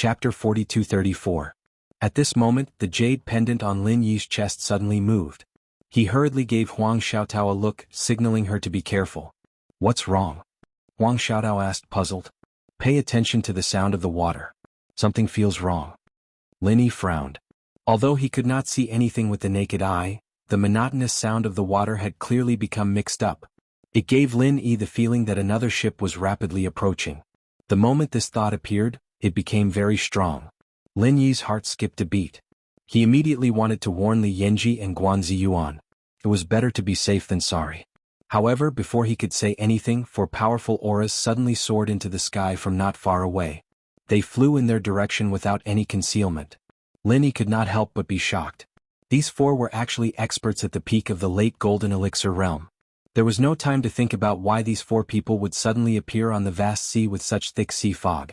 Chapter 42-34. At this moment, the jade pendant on Lin Yi's chest suddenly moved. He hurriedly gave Huang Xiaotao a look, signaling her to be careful. "What's wrong?" Huang Xiaotao asked, puzzled. "Pay attention to the sound of the water. Something feels wrong." Lin Yi frowned. Although he could not see anything with the naked eye, the monotonous sound of the water had clearly become mixed up. It gave Lin Yi the feeling that another ship was rapidly approaching. The moment this thought appeared, it became very strong. Lin Yi's heart skipped a beat. He immediately wanted to warn Li Yanji and Guan Ziyuan. It was better to be safe than sorry. However, before he could say anything, four powerful auras suddenly soared into the sky from not far away. They flew in their direction without any concealment. Lin Yi could not help but be shocked. These four were actually experts at the peak of the late Golden Elixir realm. There was no time to think about why these four people would suddenly appear on the vast sea with such thick sea fog.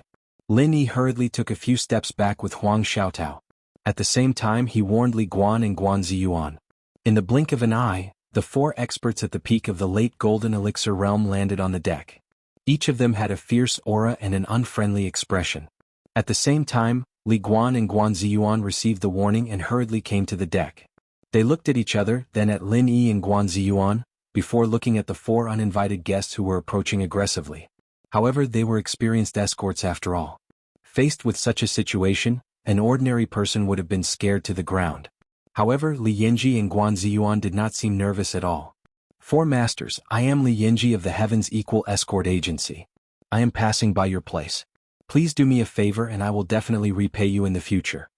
Lin Yi hurriedly took a few steps back with Huang Xiaotao. At the same time, he warned Li Guan and Guan Ziyuan. In the blink of an eye, the four experts at the peak of the late Golden Elixir realm landed on the deck. Each of them had a fierce aura and an unfriendly expression. At the same time, Li Guan and Guan Ziyuan received the warning and hurriedly came to the deck. They looked at each other, then at Lin Yi and Guan Ziyuan, before looking at the four uninvited guests who were approaching aggressively. However, they were experienced escorts after all. Faced with such a situation, an ordinary person would have been scared to the ground. However, Li Yanji and Guan Ziyuan did not seem nervous at all. "Four masters, I am Li Yanji of the Heaven's Equal Escort Agency. I am passing by your place. Please do me a favor and I will definitely repay you in the future."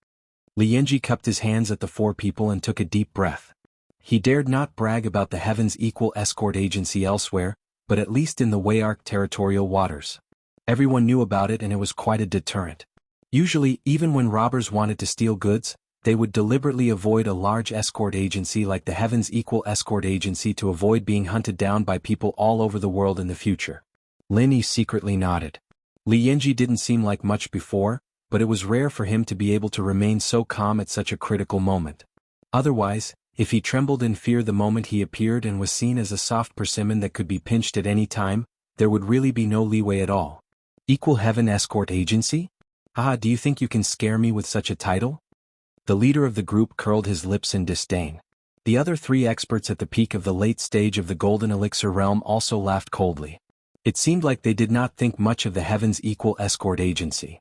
Li Yanji cupped his hands at the four people and took a deep breath. He dared not brag about the Heaven's Equal Escort Agency elsewhere, but at least in the Wayark territorial waters. Everyone knew about it and it was quite a deterrent. Usually, even when robbers wanted to steal goods, they would deliberately avoid a large escort agency like the Heaven's Equal Escort Agency to avoid being hunted down by people all over the world in the future. Lin Yi secretly nodded. Li Yanji didn't seem like much before, but it was rare for him to be able to remain so calm at such a critical moment. Otherwise, if he trembled in fear the moment he appeared and was seen as a soft persimmon that could be pinched at any time, there would really be no leeway at all. "Equal Heaven Escort Agency? Ah, do you think you can scare me with such a title?" The leader of the group curled his lips in disdain. The other three experts at the peak of the late stage of the Golden Elixir realm also laughed coldly. It seemed like they did not think much of the Heaven's Equal Escort Agency.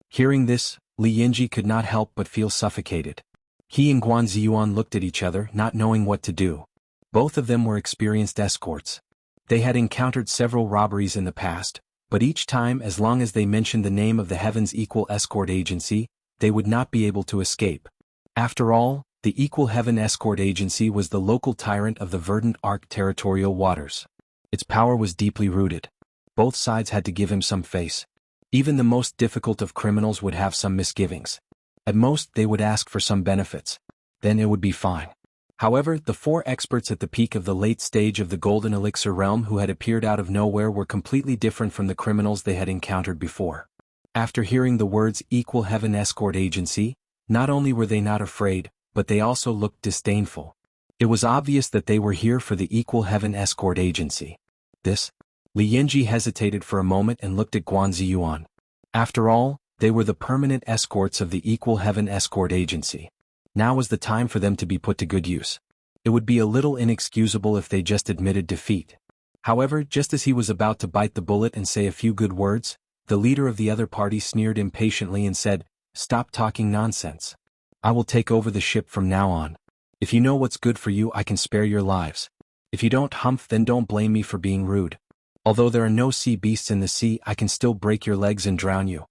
Hearing this, Li Yanji could not help but feel suffocated. He and Guan Ziyuan looked at each other, not knowing what to do. Both of them were experienced escorts. They had encountered several robberies in the past, but each time, as long as they mentioned the name of the Heaven's Equal Escort Agency, they would not be able to escape. After all, the Equal Heaven Escort Agency was the local tyrant of the Verdant Arc territorial waters. Its power was deeply rooted. Both sides had to give him some face. Even the most difficult of criminals would have some misgivings. At most, they would ask for some benefits. Then it would be fine. However, the four experts at the peak of the late stage of the Golden Elixir realm who had appeared out of nowhere were completely different from the criminals they had encountered before. After hearing the words Equal Heaven Escort Agency, not only were they not afraid, but they also looked disdainful. It was obvious that they were here for the Equal Heaven Escort Agency. This? Li Yanji hesitated for a moment and looked at Guan Ziyuan. After all, they were the permanent escorts of the Equal Heaven Escort Agency. Now was the time for them to be put to good use. It would be a little inexcusable if they just admitted defeat. However, just as he was about to bite the bullet and say a few good words, the leader of the other party sneered impatiently and said, "Stop talking nonsense. I will take over the ship from now on. If you know what's good for you, I can spare your lives. If you don't, humph, then don't blame me for being rude. Although there are no sea beasts in the sea, I can still break your legs and drown you."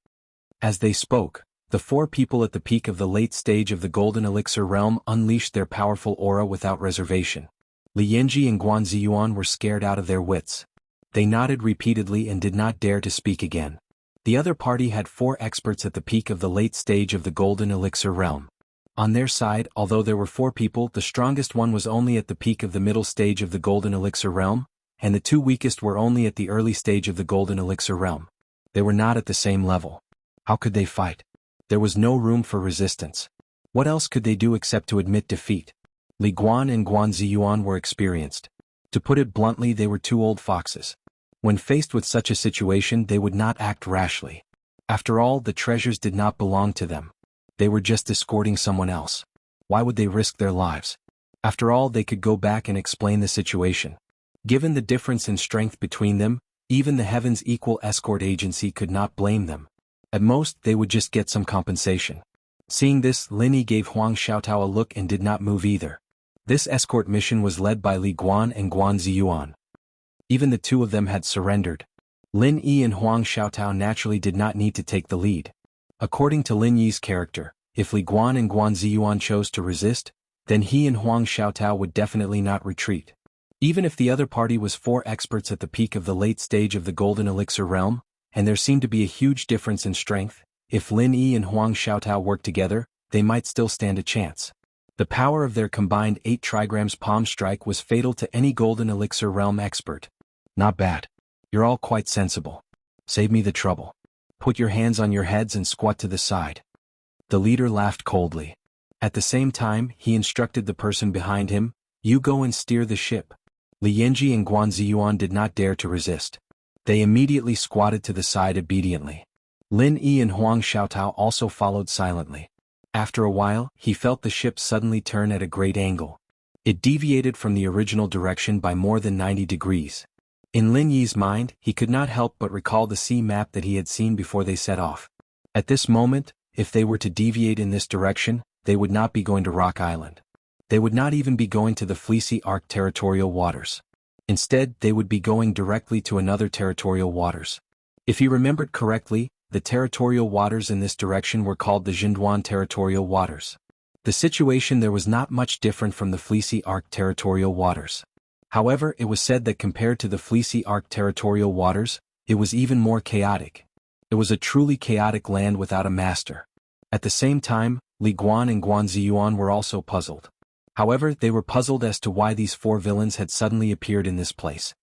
As they spoke, the four people at the peak of the late stage of the Golden Elixir realm unleashed their powerful aura without reservation. Li Yanji and Guan Ziyuan were scared out of their wits. They nodded repeatedly and did not dare to speak again. The other party had four experts at the peak of the late stage of the Golden Elixir realm. On their side, although there were four people, the strongest one was only at the peak of the middle stage of the Golden Elixir realm, and the two weakest were only at the early stage of the Golden Elixir realm. They were not at the same level. How could they fight? There was no room for resistance. What else could they do except to admit defeat? Li Guan and Guan Ziyuan were experienced. To put it bluntly, they were two old foxes. When faced with such a situation, they would not act rashly. After all, the treasures did not belong to them. They were just escorting someone else. Why would they risk their lives? After all, they could go back and explain the situation. Given the difference in strength between them, even the Heaven's Equal Escort Agency could not blame them. At most, they would just get some compensation. Seeing this, Lin Yi gave Huang Xiaotao a look and did not move either. This escort mission was led by Li Guan and Guan Ziyuan. Even the two of them had surrendered. Lin Yi and Huang Xiaotao naturally did not need to take the lead. According to Lin Yi's character, if Li Guan and Guan Ziyuan chose to resist, then he and Huang Xiaotao would definitely not retreat. Even if the other party was 4 experts at the peak of the late stage of the Golden Elixir realm, and there seemed to be a huge difference in strength, if Lin Yi and Huang Xiaotao worked together, they might still stand a chance. The power of their combined 8 trigrams palm strike was fatal to any Golden Elixir realm expert. Not bad. You're all quite sensible. Save me the trouble. Put your hands on your heads and squat to the side. The leader laughed coldly. At the same time, he instructed the person behind him, you go and steer the ship. Li Yanji and Guan Ziyuan did not dare to resist. They immediately squatted to the side obediently. Lin Yi and Huang Xiaotao also followed silently. After a while, he felt the ship suddenly turn at a great angle. It deviated from the original direction by more than 90 degrees. In Lin Yi's mind, he could not help but recall the sea map that he had seen before they set off. At this moment, if they were to deviate in this direction, they would not be going to Rock Island. They would not even be going to the Fleecy Arc territorial waters. Instead, they would be going directly to another territorial waters. If he remembered correctly, the territorial waters in this direction were called the Jinduan territorial waters. The situation there was not much different from the Fleecy Arc territorial waters. However, it was said that compared to the Fleecy Arc territorial waters, it was even more chaotic. It was a truly chaotic land without a master. At the same time, Li Guan and Guan Ziyuan were also puzzled. However, they were puzzled as to why these 4 villains had suddenly appeared in this place.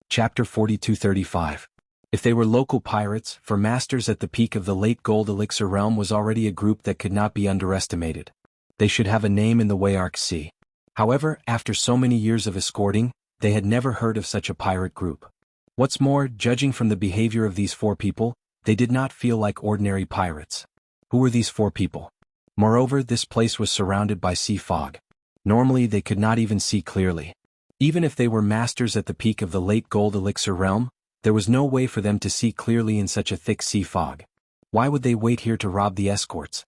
Chapter 4235. If they were local pirates, for masters at the peak of the late Gold Elixir realm was already a group that could not be underestimated. They should have a name in the Wayark Sea. However, after so many years of escorting, they had never heard of such a pirate group. What's more, judging from the behavior of these 4 people, they did not feel like ordinary pirates. Who were these 4 people? Moreover, this place was surrounded by sea fog. Normally they could not even see clearly. Even if they were masters at the peak of the late Gold Elixir realm, there was no way for them to see clearly in such a thick sea fog. Why would they wait here to rob the escorts?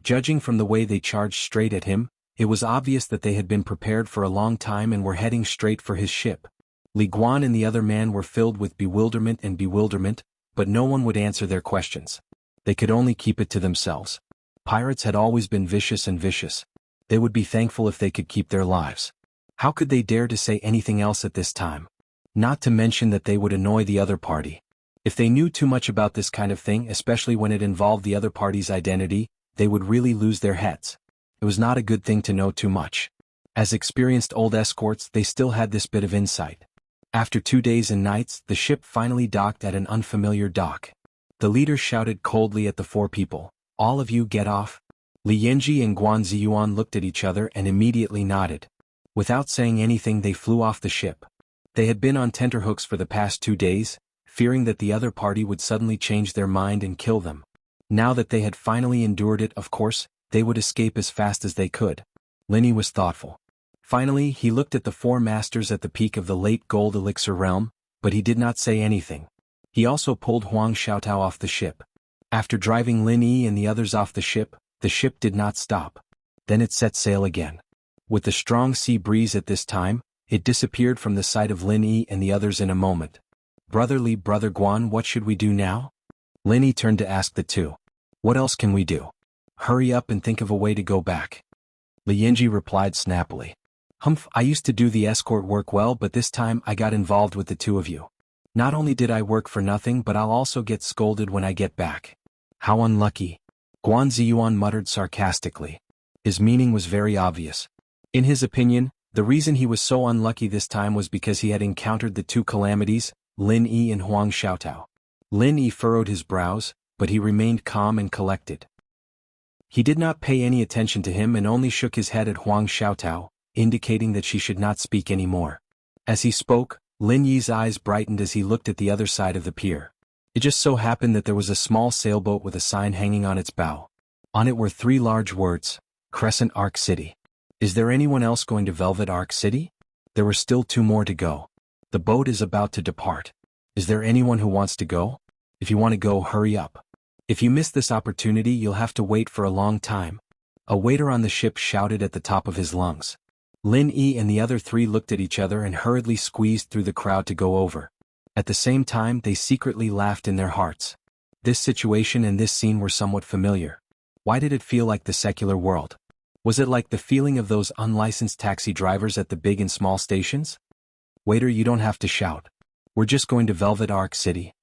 Judging from the way they charged straight at him, it was obvious that they had been prepared for a long time and were heading straight for his ship. Li Guan and the other man were filled with bewilderment, but no one would answer their questions. They could only keep it to themselves. Pirates had always been vicious. They would be thankful if they could keep their lives. How could they dare to say anything else at this time? Not to mention that they would annoy the other party. If they knew too much about this kind of thing, especially when it involved the other party's identity, they would really lose their heads. It was not a good thing to know too much. As experienced old escorts, they still had this bit of insight. After 2 days and nights, the ship finally docked at an unfamiliar dock. The leader shouted coldly at the 4 people, all of you get off. Li Yanji and Guan Ziyuan looked at each other and immediately nodded. Without saying anything, they flew off the ship. They had been on tenterhooks for the past 2 days, fearing that the other party would suddenly change their mind and kill them. Now that they had finally endured it, of course, they would escape as fast as they could. Lin Yi was thoughtful. Finally, he looked at the 4 masters at the peak of the late Gold Elixir realm, but he did not say anything. He also pulled Huang Xiaotao off the ship. After driving Lin Yi and the others off the ship did not stop. Then it set sail again. With the strong sea breeze at this time, it disappeared from the sight of Lin Yi and the others in a moment. Brother Li, Brother Guan, what should we do now? Lin Yi turned to ask the 2. What else can we do? Hurry up and think of a way to go back. Li Yanji replied snappily. Humph, I used to do the escort work well, but this time I got involved with the 2 of you. Not only did I work for nothing, but I'll also get scolded when I get back. How unlucky. Guan Ziyuan muttered sarcastically. His meaning was very obvious. In his opinion, the reason he was so unlucky this time was because he had encountered the 2 calamities, Lin Yi and Huang Xiaotao. Lin Yi furrowed his brows, but he remained calm and collected. He did not pay any attention to him and only shook his head at Huang Xiaotao, indicating that she should not speak any more. As he spoke, Lin Yi's eyes brightened as he looked at the other side of the pier. It just so happened that there was a small sailboat with a sign hanging on its bow. On it were 3 large words, Crescent Arc City. Is there anyone else going to Velvet Arc City? There were still 2 more to go. The boat is about to depart. Is there anyone who wants to go? If you want to go, hurry up. If you miss this opportunity, you'll have to wait for a long time. A waiter on the ship shouted at the top of his lungs. Lin Yi and the other 3 looked at each other and hurriedly squeezed through the crowd to go over. At the same time, they secretly laughed in their hearts. This situation and this scene were somewhat familiar. Why did it feel like the secular world? Was it like the feeling of those unlicensed taxi drivers at the big and small stations? Waiter, you don't have to shout. We're just going to Velvet Arc City.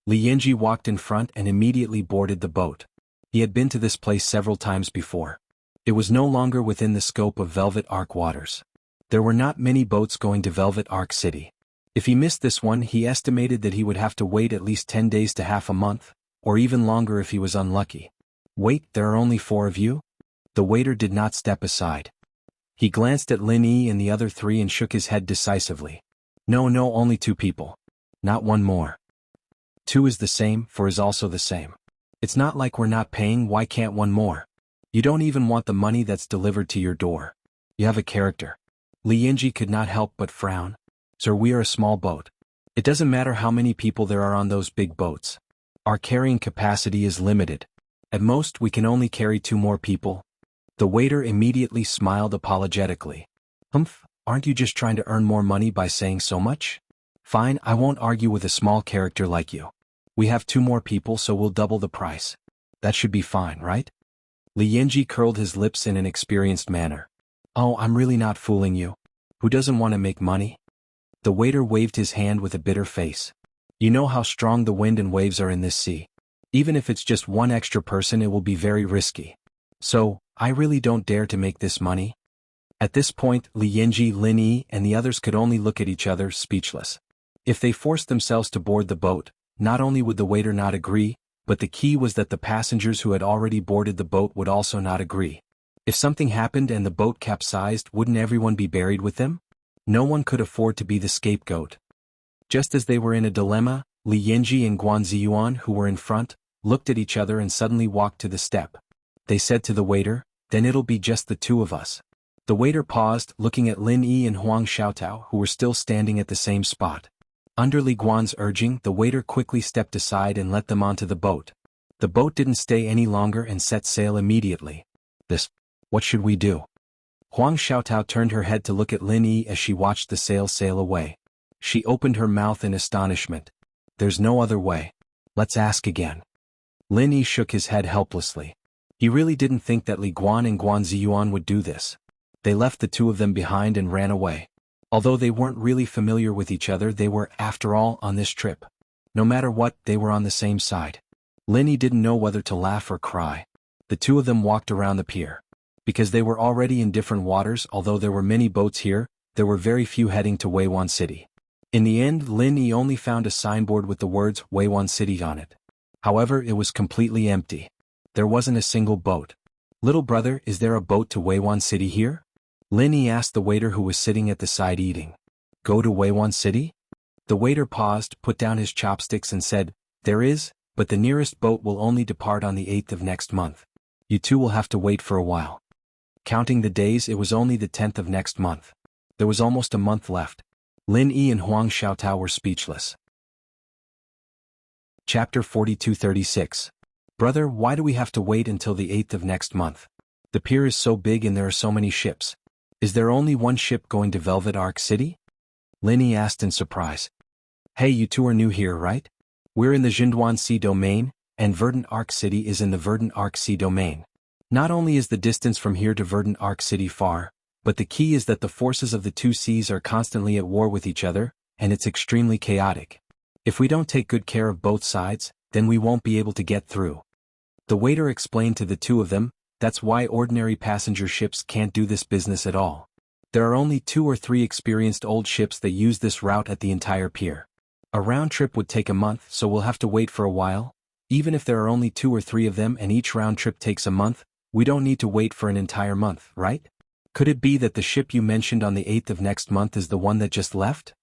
Li Yanji walked in front and immediately boarded the boat. He had been to this place several times before. It was no longer within the scope of Velvet Arc waters. There were not many boats going to Velvet Arc City. If he missed this one, he estimated that he would have to wait at least 10 days to half a month, or even longer if he was unlucky. Wait, there are only 4 of you? The waiter did not step aside. He glanced at Lin Yi and the other 3 and shook his head decisively. No, only 2 people. Not 1 more. 2 is the same, 4 is also the same. It's not like we're not paying, why can't 1 more? You don't even want the money that's delivered to your door. You have a character. Li Yanji could not help but frown. Sir, we are a small boat. It doesn't matter how many people there are on those big boats. Our carrying capacity is limited. At most, we can only carry 2 more people. The waiter immediately smiled apologetically. Humph, aren't you just trying to earn more money by saying so much? Fine, I won't argue with a small character like you. We have 2 more people, so we'll double the price. That should be fine, right? Li Yanji curled his lips in an experienced manner. Oh, I'm really not fooling you. Who doesn't want to make money? The waiter waved his hand with a bitter face. You know how strong the wind and waves are in this sea. Even if it's just 1 extra person, it will be very risky. So, I really don't dare to make this money. At this point, Li Yanji, Lin Yi, and the others could only look at each other, speechless. If they forced themselves to board the boat, not only would the waiter not agree, but the key was that the passengers who had already boarded the boat would also not agree. If something happened and the boat capsized, wouldn't everyone be buried with them? No one could afford to be the scapegoat. Just as they were in a dilemma, Li Yanji and Guan Ziyuan, who were in front, looked at each other and suddenly walked to the step. They said to the waiter, then it'll be just the 2 of us. The waiter paused, looking at Lin Yi and Huang Xiaotao, who were still standing at the same spot. Under Li Guan's urging, the waiter quickly stepped aside and let them onto the boat. The boat didn't stay any longer and set sail immediately. What should we do? Huang Xiaotao turned her head to look at Lin Yi as she watched the sail sail away. She opened her mouth in astonishment. There's no other way. Let's ask again. Lin Yi shook his head helplessly. He really didn't think that Li Guan and Guan Ziyuan would do this. They left the 2 of them behind and ran away. Although they weren't really familiar with each other, they were, after all, on this trip. No matter what, they were on the same side. Lin Yi didn't know whether to laugh or cry. The 2 of them walked around the pier. Because they were already in different waters, although there were many boats here, there were very few heading to Weiwan City. In the end, Lin Yi only found a signboard with the words Weiwan City on it. However, it was completely empty. There wasn't a single boat. Little brother, is there a boat to Weiwan City here? Lin Yi asked the waiter who was sitting at the side eating. Go to Weiwan City? The waiter paused, put down his chopsticks and said, there is, but the nearest boat will only depart on the 8th of next month. You 2 will have to wait for a while. Counting the days, it was only the 10th of next month. There was almost a month left. Lin Yi and Huang Xiaotao were speechless. Chapter 4236. Brother, why do we have to wait until the 8th of next month? The pier is so big and there are so many ships. Is there only 1 ship going to Velvet Arc City? Lin Yi asked in surprise. Hey, you 2 are new here, right? We're in the Jinduan Sea domain, and Verdant Arc City is in the Verdant Arc Sea domain. Not only is the distance from here to Verdant Arc City far, but the key is that the forces of the 2 seas are constantly at war with each other, and it's extremely chaotic. If we don't take good care of both sides, then we won't be able to get through. The waiter explained to the 2 of them, that's why ordinary passenger ships can't do this business at all. There are only 2 or 3 experienced old ships that use this route at the entire pier. A round trip would take a month, so we'll have to wait for a while. Even if there are only 2 or 3 of them and each round trip takes a month, we don't need to wait for an entire month, right? Could it be that the ship you mentioned on the 8th of next month is the one that just left?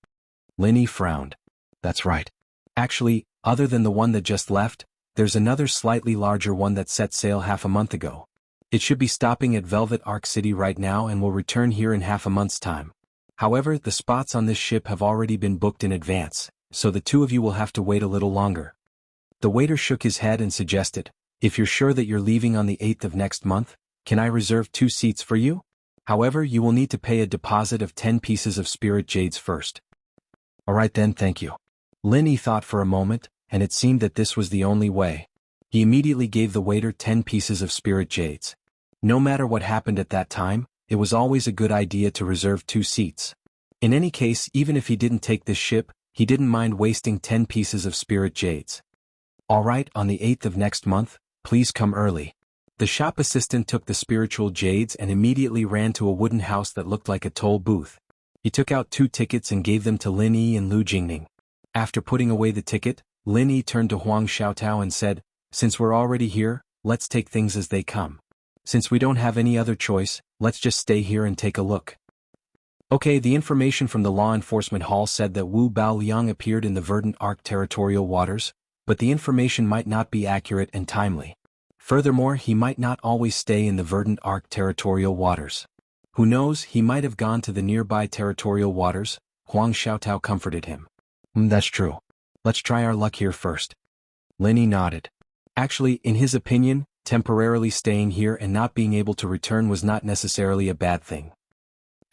Lin Yi frowned. That's right. Actually, Other than the one that just left, there's another slightly larger one that set sail half a month ago. It should be stopping at Velvet Arc City right now and will return here in half a month's time. However, the spots on this ship have already been booked in advance, so the two of you will have to wait a little longer. The waiter shook his head and suggested, if you're sure that you're leaving on the 8th of next month, can I reserve 2 seats for you? However, you will need to pay a deposit of 10 pieces of spirit jades first. Alright then, thank you. Lin Yi thought for a moment, and it seemed that this was the only way. He immediately gave the waiter 10 pieces of spirit jades. No matter what happened at that time, it was always a good idea to reserve 2 seats. In any case, even if he didn't take this ship, he didn't mind wasting 10 pieces of spirit jades. Alright, on the 8th of next month, please come early. The shop assistant took the spiritual jades and immediately ran to a wooden house that looked like a toll booth. He took out 2 tickets and gave them to Lin Yi and Lu Jingning. After putting away the ticket, Lin Yi turned to Huang Xiaotao and said, since we're already here, let's take things as they come. Since we don't have any other choice, let's just stay here and take a look. Okay, the information from the law enforcement hall said that Wu Baoliang appeared in the Verdant Arc territorial waters, but the information might not be accurate and timely. Furthermore, he might not always stay in the Verdant Arc territorial waters. Who knows, he might have gone to the nearby territorial waters. Huang Xiaotao comforted him. That's true. Let's try our luck here first. Lin Yi nodded. Actually, in his opinion, temporarily staying here and not being able to return was not necessarily a bad thing.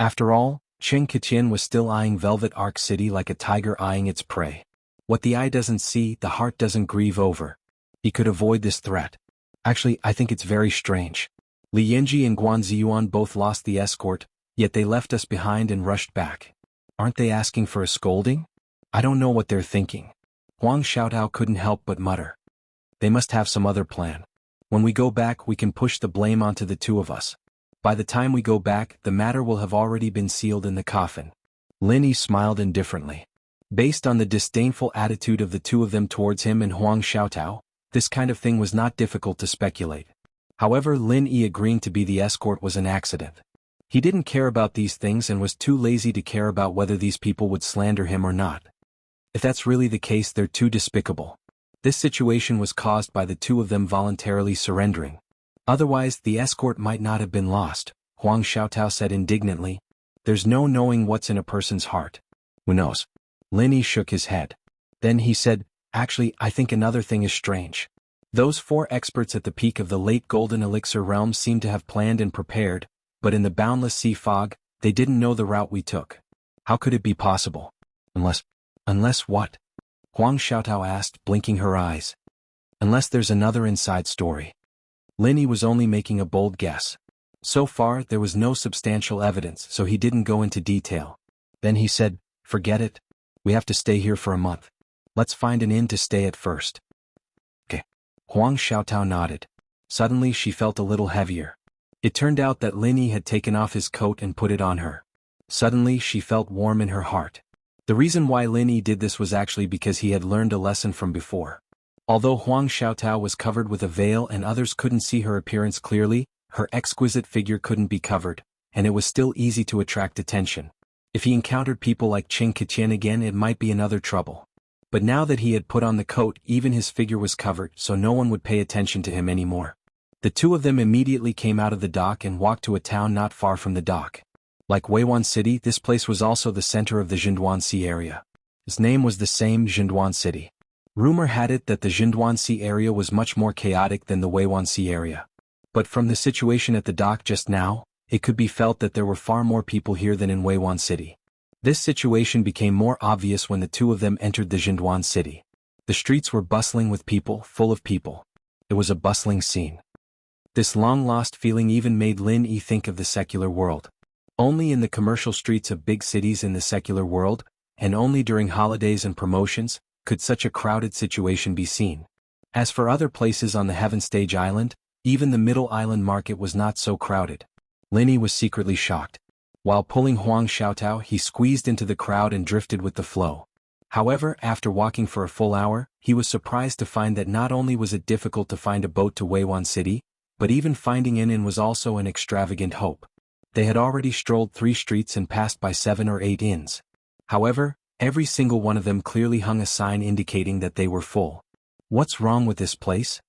After all, Chen Qiqian was still eyeing Velvet Arc City like a tiger eyeing its prey. What the eye doesn't see, the heart doesn't grieve over. He could avoid this threat. Actually, I think it's very strange. Li Yanji and Guan Ziyuan both lost the escort, yet they left us behind and rushed back. Aren't they asking for a scolding? I don't know what they're thinking. Huang Xiaotao couldn't help but mutter. They must have some other plan. When we go back, we can push the blame onto the 2 of us. By the time we go back, the matter will have already been sealed in the coffin. Lin Yi smiled indifferently. Based on the disdainful attitude of the 2 of them towards him and Huang Xiaotao, this kind of thing was not difficult to speculate. However, Lin Yi agreeing to be the escort was an accident. He didn't care about these things and was too lazy to care about whether these people would slander him or not. If that's really the case, they're too despicable. This situation was caused by the 2 of them voluntarily surrendering. Otherwise, the escort might not have been lost, Huang Xiaotao said indignantly. There's no knowing what's in a person's heart. Who knows? Lin Yi shook his head. Then he said, actually, I think another thing is strange. Those 4 experts at the peak of the late Golden Elixir realm seem to have planned and prepared, but in the boundless sea fog, they didn't know the route we took. How could it be possible? Unless what? Huang Xiaotao asked, blinking her eyes. Unless there's another inside story. Lin Yi was only making a bold guess. So far, there was no substantial evidence, so he didn't go into detail. Then he said, forget it. We have to stay here for a month. Let's find an inn to stay at first. Okay. Huang Xiaotao nodded. Suddenly she felt a little heavier. It turned out that Lin Yi had taken off his coat and put it on her. Suddenly she felt warm in her heart. The reason why Lin Yi did this was actually because he had learned a lesson from before. Although Huang Xiaotao was covered with a veil and others couldn't see her appearance clearly, her exquisite figure couldn't be covered, and it was still easy to attract attention. If he encountered people like Chen Qiqian again, it might be another trouble. But now that he had put on the coat, even his figure was covered, so no one would pay attention to him anymore. The 2 of them immediately came out of the dock and walked to a town not far from the dock. Like Weiwan City, this place was also the center of the Jindwansi area. Its name was the same, Jindwan City. Rumor had it that the Jindwansi area was much more chaotic than the Weiwansi area. But from the situation at the dock just now, it could be felt that there were far more people here than in Weiwan City. This situation became more obvious when the 2 of them entered the Jindwan City. The streets were bustling with people, full of people. It was a bustling scene. This long-lost feeling even made Lin Yi think of the secular world. Only in the commercial streets of big cities in the secular world, and only during holidays and promotions, could such a crowded situation be seen. As for other places on the Heaven Stage Island, even the Middle Island market was not so crowded. Lin Yi was secretly shocked. While pulling Huang Xiaotao, he squeezed into the crowd and drifted with the flow. However, after walking for a full hour, he was surprised to find that not only was it difficult to find a boat to Weiwan City, but even finding an inn was also an extravagant hope. They had already strolled 3 streets and passed by 7 or 8 inns. However, Every single one of them clearly hung a sign indicating that they were full. What's wrong with this place?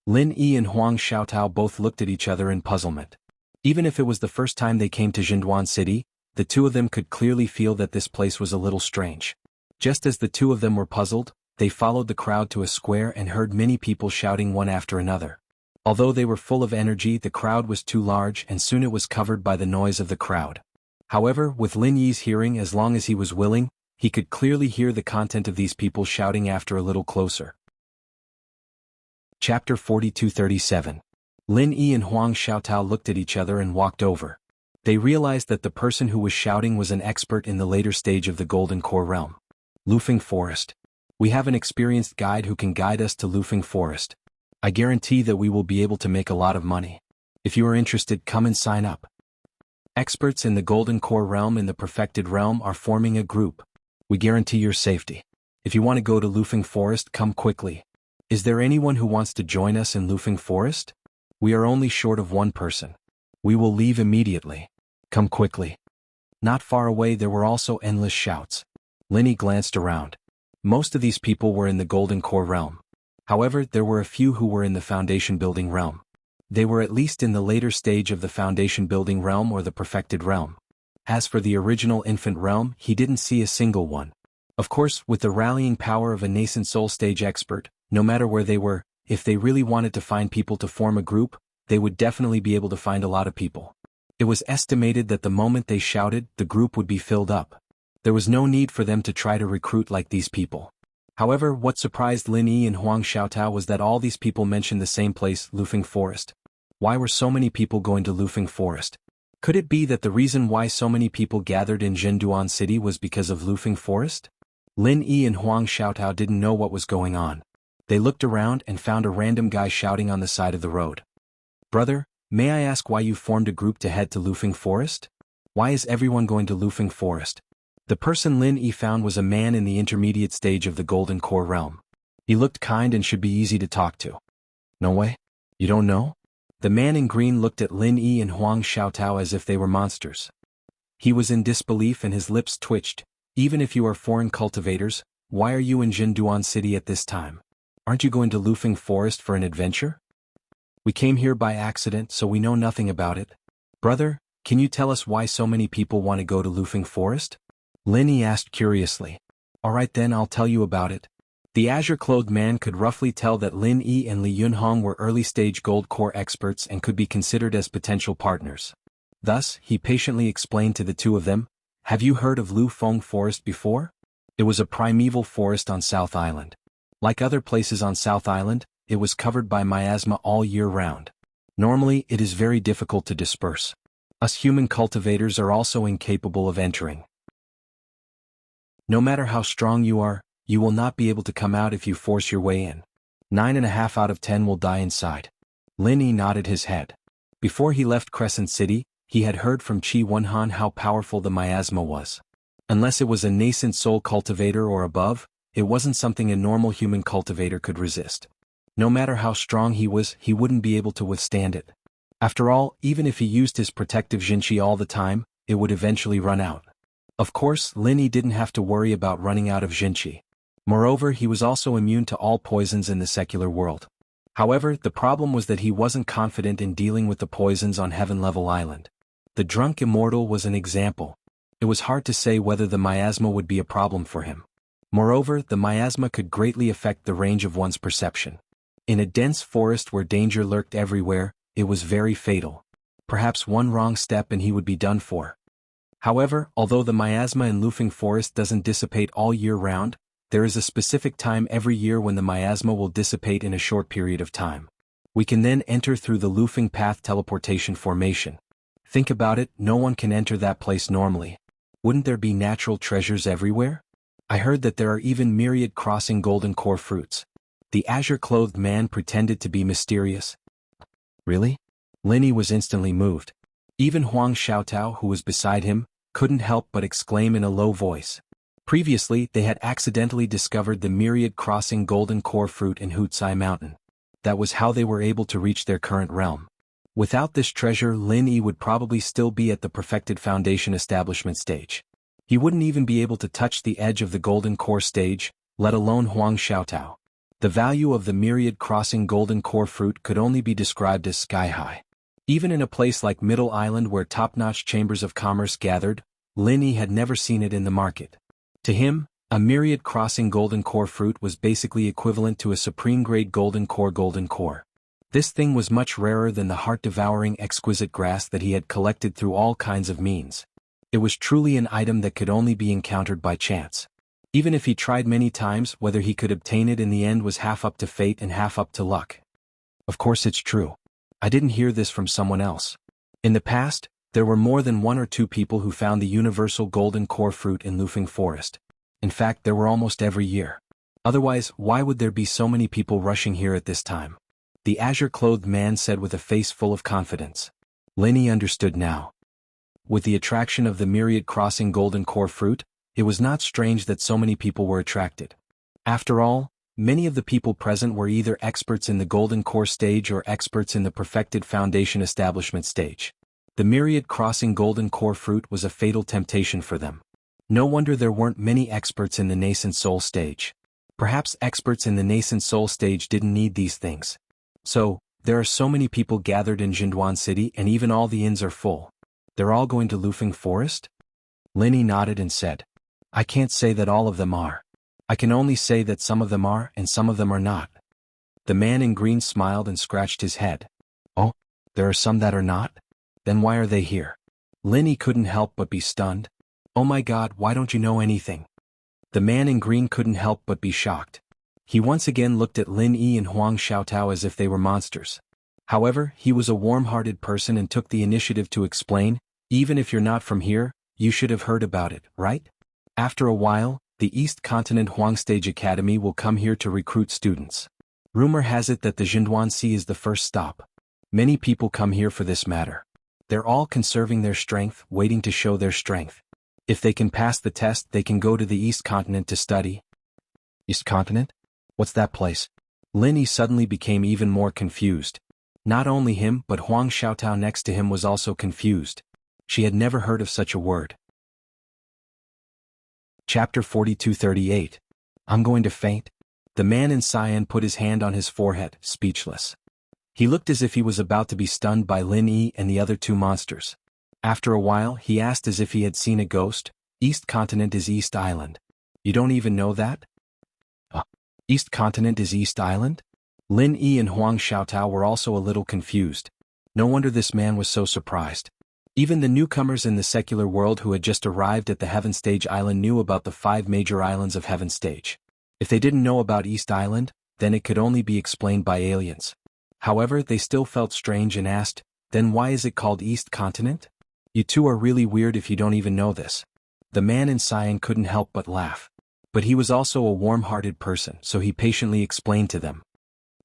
Lin Yi and Huang Xiaotao both looked at each other in puzzlement. Even if it was the first time they came to Jinduan City, the two of them could clearly feel that this place was a little strange. Just as the two of them were puzzled, they followed the crowd to a square and heard many people shouting one after another. Although they were full of energy, the crowd was too large and soon it was covered by the noise of the crowd. However, with Lin Yi's hearing, as long as he was willing, he could clearly hear the content of these people shouting after a little closer. Chapter 4237. Lin Yi and Huang Xiaotao looked at each other and walked over. They realized that the person who was shouting was an expert in the later stage of the Golden Core realm. Lufeng Forest. We have an experienced guide who can guide us to Lufeng Forest. I guarantee that we will be able to make a lot of money. If you are interested, come and sign up. Experts in the Golden Core realm and the Perfected realm are forming a group. We guarantee your safety. If you want to go to Lufeng Forest, come quickly. Is there anyone who wants to join us in Lufeng Forest? We are only short of one person. We will leave immediately. Come quickly. Not far away there were also endless shouts. Linny glanced around. Most of these people were in the Golden Core realm. However, there were a few who were in the foundation building realm. They were at least in the later stage of the foundation building realm or the perfected realm. As for the original infant realm, he didn't see a single one. Of course, with the rallying power of a nascent soul stage expert, no matter where they were, if they really wanted to find people to form a group, they would definitely be able to find a lot of people. It was estimated that the moment they shouted, the group would be filled up. There was no need for them to try to recruit like these people. However, what surprised Lin Yi and Huang Xiaotao was that all these people mentioned the same place, Lufeng Forest. Why were so many people going to Lufeng Forest? Could it be that the reason why so many people gathered in Jinduan City was because of Lufeng Forest? Lin Yi and Huang Xiaotao didn't know what was going on. They looked around and found a random guy shouting on the side of the road. Brother, may I ask why you formed a group to head to Lufeng Forest? Why is everyone going to Lufeng Forest? The person Lin Yi found was a man in the intermediate stage of the Golden Core realm. He looked kind and should be easy to talk to. No way? You don't know? The man in green looked at Lin Yi and Huang Xiaotao as if they were monsters. He was in disbelief and his lips twitched. Even if you are foreign cultivators, why are you in Jinduan City at this time? Aren't you going to Lufeng Forest for an adventure? We came here by accident, so we know nothing about it. Brother, can you tell us why so many people want to go to Lufeng Forest? Lin Yi asked curiously. Alright then, I'll tell you about it. The azure-clothed man could roughly tell that Lin Yi and Li Yunhong were early-stage gold core experts and could be considered as potential partners. Thus, he patiently explained to the two of them, have you heard of Lufeng Forest before? It was a primeval forest on South Island. Like other places on South Island, it was covered by miasma all year round. Normally, it is very difficult to disperse. Us human cultivators are also incapable of entering. No matter how strong you are, you will not be able to come out if you force your way in. 9.5 out of 10 will die inside. Lin Yi nodded his head. Before he left Crescent City, he had heard from Qi Wenhan how powerful the miasma was. Unless it was a nascent soul cultivator or above, it wasn't something a normal human cultivator could resist. No matter how strong he was, he wouldn't be able to withstand it. After all, even if he used his protective Jinqi all the time, it would eventually run out. Of course, Lin Yi didn't have to worry about running out of Jinqi. Moreover, he was also immune to all poisons in the secular world. However, the problem was that he wasn't confident in dealing with the poisons on Heaven Level Island. The drunk immortal was an example. It was hard to say whether the miasma would be a problem for him. Moreover, the miasma could greatly affect the range of one's perception. In a dense forest where danger lurked everywhere, it was very fatal. Perhaps one wrong step and he would be done for. However, although the miasma in Lufeng Forest doesn't dissipate all year round, there is a specific time every year when the miasma will dissipate in a short period of time. We can then enter through the Lufeng Path teleportation formation. Think about it, no one can enter that place normally. Wouldn't there be natural treasures everywhere? I heard that there are even myriad crossing golden core fruits. The azure-clothed man pretended to be mysterious. Really? Lin Yi was instantly moved. Even Huang Xiaotao, who was beside him, couldn't help but exclaim in a low voice. Previously, they had accidentally discovered the myriad crossing golden core fruit in Hutsai Mountain. That was how they were able to reach their current realm. Without this treasure, Lin Yi would probably still be at the perfected foundation establishment stage. He wouldn't even be able to touch the edge of the Golden Core stage, let alone Huang Xiaotao. The value of the myriad crossing Golden Core fruit could only be described as sky-high. Even in a place like Middle Island where top-notch chambers of commerce gathered, Lin Yi had never seen it in the market. To him, a myriad crossing Golden Core fruit was basically equivalent to a supreme-grade Golden Core. This thing was much rarer than the heart-devouring exquisite grass that he had collected through all kinds of means. It was truly an item that could only be encountered by chance. Even if he tried many times, whether he could obtain it in the end was half up to fate and half up to luck. Of course it's true. I didn't hear this from someone else. In the past, there were more than 1 or 2 people who found the universal Golden Core fruit in Lufeng Forest. In fact, there were almost every year. Otherwise, why would there be so many people rushing here at this time? The azure-clothed man said with a face full of confidence. Lin Yi understood now. With the attraction of the myriad crossing Golden Core fruit, it was not strange that so many people were attracted. After all, many of the people present were either experts in the Golden Core stage or experts in the perfected foundation establishment stage. The myriad crossing Golden Core fruit was a fatal temptation for them. No wonder there weren't many experts in the nascent soul stage. Perhaps experts in the nascent soul stage didn't need these things. So, there are so many people gathered in Jinduan City and even all the inns are full. They're all going to Lufeng Forest? Lin Yi nodded and said, I can't say that all of them are. I can only say that some of them are and some of them are not. The man in green smiled and scratched his head. Oh, there are some that are not? Then why are they here? Lin Yi couldn't help but be stunned. Oh my God, why don't you know anything? The man in green couldn't help but be shocked. He once again looked at Lin Yi and Huang Xiaotao as if they were monsters. However, he was a warm-hearted person and took the initiative to explain, even if you're not from here, you should have heard about it, right? After a while, the East Continent Huang Stage Academy will come here to recruit students. Rumor has it that the Jinduan Sea is the first stop. Many people come here for this matter. They're all conserving their strength, waiting to show their strength. If they can pass the test, they can go to the East Continent to study. East Continent? What's that place? Lin Yi suddenly became even more confused. Not only him but Huang Xiaotao next to him was also confused. She had never heard of such a word. Chapter 4238. I'm going to faint. The man in cyan put his hand on his forehead, speechless. He looked as if he was about to be stunned by Lin Yi and the other 2 monsters. After a while, he asked as if he had seen a ghost, East Continent is East Island. You don't even know that? East Continent is East Island? Lin Yi and Huang Xiaotao were also a little confused. No wonder this man was so surprised. Even the newcomers in the secular world who had just arrived at the Heaven Stage Island knew about the 5 major islands of Heaven Stage. If they didn't know about East Island, then it could only be explained by aliens. However, they still felt strange and asked, then why is it called East Continent? You 2 are really weird if you don't even know this. The man in cyan couldn't help but laugh. But he was also a warm-hearted person, so he patiently explained to them.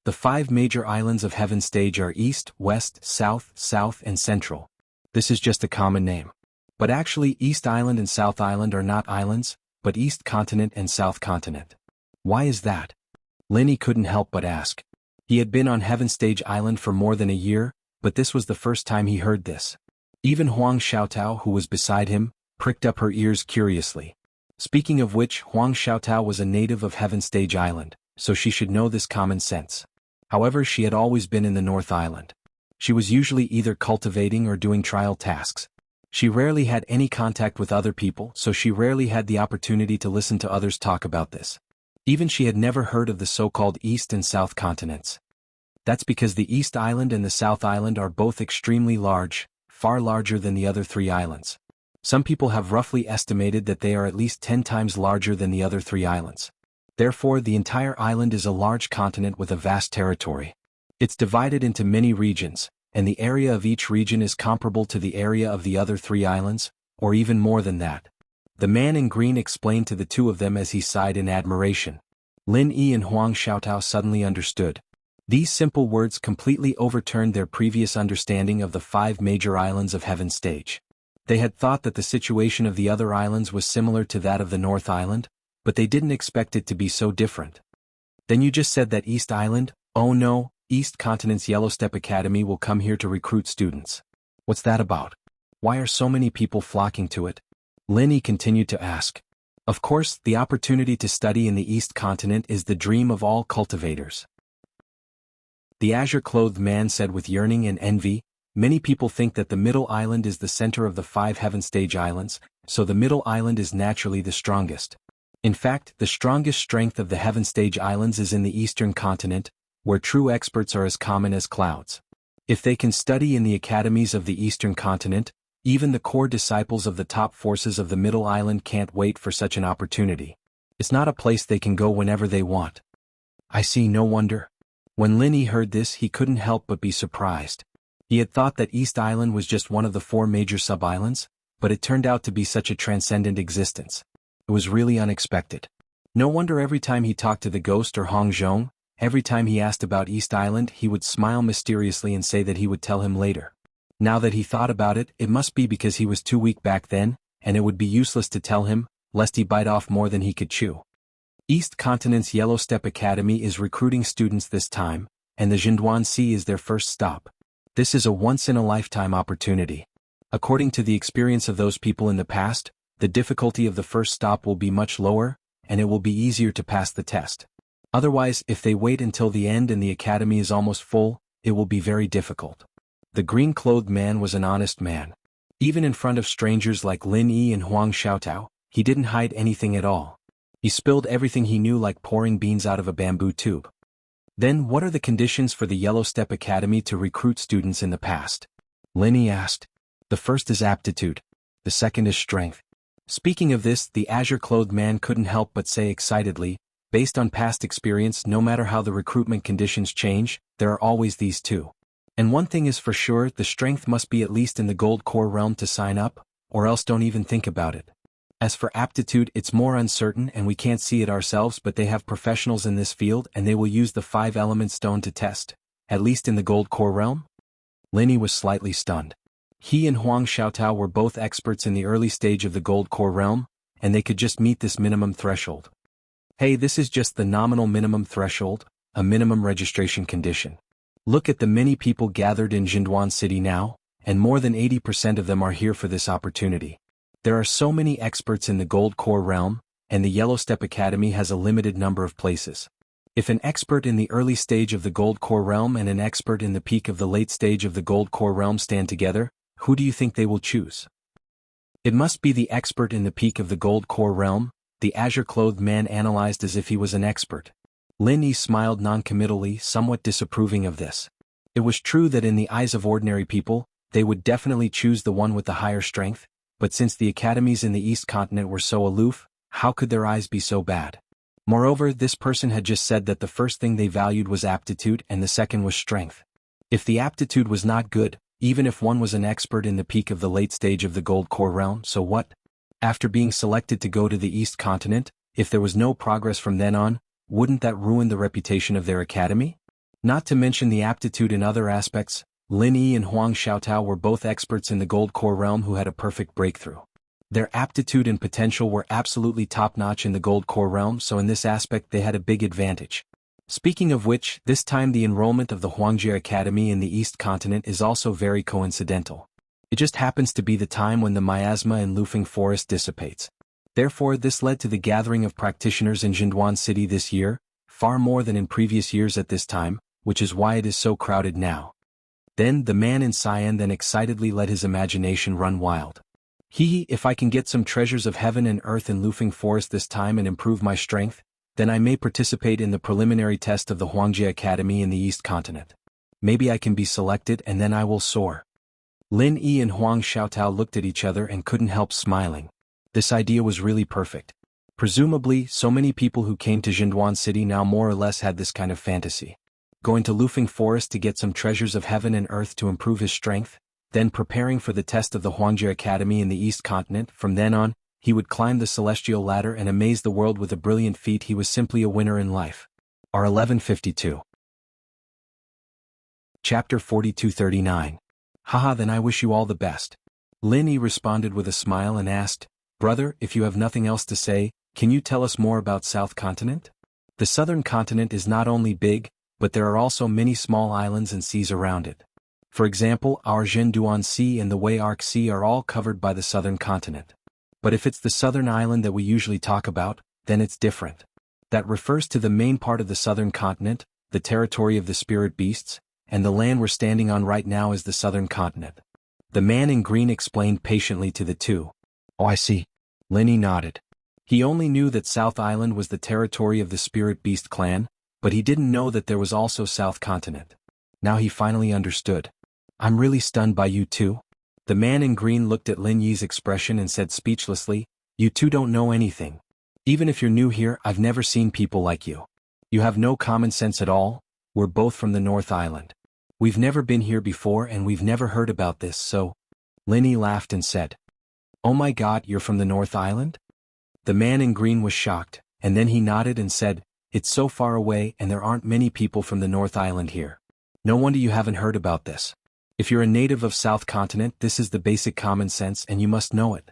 The 5 major islands of Heaven Stage are East, West, South, and Central. This is just a common name. But actually East Island and South Island are not islands, but East Continent and South Continent. Why is that? Lin Yi couldn't help but ask. He had been on Heaven Stage Island for more than a year, but this was the first time he heard this. Even Huang Xiaotao, who was beside him, pricked up her ears curiously. Speaking of which, Huang Xiaotao was a native of Heaven Stage Island, so she should know this common sense. However, she had always been in the North Island. She was usually either cultivating or doing trial tasks. She rarely had any contact with other people, so she rarely had the opportunity to listen to others talk about this. Even she had never heard of the so-called East and South continents. That's because the East Island and the South Island are both extremely large, far larger than the other 3 islands. Some people have roughly estimated that they are at least 10 times larger than the other 3 islands. Therefore, the entire island is a large continent with a vast territory. It's divided into many regions, and the area of each region is comparable to the area of the other 3 islands, or even more than that. The man in green explained to the 2 of them as he sighed in admiration. Lin Yi and Huang Xiaotao suddenly understood. These simple words completely overturned their previous understanding of the 5 major islands of Heaven Stage. They had thought that the situation of the other islands was similar to that of the North Island, but they didn't expect it to be so different. Then you just said that East Island? Oh no, East Continent's Yellow Step Academy will come here to recruit students. What's that about? Why are so many people flocking to it? Lin Yi continued to ask. Of course, the opportunity to study in the East Continent is the dream of all cultivators. The azure-clothed man said with yearning and envy. Many people think that the middle island is the center of the 5 heaven stage islands, so the middle island is naturally the strongest. In fact, the strongest strength of the heaven stage islands is in the Eastern Continent, where true experts are as common as clouds. If they can study in the academies of the Eastern Continent, even the core disciples of the top forces of the middle island can't wait for such an opportunity. It's not a place they can go whenever they want. I see, no wonder. When Lin Yi heard this, he couldn't help but be surprised. He had thought that East Island was just one of the 4 major sub-islands, but it turned out to be such a transcendent existence. It was really unexpected. No wonder every time he talked to the ghost or Hong Zhong, every time he asked about East Island, he would smile mysteriously and say that he would tell him later. Now that he thought about it, it must be because he was too weak back then, and it would be useless to tell him, lest he bite off more than he could chew. East Continent's Yellow Step Academy is recruiting students this time, and the Jinduan Sea is their first stop. This is a once-in-a-lifetime opportunity. According to the experience of those people in the past, the difficulty of the first stop will be much lower, and it will be easier to pass the test. Otherwise, if they wait until the end and the academy is almost full, it will be very difficult. The green-clothed man was an honest man. Even in front of strangers like Lin Yi and Huang Xiaotao, he didn't hide anything at all. He spilled everything he knew like pouring beans out of a bamboo tube. Then what are the conditions for the Yellow Step Academy to recruit students in the past? Lin Yi asked. The first is aptitude. The second is strength. Speaking of this, the azure-clothed man couldn't help but say excitedly, based on past experience, no matter how the recruitment conditions change, there are always these 2. And one thing is for sure, the strength must be at least in the gold core realm to sign up, or else don't even think about it. As for aptitude, it's more uncertain and we can't see it ourselves, but they have professionals in this field and they will use the 5-element stone to test, at least in the gold core realm. Lin Yi was slightly stunned. He and Huang Xiaotao were both experts in the early stage of the gold core realm, and they could just meet this minimum threshold. Hey, this is just the nominal minimum threshold, a minimum registration condition. Look at the many people gathered in Jinduan City now, and more than 80% of them are here for this opportunity. There are so many experts in the gold core realm, and the Yellow Step Academy has a limited number of places. If an expert in the early stage of the gold core realm and an expert in the peak of the late stage of the gold core realm stand together, who do you think they will choose? It must be the expert in the peak of the gold core realm, the azure-clothed man analyzed as if he was an expert. Lin Yi smiled noncommittally, somewhat disapproving of this. It was true that in the eyes of ordinary people, they would definitely choose the one with the higher strength, but since the academies in the East Continent were so aloof, how could their eyes be so bad? Moreover, this person had just said that the first thing they valued was aptitude and the second was strength. If the aptitude was not good, even if one was an expert in the peak of the late stage of the gold core realm, so what? After being selected to go to the East Continent, if there was no progress from then on, wouldn't that ruin the reputation of their academy? Not to mention the aptitude in other aspects, Lin Yi and Huang Xiaotao were both experts in the gold core realm who had a perfect breakthrough. Their aptitude and potential were absolutely top-notch in the gold core realm, so in this aspect they had a big advantage. Speaking of which, this time the enrollment of the Huangjie Academy in the East Continent is also very coincidental. It just happens to be the time when the miasma in Lufeng Forest dissipates. Therefore, this led to the gathering of practitioners in Jinduan City this year, far more than in previous years at this time, which is why it is so crowded now. Then the man in cyan then excitedly let his imagination run wild. If I can get some treasures of heaven and earth in Lufeng Forest this time and improve my strength, then I may participate in the preliminary test of the Huangjie Academy in the East Continent. Maybe I can be selected and then I will soar. Lin Yi and Huang Xiaotao looked at each other and couldn't help smiling. This idea was really perfect. Presumably, so many people who came to Jinduan City now more or less had this kind of fantasy. Going to Lufeng Forest to get some treasures of heaven and earth to improve his strength, then preparing for the test of the Huangjie Academy in the East Continent. From then on, he would climb the celestial ladder and amaze the world with a brilliant feat. He was simply a winner in life. R 1152. Chapter 4239. Haha, then I wish you all the best. Lin Yi responded with a smile and asked, Brother, if you have nothing else to say, can you tell us more about South Continent? The Southern Continent is not only big, but there are also many small islands and seas around it. For example, our Jinduan Sea and the Wei Arc Sea are all covered by the Southern Continent. But if it's the southern island that we usually talk about, then it's different. That refers to the main part of the southern continent, the territory of the spirit beasts, and the land we're standing on right now is the southern continent. The man in green explained patiently to the two. Oh, I see. Linny nodded. He only knew that South Island was the territory of the spirit beast clan, but he didn't know that there was also South Continent. Now he finally understood. I'm really stunned by you two. The man in green looked at Lin Yi's expression and said speechlessly, you two don't know anything. Even if you're new here, I've never seen people like you. You have no common sense at all. We're both from the North Island. We've never been here before and we've never heard about this, so... Lin Yi laughed and said, oh my god, you're from the North Island? The man in green was shocked, and then he nodded and said, it's so far away and there aren't many people from the North Island here. No wonder you haven't heard about this. If you're a native of South Continent, this is the basic common sense and you must know it.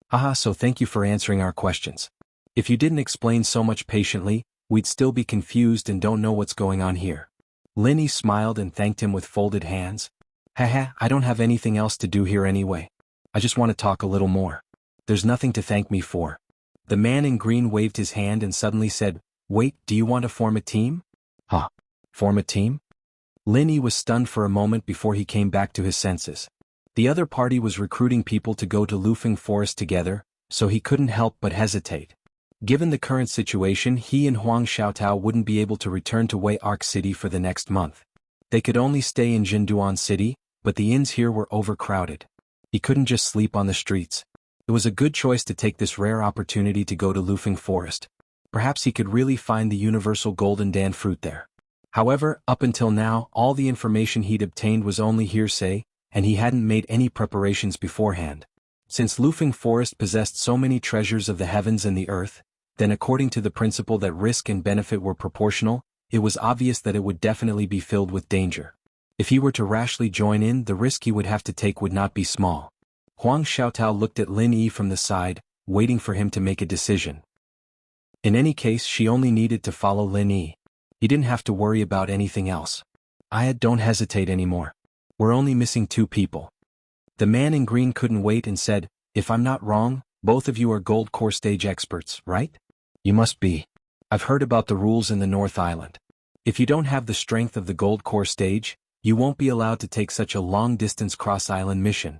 Haha, so thank you for answering our questions. If you didn't explain so much patiently, we'd still be confused and don't know what's going on here. Lin Yi smiled and thanked him with folded hands. Haha, I don't have anything else to do here anyway. I just want to talk a little more. There's nothing to thank me for. The man in green waved his hand and suddenly said, wait, do you want to form a team? Huh? Form a team? Lin Yi was stunned for a moment before he came back to his senses. The other party was recruiting people to go to Lufeng Forest together, so he couldn't help but hesitate. Given the current situation, he and Huang Xiaotao wouldn't be able to return to Wei Arc City for the next month. They could only stay in Jinduan City, but the inns here were overcrowded. He couldn't just sleep on the streets. It was a good choice to take this rare opportunity to go to Lufeng Forest. Perhaps he could really find the universal golden dan fruit there. However, up until now, all the information he'd obtained was only hearsay, and he hadn't made any preparations beforehand. Since Lufeng Forest possessed so many treasures of the heavens and the earth, then according to the principle that risk and benefit were proportional, it was obvious that it would definitely be filled with danger. If he were to rashly join in, the risk he would have to take would not be small. Huang Xiaotao looked at Lin Yi from the side, waiting for him to make a decision. In any case, she only needed to follow Lin Yi. He didn't have to worry about anything else. Don't hesitate anymore. We're only missing 2 people. The man in green couldn't wait and said, if I'm not wrong, both of you are gold core stage experts, right? You must be. I've heard about the rules in the North Island. If you don't have the strength of the gold core stage, you won't be allowed to take such a long-distance cross-island mission.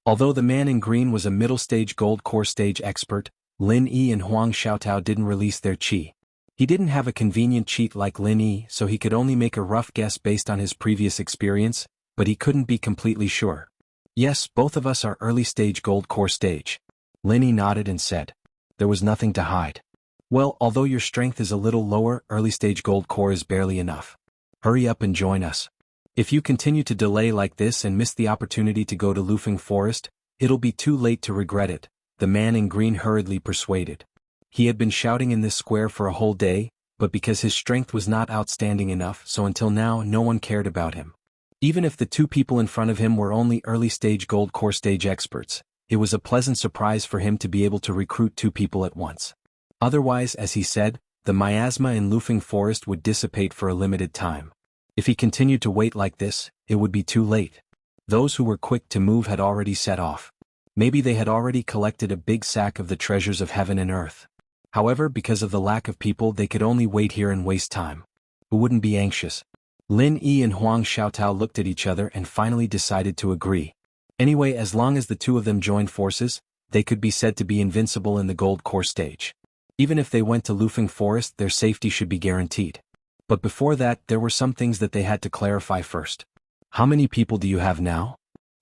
Although the man in green was a middle-stage gold core stage expert, Lin Yi and Huang Xiaotao didn't release their qi. He didn't have a convenient cheat like Lin Yi, so he could only make a rough guess based on his previous experience, but he couldn't be completely sure. Yes, both of us are early-stage gold core stage. Lin Yi nodded and said. There was nothing to hide. Well, although your strength is a little lower, early-stage gold core is barely enough. Hurry up and join us. If you continue to delay like this and miss the opportunity to go to Lufeng Forest, it'll be too late to regret it, the man in green hurriedly persuaded. He had been shouting in this square for a whole day, but because his strength was not outstanding enough, so until now no one cared about him. Even if the 2 people in front of him were only early-stage gold core stage experts, it was a pleasant surprise for him to be able to recruit 2 people at once. Otherwise, as he said, the miasma in Lufeng Forest would dissipate for a limited time. If he continued to wait like this, it would be too late. Those who were quick to move had already set off. Maybe they had already collected a big sack of the treasures of heaven and earth. However, because of the lack of people, they could only wait here and waste time. Who wouldn't be anxious? Lin Yi and Huang Xiaotao looked at each other and finally decided to agree. Anyway, as long as the 2 of them joined forces, they could be said to be invincible in the gold core stage. Even if they went to Lufeng Forest, their safety should be guaranteed. But before that, there were some things that they had to clarify first. How many people do you have now?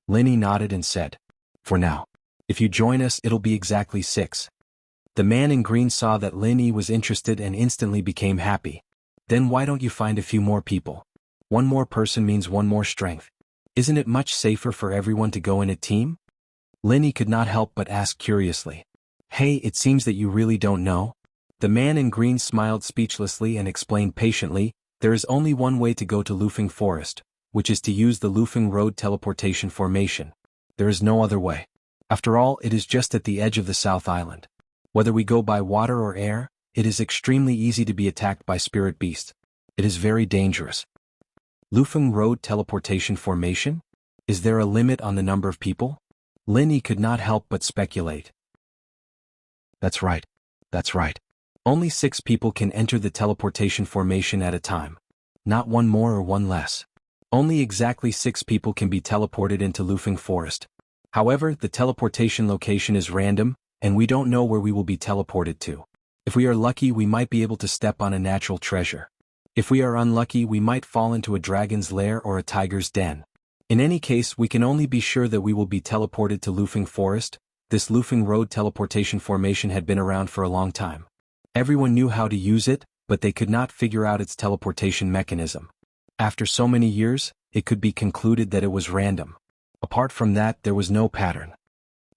Lin Yi nodded and said. For now. If you join us, it'll be exactly 6. The man in green saw that Lin Yi was interested and instantly became happy. Then why don't you find a few more people? 1 more person means 1 more strength. Isn't it much safer for everyone to go in a team? Lin Yi could not help but ask curiously. Hey, it seems that you really don't know. The man in green smiled speechlessly and explained patiently, there is only one way to go to Lufeng Forest, which is to use the Lufeng Road teleportation formation. There is no other way. After all, it is just at the edge of the South Island. Whether we go by water or air, it is extremely easy to be attacked by spirit beasts. It is very dangerous. Lufeng Road teleportation formation? Is there a limit on the number of people? Lin Yi could not help but speculate. That's right. That's right. Only 6 people can enter the teleportation formation at a time. Not one more or one less. Only exactly 6 people can be teleported into Lufeng Forest. However, the teleportation location is random, and we don't know where we will be teleported to. If we are lucky, we might be able to step on a natural treasure. If we are unlucky, we might fall into a dragon's lair or a tiger's den. In any case, we can only be sure that we will be teleported to Lufeng Forest. This Lufeng Road teleportation formation had been around for a long time. Everyone knew how to use it, but they could not figure out its teleportation mechanism. After so many years, it could be concluded that it was random. Apart from that, there was no pattern.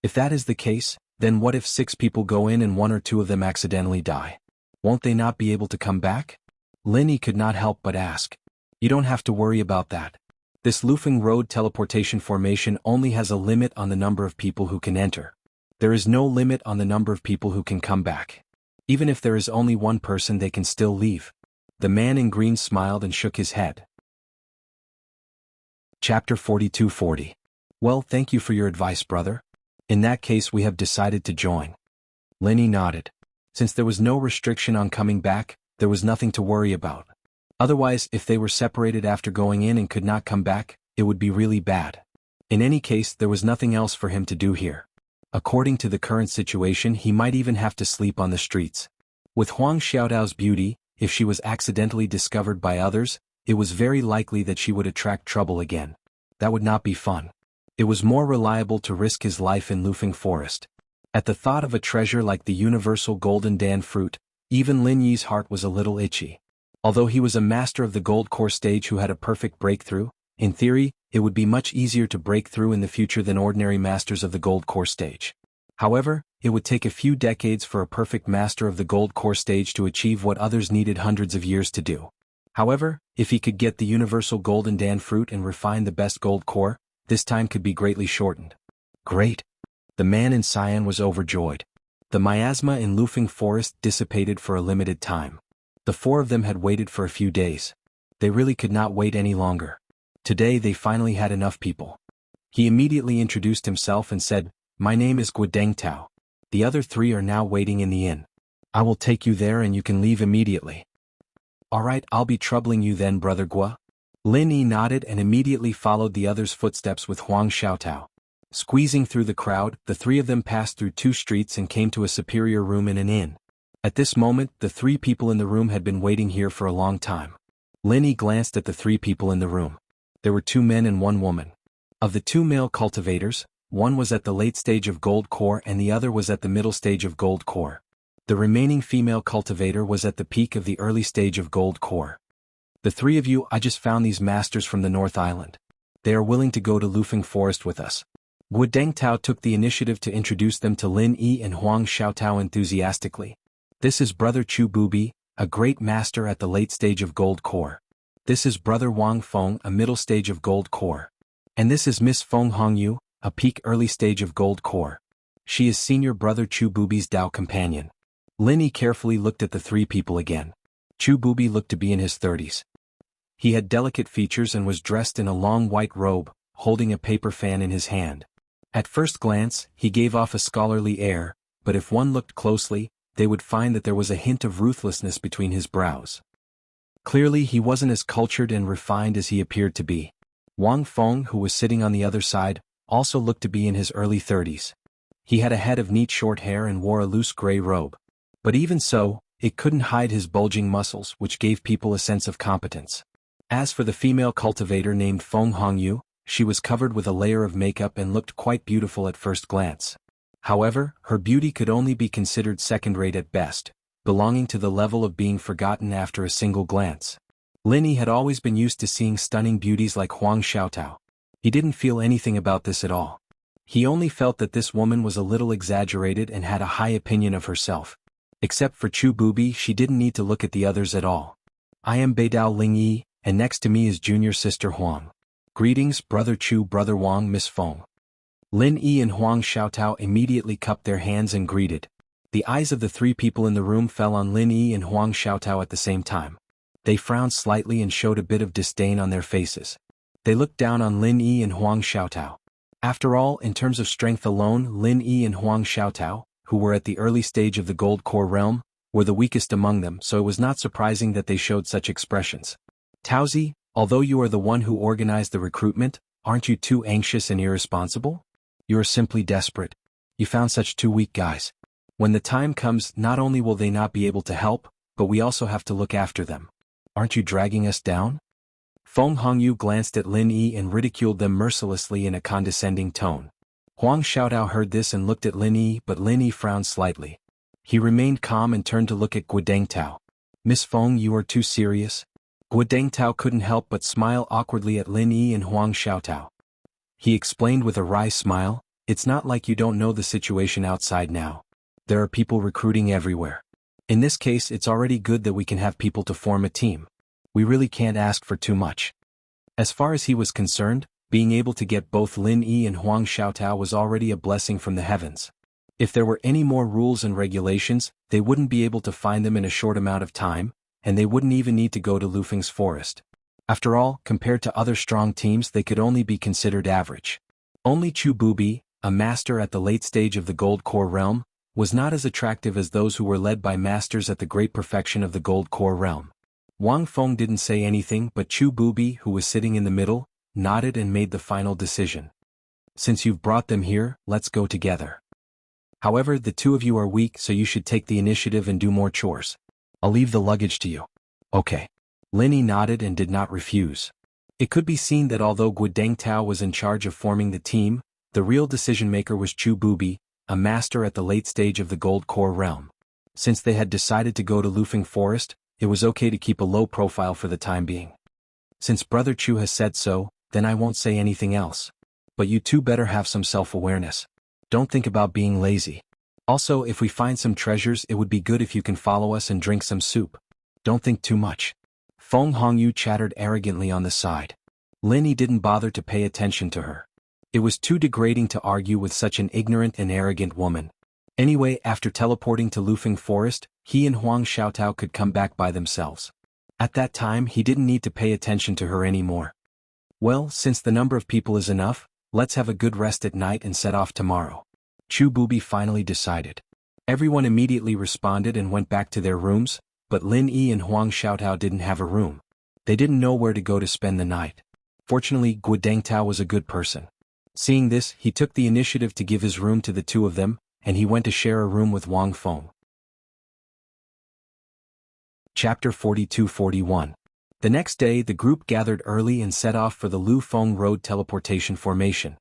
If that is the case, then what if 6 people go in and 1 or 2 of them accidentally die? Won't they not be able to come back? Lin Yi could not help but ask. You don't have to worry about that. This Lufeng Road teleportation formation only has a limit on the number of people who can enter. There is no limit on the number of people who can come back. Even if there is only 1 person, they can still leave. The man in green smiled and shook his head. Chapter 4240. Well, thank you for your advice, brother. In that case, we have decided to join. Lin Yi nodded. Since there was no restriction on coming back, there was nothing to worry about. Otherwise, if they were separated after going in and could not come back, it would be really bad. In any case, there was nothing else for him to do here. According to the current situation, he might even have to sleep on the streets. With Huang Xiaotao's beauty, if she was accidentally discovered by others, it was very likely that she would attract trouble again. That would not be fun. It was more reliable to risk his life in Lufeng Forest. At the thought of a treasure like the universal golden dan fruit, even Lin Yi's heart was a little itchy. Although he was a master of the gold core stage who had a perfect breakthrough, in theory, it would be much easier to break through in the future than ordinary masters of the gold core stage. However, it would take a few decades for a perfect master of the gold core stage to achieve what others needed hundreds of years to do. However, if he could get the universal golden dan fruit and refine the best gold core, this time could be greatly shortened. Great! The man in cyan was overjoyed. The miasma in Lufeng Forest dissipated for a limited time. The 4 of them had waited for a few days. They really could not wait any longer. Today they finally had enough people. He immediately introduced himself and said, "My name is Guodeng Tao. The other 3 are now waiting in the inn. I will take you there and you can leave immediately." "Alright, I'll be troubling you then, Brother Gua." Lin Yi nodded and immediately followed the others' footsteps with Huang Xiaotao. Squeezing through the crowd, the 3 of them passed through 2 streets and came to a superior room in an inn. At this moment, the 3 people in the room had been waiting here for a long time. Lin Yi glanced at the 3 people in the room. There were 2 men and 1 woman. Of the 2 male cultivators, one was at the late stage of gold core and the other was at the middle stage of gold core. The remaining female cultivator was at the peak of the early stage of gold core. "The 3 of you, I just found these masters from the North Island. They are willing to go to Lufeng Forest with us." Guodeng Tao took the initiative to introduce them to Lin Yi and Huang Xiaotao enthusiastically. "This is Brother Chu Bubi, a great master at the late stage of gold core. This is Brother Wang Feng, a middle stage of gold core. And this is Miss Feng Hongyu, a peak early stage of gold core. She is senior Brother Chu Bubi's Dao companion." Lin Yi carefully looked at the 3 people again. Chu Bubi looked to be in his 30s. He had delicate features and was dressed in a long white robe, holding a paper fan in his hand. At first glance, he gave off a scholarly air, but if one looked closely, they would find that there was a hint of ruthlessness between his brows. Clearly he wasn't as cultured and refined as he appeared to be. Wang Feng, who was sitting on the other side, also looked to be in his early 30s. He had a head of neat short hair and wore a loose gray robe. But even so, it couldn't hide his bulging muscles, which gave people a sense of competence. As for the female cultivator named Feng Hongyu, she was covered with a layer of makeup and looked quite beautiful at first glance. However, her beauty could only be considered second-rate at best, belonging to the level of being forgotten after a single glance. Lin Yi had always been used to seeing stunning beauties like Huang Xiaotao. He didn't feel anything about this at all. He only felt that this woman was a little exaggerated and had a high opinion of herself. Except for Chu Bubi, she didn't need to look at the others at all. "I am Beidao Ling Yi, and next to me is junior sister Huang. Greetings, Brother Chu, Brother Wang, Miss Feng." Lin Yi and Huang Xiaotao immediately cupped their hands and greeted. The eyes of the 3 people in the room fell on Lin Yi and Huang Xiaotao at the same time. They frowned slightly and showed a bit of disdain on their faces. They looked down on Lin Yi and Huang Xiaotao. After all, in terms of strength alone, Lin Yi and Huang Xiaotao, who were at the early stage of the gold core realm, were the weakest among them, so it was not surprising that they showed such expressions. Tauzi, although you are the one who organized the recruitment, aren't you too anxious and irresponsible? You are simply desperate. You found such two weak guys. When the time comes, not only will they not be able to help, but we also have to look after them. Aren't you dragging us down? Feng Hongyu glanced at Lin Yi and ridiculed them mercilessly in a condescending tone. Huang Xiaotao heard this and looked at Lin Yi, but Lin Yi frowned slightly. He remained calm and turned to look at Guodengtao. Miss Feng, you are too serious? Guodengtao couldn't help but smile awkwardly at Lin Yi and Huang Xiaotao. He explained with a wry smile, it's not like you don't know the situation outside now. There are people recruiting everywhere. In this case, it's already good that we can have people to form a team. We really can't ask for too much. As far as he was concerned, being able to get both Lin Yi and Huang Xiaotao was already a blessing from the heavens. If there were any more rules and regulations, they wouldn't be able to find them in a short amount of time, and they wouldn't even need to go to Lufeng's forest. After all, compared to other strong teams, they could only be considered average. Only Chu Bubi, a master at the late stage of the gold core realm, was not as attractive as those who were led by masters at the great perfection of the gold core realm. Wang Feng didn't say anything, but Chu Bubi, who was sitting in the middle, nodded and made the final decision. Since you've brought them here, let's go together. However, the two of you are weak, so you should take the initiative and do more chores. I'll leave the luggage to you. Okay. Lin Yi nodded and did not refuse. It could be seen that although Guodengtao was in charge of forming the team, the real decision-maker was Chu Bubi, a master at the late stage of the gold core realm. Since they had decided to go to Lufeng Forest, it was okay to keep a low profile for the time being. Since Brother Chu has said so, then I won't say anything else. But you two better have some self-awareness. Don't think about being lazy. Also, if we find some treasures, it would be good if you can follow us and drink some soup. Don't think too much. Feng Hongyu chattered arrogantly on the side. Lin Yi didn't bother to pay attention to her. It was too degrading to argue with such an ignorant and arrogant woman. Anyway, after teleporting to Lufeng Forest, he and Huang Xiaotao could come back by themselves. At that time, he didn't need to pay attention to her anymore. Well, since the number of people is enough, let's have a good rest at night and set off tomorrow. Chu Bubi finally decided. Everyone immediately responded and went back to their rooms, but Lin Yi and Huang Xiaotao didn't have a room. They didn't know where to go to spend the night. Fortunately, Guodengtao was a good person. Seeing this, he took the initiative to give his room to the two of them, and he went to share a room with Wang Feng. Chapter 42-41. The next day, the group gathered early and set off for the Lufeng Road teleportation formation.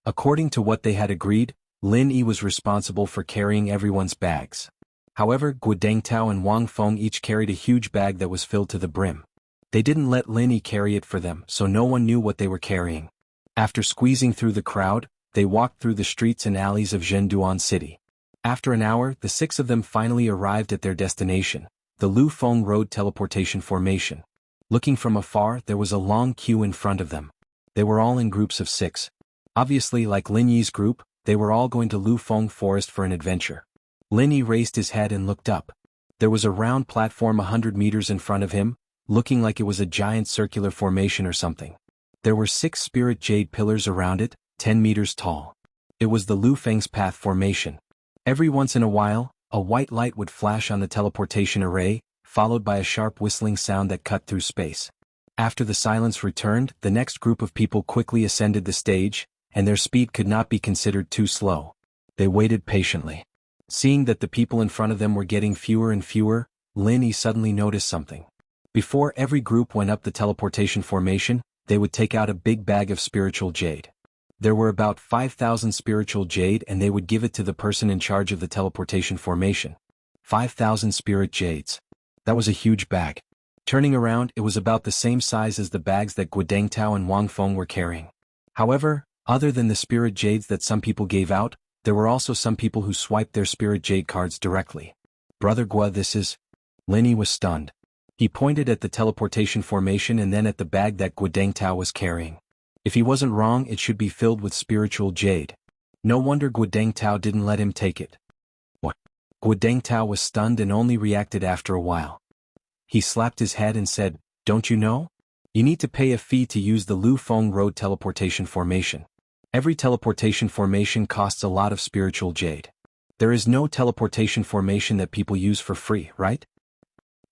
According to what they had agreed, Lin Yi was responsible for carrying everyone's bags. However, Guodengtao and Wang Feng each carried a huge bag that was filled to the brim. They didn't let Lin Yi carry it for them, so no one knew what they were carrying. After squeezing through the crowd, they walked through the streets and alleys of Zhenduan City. After an hour, the six of them finally arrived at their destination, the Lufeng Road teleportation formation. Looking from afar, there was a long queue in front of them. They were all in groups of 6. Obviously, like Lin Yi's group, they were all going to Lufeng Forest for an adventure. Lin Yi raised his head and looked up. There was a round platform 100 meters in front of him, looking like it was a giant circular formation or something. There were 6 spirit jade pillars around it, 10 meters tall. It was the Lufeng's Path formation. Every once in a while, a white light would flash on the teleportation array, followed by a sharp whistling sound that cut through space. After the silence returned, the next group of people quickly ascended the stage, and their speed could not be considered too slow. They waited patiently. Seeing that the people in front of them were getting fewer and fewer, Lin Yi suddenly noticed something. Before every group went up the teleportation formation, they would take out a big bag of spiritual jade. There were about 5,000 spiritual jade, and they would give it to the person in charge of the teleportation formation. 5,000 spirit jades. That was a huge bag. Turning around, it was about the same size as the bags that Guodengtao and Wang Feng were carrying. However, other than the spirit jades that some people gave out, there were also some people who swiped their spirit jade cards directly. Brother Gua, this is... Lin Yi was stunned. He pointed at the teleportation formation and then at the bag that Guodengtao was carrying. If he wasn't wrong, it should be filled with spiritual jade. No wonder Guodengtao didn't let him take it. What? Guodengtao was stunned and only reacted after a while. He slapped his head and said, "Don't you know? You need to pay a fee to use the Lufeng Road teleportation formation. Every teleportation formation costs a lot of spiritual jade. There is no teleportation formation that people use for free, right?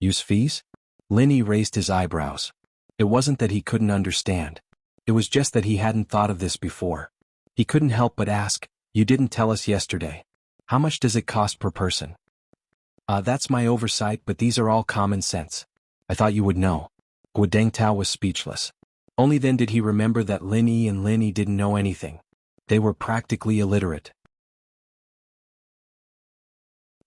Use fees? Lin Yi raised his eyebrows. It wasn't that he couldn't understand. It was just that he hadn't thought of this before. He couldn't help but ask, "You didn't tell us yesterday. How much does it cost per person?" That's my oversight, but these are all common sense. I thought you would know." Guo Dengtao was speechless. Only then did he remember that Lin Yi didn't know anything. They were practically illiterate.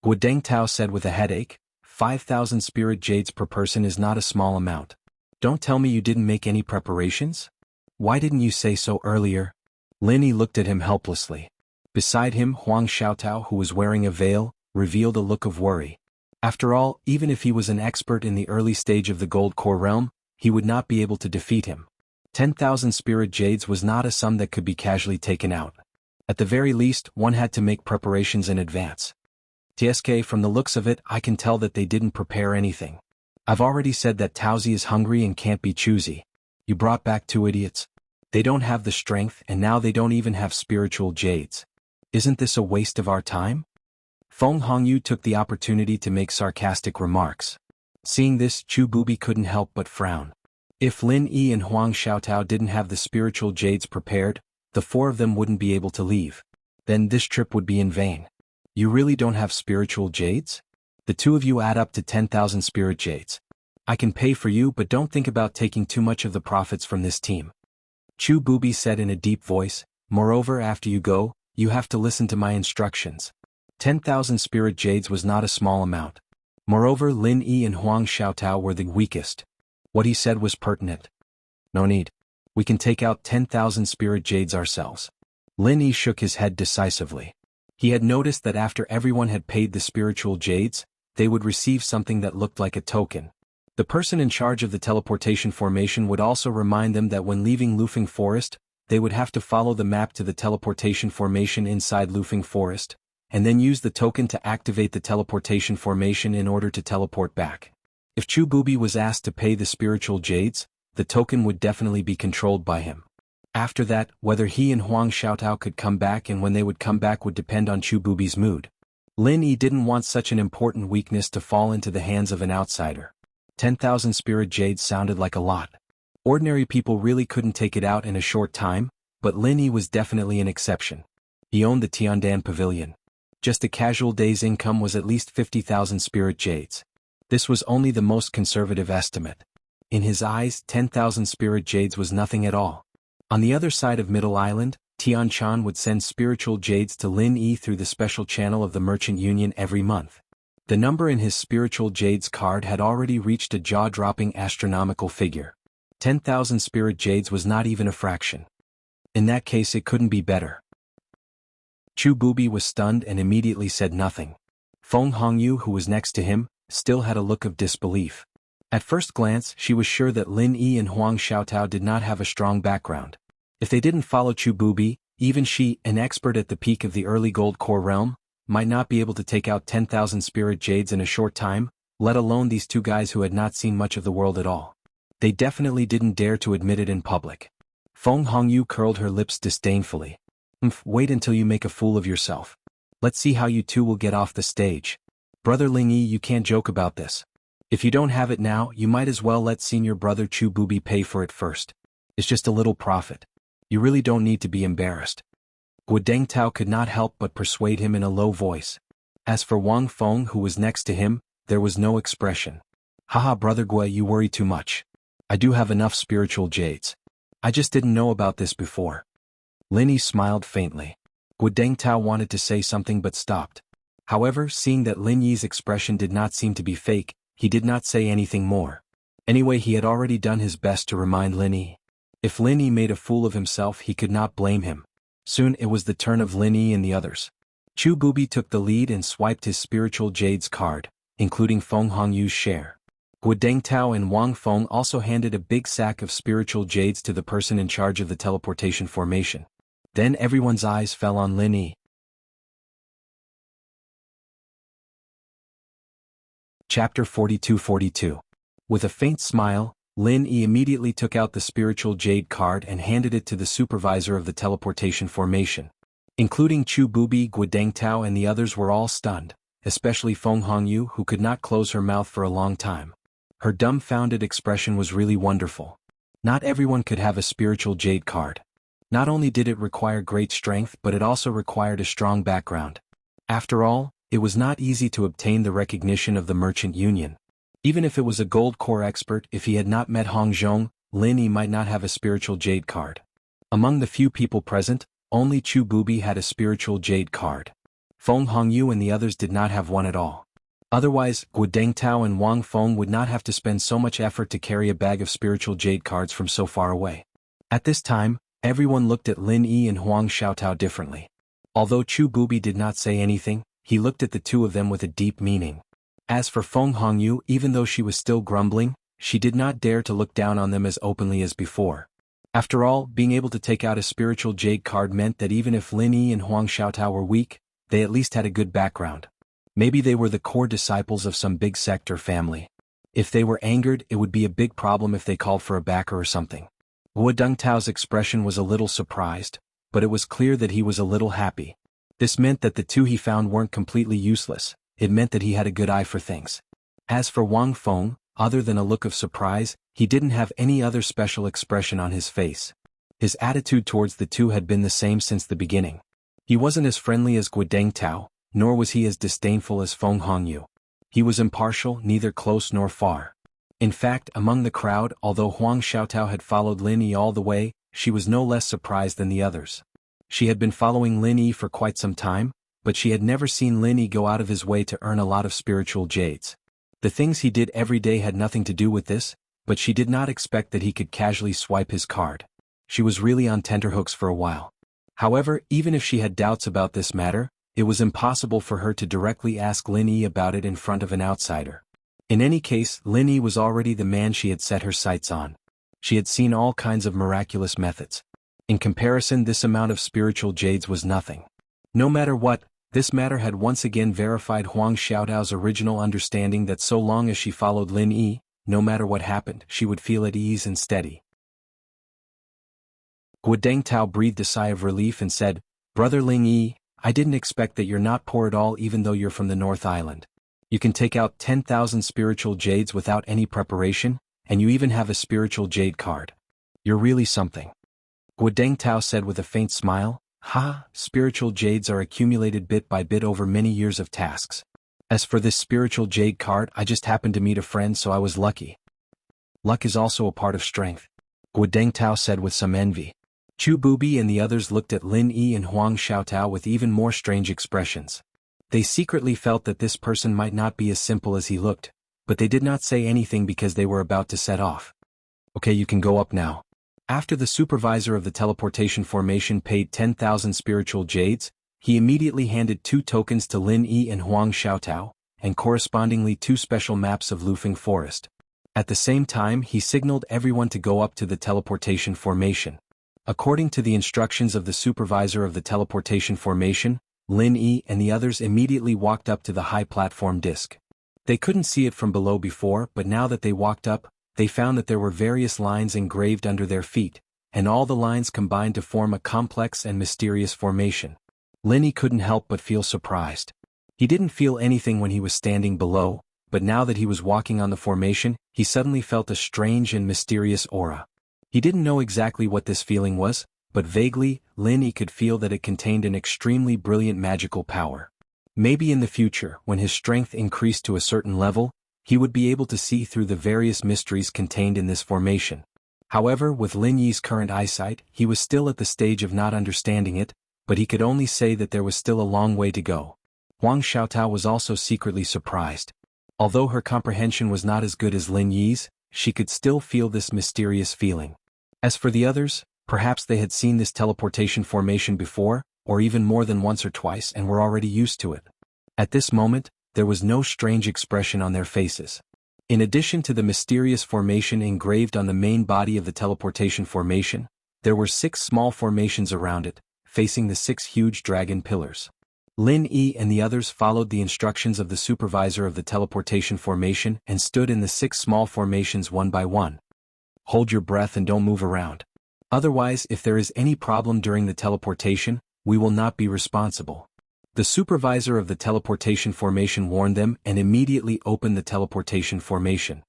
Guo Dengtao said with a headache, 5,000 spirit jades per person is not a small amount. Don't tell me you didn't make any preparations? Why didn't you say so earlier? Lin Yi looked at him helplessly. Beside him, Huang Xiaotao, who was wearing a veil, revealed a look of worry. After all, even if he was an expert in the early stage of the Gold Core realm, he would not be able to defeat him. 10,000 spirit jades was not a sum that could be casually taken out. At the very least, one had to make preparations in advance. TSK, from the looks of it, I can tell that they didn't prepare anything. I've already said that Taozi is hungry and can't be choosy. You brought back 2 idiots. They don't have the strength, and now they don't even have spiritual jades. Isn't this a waste of our time? Feng Hongyu took the opportunity to make sarcastic remarks. Seeing this, Chu Bubi couldn't help but frown. If Lin Yi and Huang Xiaotao didn't have the spiritual jades prepared, the 4 of them wouldn't be able to leave. Then this trip would be in vain. You really don't have spiritual jades? The 2 of you add up to 10,000 spirit jades. I can pay for you, but don't think about taking too much of the profits from this team. Chu Bubi said in a deep voice, moreover, after you go, you have to listen to my instructions. 10,000 spirit jades was not a small amount. Moreover, Lin Yi and Huang Xiaotao were the weakest. What he said was pertinent. No need. We can take out 10,000 spirit jades ourselves. Lin Yi shook his head decisively. He had noticed that after everyone had paid the spiritual jades, they would receive something that looked like a token. The person in charge of the teleportation formation would also remind them that when leaving Lufeng Forest, they would have to follow the map to the teleportation formation inside Lufeng Forest, and then use the token to activate the teleportation formation in order to teleport back. If Chu Bubi was asked to pay the spiritual jades, the token would definitely be controlled by him. After that, whether he and Huang Xiaotao could come back and when they would come back would depend on Chu Bubi's mood. Lin Yi didn't want such an important weakness to fall into the hands of an outsider. 10,000 spirit jades sounded like a lot. Ordinary people really couldn't take it out in a short time, but Lin Yi was definitely an exception. He owned the Tiandan Pavilion. Just a casual day's income was at least 50,000 spirit jades. This was only the most conservative estimate. In his eyes, 10,000 spirit jades was nothing at all. On the other side of Middle Island, Tian Chan would send spiritual jades to Lin Yi through the special channel of the Merchant Union every month. The number in his spiritual jades card had already reached a jaw-dropping astronomical figure. 10,000 spirit jades was not even a fraction. In that case, it couldn't be better. Chu Bubi was stunned and immediately said nothing. Feng Hongyu, who was next to him, still had a look of disbelief. At first glance, she was sure that Lin Yi and Huang Xiaotao did not have a strong background. If they didn't follow Chu Bubi, even she, an expert at the peak of the early Gold Core realm, might not be able to take out 10,000 spirit jades in a short time, let alone these 2 guys who had not seen much of the world at all. They definitely didn't dare to admit it in public. Feng Hongyu curled her lips disdainfully. Wait until you make a fool of yourself. Let's see how you 2 will get off the stage. Brother Ling Yi, you can't joke about this. If you don't have it now, you might as well let senior brother Chu Bubi pay for it first. It's just a little profit. You really don't need to be embarrassed. Guo Dengtao could not help but persuade him in a low voice. As for Wang Feng, who was next to him, there was no expression. Haha, brother Guo, you worry too much. I do have enough spiritual jades. I just didn't know about this before. Lin Yi smiled faintly. Guo Dengtao wanted to say something but stopped. However, seeing that Lin Yi's expression did not seem to be fake, he did not say anything more. Anyway, he had already done his best to remind Lin Yi. If Lin Yi made a fool of himself, he could not blame him. Soon it was the turn of Lin Yi and the others. Chu Bubi took the lead and swiped his spiritual jades card, including Feng Hongyu's share. Guo Dengtao and Wang Feng also handed a big sack of spiritual jades to the person in charge of the teleportation formation. Then everyone's eyes fell on Lin Yi. Chapter 42-42. With a faint smile, Lin Yi immediately took out the spiritual jade card and handed it to the supervisor of the teleportation formation. Including Chu Bubi, Guodengtao and the others were all stunned, especially Feng Hongyu who could not close her mouth for a long time. Her dumbfounded expression was really wonderful. Not everyone could have a spiritual jade card. Not only did it require great strength but it also required a strong background. After all, it was not easy to obtain the recognition of the Merchant Union. Even if it was a gold core expert, if he had not met Hong Zhong, Lin Yi might not have a spiritual jade card. Among the few people present, only Chu Bubi had a spiritual jade card. Feng Hongyu and the others did not have one at all. Otherwise, Guodengtao and Wang Feng would not have to spend so much effort to carry a bag of spiritual jade cards from so far away. At this time, everyone looked at Lin Yi and Huang Xiaotao differently. Although Chu Bubi did not say anything, he looked at the two of them with a deep meaning. As for Feng Hongyu, even though she was still grumbling, she did not dare to look down on them as openly as before. After all, being able to take out a spiritual jade card meant that even if Lin Yi and Huang Xiaotao were weak, they at least had a good background. Maybe they were the core disciples of some big sect or family. If they were angered, it would be a big problem if they called for a backer or something. Guodengtao's expression was a little surprised, but it was clear that he was a little happy. This meant that the two he found weren't completely useless. It meant that he had a good eye for things. As for Wang Feng, other than a look of surprise, he didn't have any other special expression on his face. His attitude towards the two had been the same since the beginning. He wasn't as friendly as Guodengtao, nor was he as disdainful as Feng Hongyu. He was impartial, neither close nor far. In fact, among the crowd, although Huang Xiaotao had followed Lin Yi all the way, she was no less surprised than the others. She had been following Lin Yi for quite some time, but she had never seen Lin Yi go out of his way to earn a lot of spiritual jades. The things he did every day had nothing to do with this, but she did not expect that he could casually swipe his card. She was really on tenterhooks for a while. However, even if she had doubts about this matter, it was impossible for her to directly ask Lin Yi about it in front of an outsider. In any case, Lin Yi was already the man she had set her sights on. She had seen all kinds of miraculous methods. In comparison, this amount of spiritual jades was nothing. No matter what, this matter had once again verified Huang Xiaotao's original understanding that so long as she followed Lin Yi, no matter what happened, she would feel at ease and steady. Guodengtao breathed a sigh of relief and said, "Brother Ling Yi, I didn't expect that you're not poor at all even though you're from the North Island. You can take out 10,000 spiritual jades without any preparation, and you even have a spiritual jade card. You're really something." Guodengtao said with a faint smile, "Ha, spiritual jades are accumulated bit by bit over many years of tasks. As for this spiritual jade card, I just happened to meet a friend so I was lucky." "Luck is also a part of strength," Guodengtao said with some envy. Chu Bubi and the others looked at Lin Yi and Huang Xiaotao with even more strange expressions. They secretly felt that this person might not be as simple as he looked, but they did not say anything because they were about to set off. "Okay, you can go up now." After the supervisor of the teleportation formation paid 10,000 spiritual jades, he immediately handed 2 tokens to Lin Yi and Huang Xiaotao, and correspondingly 2 special maps of Lufeng Forest. At the same time, he signaled everyone to go up to the teleportation formation. According to the instructions of the supervisor of the teleportation formation, Lin Yi and the others immediately walked up to the high platform disc. They couldn't see it from below before, but now that they walked up, they found that there were various lines engraved under their feet, and all the lines combined to form a complex and mysterious formation. Lin Yi couldn't help but feel surprised. He didn't feel anything when he was standing below, but now that he was walking on the formation, he suddenly felt a strange and mysterious aura. He didn't know exactly what this feeling was, but vaguely, Lin Yi could feel that it contained an extremely brilliant magical power. Maybe in the future, when his strength increased to a certain level, he would be able to see through the various mysteries contained in this formation. However, with Lin Yi's current eyesight, he was still at the stage of not understanding it, but he could only say that there was still a long way to go. Huang Xiaotao was also secretly surprised. Although her comprehension was not as good as Lin Yi's, she could still feel this mysterious feeling. As for the others, perhaps they had seen this teleportation formation before, or even more than once or twice and were already used to it. At this moment, there was no strange expression on their faces. In addition to the mysterious formation engraved on the main body of the teleportation formation, there were 6 small formations around it, facing the 6 huge dragon pillars. Lin Yi and the others followed the instructions of the supervisor of the teleportation formation and stood in the 6 small formations one by one. "Hold your breath and don't move around. Otherwise, if there is any problem during the teleportation, we will not be responsible. The supervisor of the teleportation formation warned them and immediately opened the teleportation formation.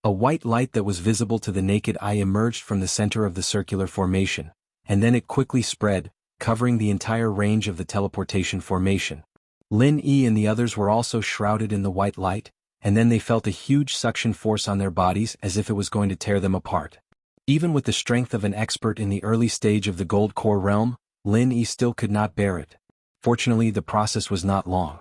A white light that was visible to the naked eye emerged from the center of the circular formation, and then it quickly spread, covering the entire range of the teleportation formation. Lin Yi and the others were also shrouded in the white light, and then they felt a huge suction force on their bodies as if it was going to tear them apart. Even with the strength of an expert in the early stage of the gold core realm, Lin Yi still could not bear it. Fortunately, the process was not long.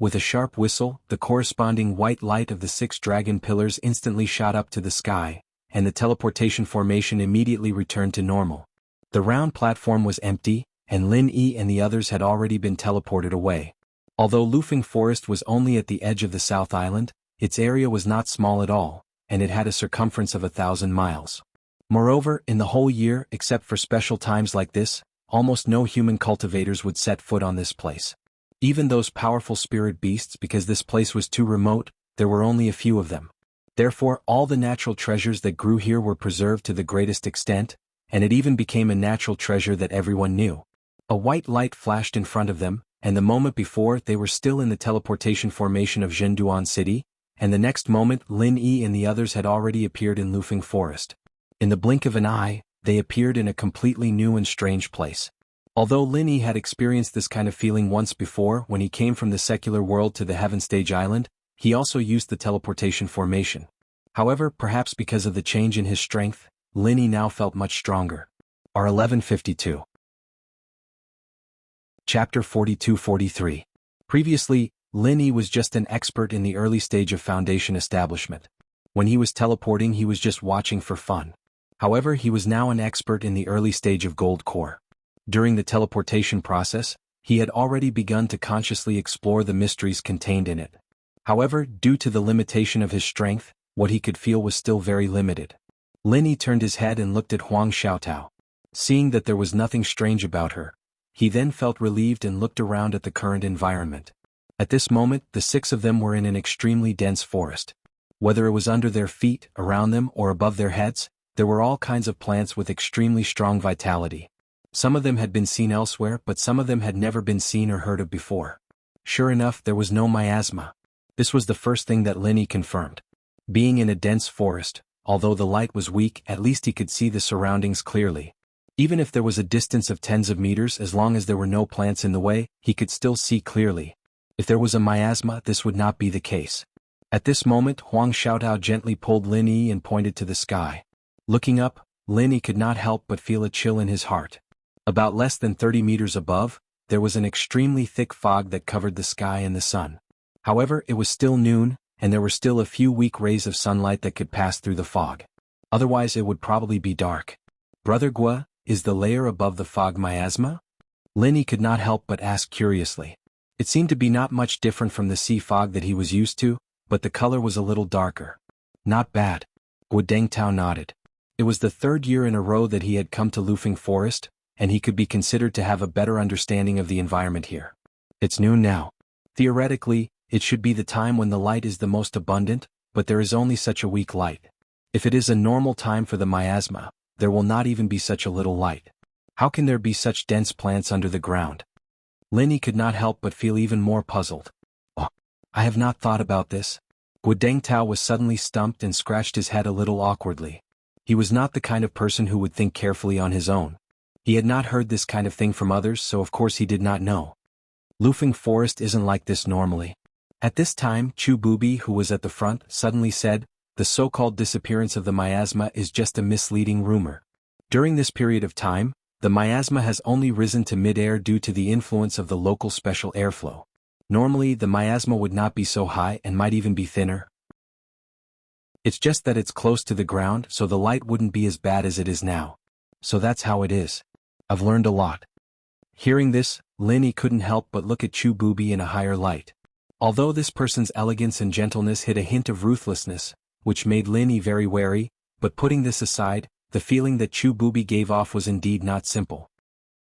With a sharp whistle, the corresponding white light of the 6 dragon pillars instantly shot up to the sky, and the teleportation formation immediately returned to normal. The round platform was empty, and Lin Yi and the others had already been teleported away. Although Lufeng Forest was only at the edge of the South Island, its area was not small at all, and it had a circumference of 1,000 miles. Moreover, in the whole year, except for special times like this, almost no human cultivators would set foot on this place. Even those powerful spirit beasts, because this place was too remote, there were only a few of them. Therefore, all the natural treasures that grew here were preserved to the greatest extent, and it even became a natural treasure that everyone knew. A white light flashed in front of them, and the moment before they were still in the teleportation formation of Zhenduan City, and the next moment Lin Yi and the others had already appeared in Lufeng Forest. In the blink of an eye, they appeared in a completely new and strange place. Although Lin Yi had experienced this kind of feeling once before when he came from the secular world to the Heaven Stage Island, he also used the teleportation formation. However, perhaps because of the change in his strength, Lin Yi now felt much stronger. R1152. Chapter 42-43. Previously, Lin Yi was just an expert in the early stage of Foundation establishment. When he was teleporting, he was just watching for fun. However, he was now an expert in the early stage of Gold Core. During the teleportation process, he had already begun to consciously explore the mysteries contained in it. However, due to the limitation of his strength, what he could feel was still very limited. Lin Yi turned his head and looked at Huang Xiaotao. Seeing that there was nothing strange about her, he then felt relieved and looked around at the current environment. At this moment, the 6 of them were in an extremely dense forest. Whether it was under their feet, around them, or above their heads, there were all kinds of plants with extremely strong vitality. Some of them had been seen elsewhere, but some of them had never been seen or heard of before. Sure enough, there was no miasma. This was the first thing that Lin Yi confirmed. Being in a dense forest, although the light was weak, at least he could see the surroundings clearly. Even if there was a distance of tens of meters, as long as there were no plants in the way, he could still see clearly. If there was a miasma, this would not be the case. At this moment, Huang Xiaotao gently pulled Lin Yi and pointed to the sky. Looking up, Lin Yi could not help but feel a chill in his heart. About less than 30 meters above, there was an extremely thick fog that covered the sky and the sun. However, it was still noon, and there were still a few weak rays of sunlight that could pass through the fog. Otherwise it would probably be dark. Brother Gua, is the layer above the fog miasma? Lin Yi could not help but ask curiously. It seemed to be not much different from the sea fog that he was used to, but the color was a little darker. Not bad. Gua Dengtao nodded. It was the 3rd year in a row that he had come to Lufeng Forest, and he could be considered to have a better understanding of the environment here. It's noon now. Theoretically, it should be the time when the light is the most abundant, but there is only such a weak light. If it is a normal time for the miasma, there will not even be such a little light. How can there be such dense plants under the ground? Lin Yi could not help but feel even more puzzled. Oh, I have not thought about this. Gua Dengtao was suddenly stumped and scratched his head a little awkwardly. He was not the kind of person who would think carefully on his own. He had not heard this kind of thing from others, so of course he did not know. Lufeng Forest isn't like this normally. At this time, Chu Bubi, who was at the front, suddenly said, the so-called disappearance of the miasma is just a misleading rumor. During this period of time, the miasma has only risen to mid-air due to the influence of the local special airflow. Normally, the miasma would not be so high and might even be thinner. It's just that it's close to the ground, so the light wouldn't be as bad as it is now. So that's how it is. I've learned a lot. Hearing this, Lin Yi couldn't help but look at Chu Bubi in a higher light. Although this person's elegance and gentleness hid a hint of ruthlessness, which made Lin Yi very wary, but putting this aside, the feeling that Chu Bubi gave off was indeed not simple.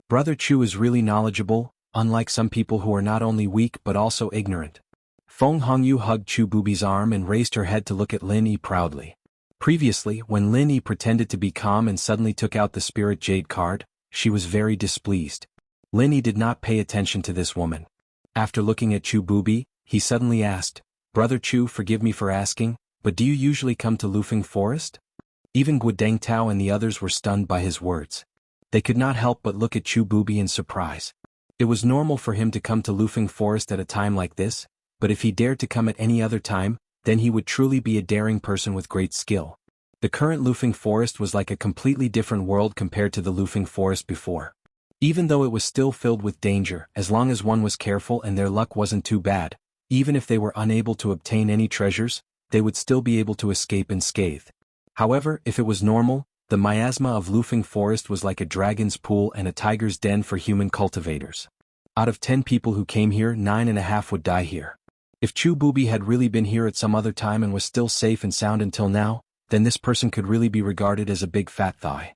Brother Chu is really knowledgeable, unlike some people who are not only weak but also ignorant. Feng Hongyu hugged Chu Bubi's arm and raised her head to look at Lin Yi proudly. Previously, when Lin Yi pretended to be calm and suddenly took out the Spirit Jade card, she was very displeased. Linny did not pay attention to this woman. After looking at Chu Bubi, he suddenly asked, "Brother Chu, forgive me for asking, but do you usually come to Lufeng Forest?" Even Guodeng Tao and the others were stunned by his words. They could not help but look at Chu Bubi in surprise. It was normal for him to come to Lufeng Forest at a time like this, but if he dared to come at any other time, then he would truly be a daring person with great skill. The current Lufeng Forest was like a completely different world compared to the Lufeng Forest before. Even though it was still filled with danger, as long as one was careful and their luck wasn't too bad, even if they were unable to obtain any treasures, they would still be able to escape unscathed. However, if it was normal, the miasma of Lufeng Forest was like a dragon's pool and a tiger's den for human cultivators. Out of 10 people who came here, 9.5 would die here. If Chu Bubi had really been here at some other time and was still safe and sound until now, then this person could really be regarded as a big fat thigh.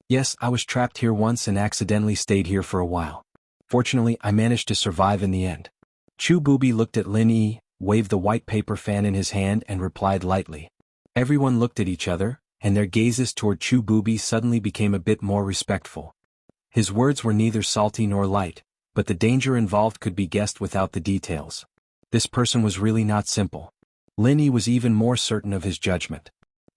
Yes, I was trapped here once and accidentally stayed here for a while. Fortunately, I managed to survive in the end. Chu Bubi looked at Lin Yi, waved the white paper fan in his hand and replied lightly. Everyone looked at each other, and their gazes toward Chu Bubi suddenly became a bit more respectful. His words were neither salty nor light, but the danger involved could be guessed without the details. This person was really not simple. Lin Yi was even more certain of his judgment.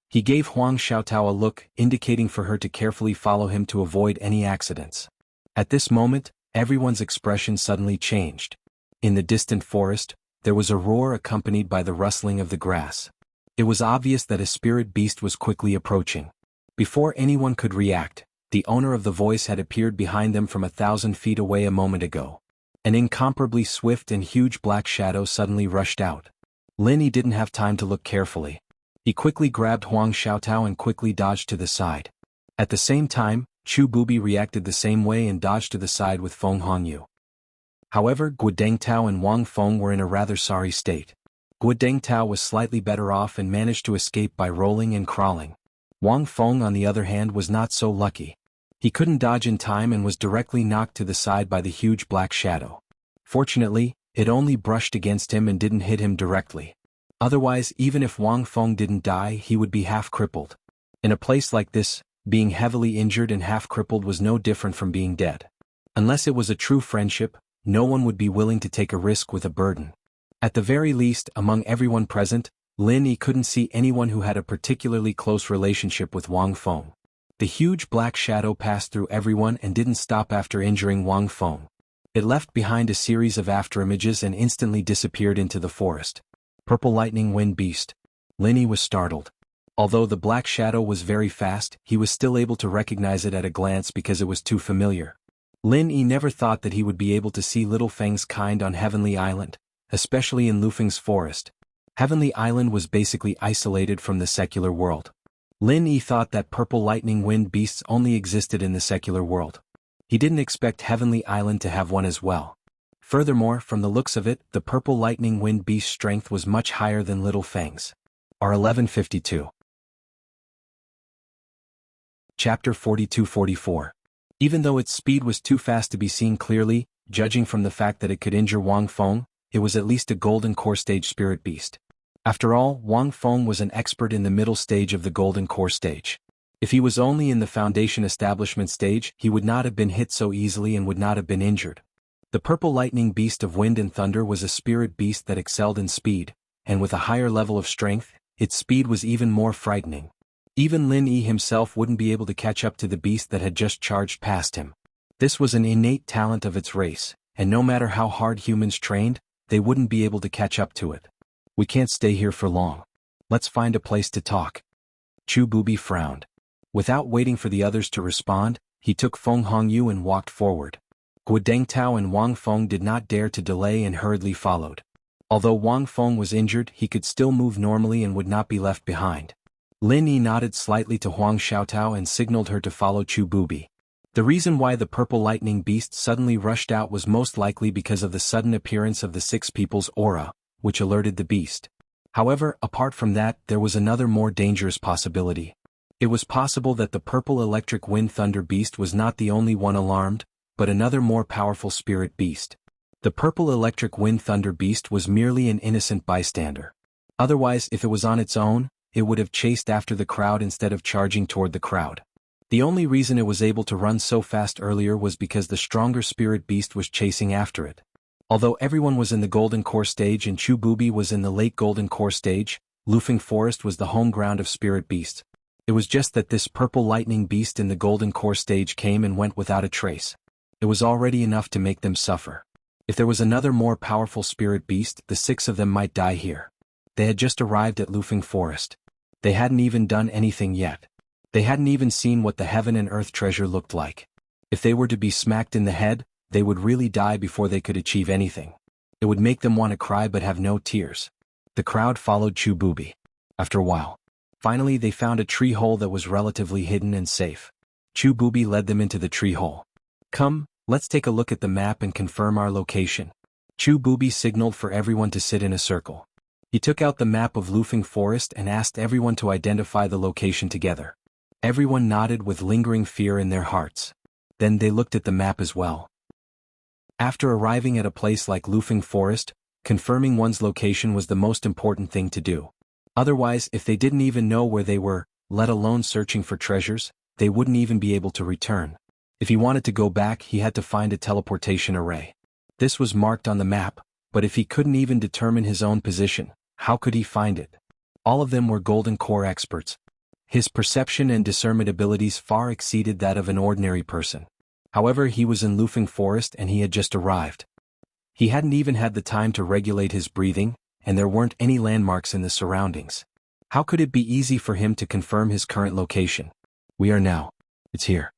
He gave Huang Xiaotao a look, indicating for her to carefully follow him to avoid any accidents. At this moment, everyone's expression suddenly changed. In the distant forest, there was a roar accompanied by the rustling of the grass. It was obvious that a spirit beast was quickly approaching. Before anyone could react, the owner of the voice had appeared behind them from 1,000 feet away a moment ago. An incomparably swift and huge black shadow suddenly rushed out. Lin Yi didn't have time to look carefully. He quickly grabbed Huang Xiaotao and quickly dodged to the side. At the same time, Chu Bubi reacted the same way and dodged to the side with Feng Hongyu. However, Guodeng Tao and Wang Feng were in a rather sorry state. Guodeng Tao was slightly better off and managed to escape by rolling and crawling. Wang Feng, on the other hand, was not so lucky. He couldn't dodge in time and was directly knocked to the side by the huge black shadow. Fortunately, it only brushed against him and didn't hit him directly. Otherwise, even if Wang Feng didn't die, he would be half-crippled. In a place like this, being heavily injured and half-crippled was no different from being dead. Unless it was a true friendship, no one would be willing to take a risk with a burden. At the very least, among everyone present, Lin Yi couldn't see anyone who had a particularly close relationship with Wang Feng. The huge black shadow passed through everyone and didn't stop after injuring Wang Feng. It left behind a series of afterimages and instantly disappeared into the forest. Purple lightning wind beast. Lin Yi was startled. Although the black shadow was very fast, he was still able to recognize it at a glance because it was too familiar. Lin Yi never thought that he would be able to see Little Feng's kind on Heavenly Island, especially in Lufeng's forest. Heavenly Island was basically isolated from the secular world. Lin Yi thought that purple lightning wind beasts only existed in the secular world. He didn't expect Heavenly Island to have one as well. Furthermore, from the looks of it, the purple lightning wind beast's strength was much higher than Little Feng's. R1152. Chapter 42-44. Even though its speed was too fast to be seen clearly, judging from the fact that it could injure Wang Feng, it was at least a golden core stage spirit beast. After all, Wang Feng was an expert in the middle stage of the golden core stage. If he was only in the foundation establishment stage, he would not have been hit so easily and would not have been injured. The purple lightning beast of wind and thunder was a spirit beast that excelled in speed, and with a higher level of strength, its speed was even more frightening. Even Lin Yi himself wouldn't be able to catch up to the beast that had just charged past him. This was an innate talent of its race, and no matter how hard humans trained, they wouldn't be able to catch up to it. We can't stay here for long. Let's find a place to talk. Chu Bubi frowned. Without waiting for the others to respond, he took Feng Hongyu and walked forward. Guodeng Tao and Wang Feng did not dare to delay and hurriedly followed. Although Wang Feng was injured, he could still move normally and would not be left behind. Lin Yi nodded slightly to Huang Xiaotao and signaled her to follow Chu Bubi. The reason why the purple lightning beast suddenly rushed out was most likely because of the sudden appearance of the 6 people's aura, which alerted the beast. However, apart from that, there was another more dangerous possibility. It was possible that the purple electric wind thunder beast was not the only one alarmed, but another more powerful spirit beast. The purple electric wind thunder beast was merely an innocent bystander. Otherwise, if it was on its own, it would have chased after the crowd instead of charging toward the crowd. The only reason it was able to run so fast earlier was because the stronger spirit beast was chasing after it. Although everyone was in the Golden Core stage and Chu Bubi was in the late Golden Core stage, Lufeng Forest was the home ground of spirit beasts. It was just that this purple lightning beast in the Golden Core stage came and went without a trace. It was already enough to make them suffer. If there was another more powerful spirit beast, the 6 of them might die here. They had just arrived at Lufeng Forest. They hadn't even done anything yet. They hadn't even seen what the heaven and earth treasure looked like. If they were to be smacked in the head, they would really die before they could achieve anything. It would make them want to cry but have no tears. The crowd followed Chu Bubi. After a while, finally they found a tree hole that was relatively hidden and safe. Chu Bubi led them into the tree hole. Come, let's take a look at the map and confirm our location. Chu Bubi signaled for everyone to sit in a circle. He took out the map of Lufeng Forest and asked everyone to identify the location together. Everyone nodded with lingering fear in their hearts. Then they looked at the map as well. After arriving at a place like Lufeng Forest, confirming one's location was the most important thing to do. Otherwise, if they didn't even know where they were, let alone searching for treasures, they wouldn't even be able to return. If he wanted to go back, he had to find a teleportation array. This was marked on the map, but if he couldn't even determine his own position, how could he find it? All of them were Golden Core experts. His perception and discernment abilities far exceeded that of an ordinary person. However, he was in Lufeng Forest and he had just arrived. He hadn't even had the time to regulate his breathing, and there weren't any landmarks in the surroundings. How could it be easy for him to confirm his current location? We are now. It's here.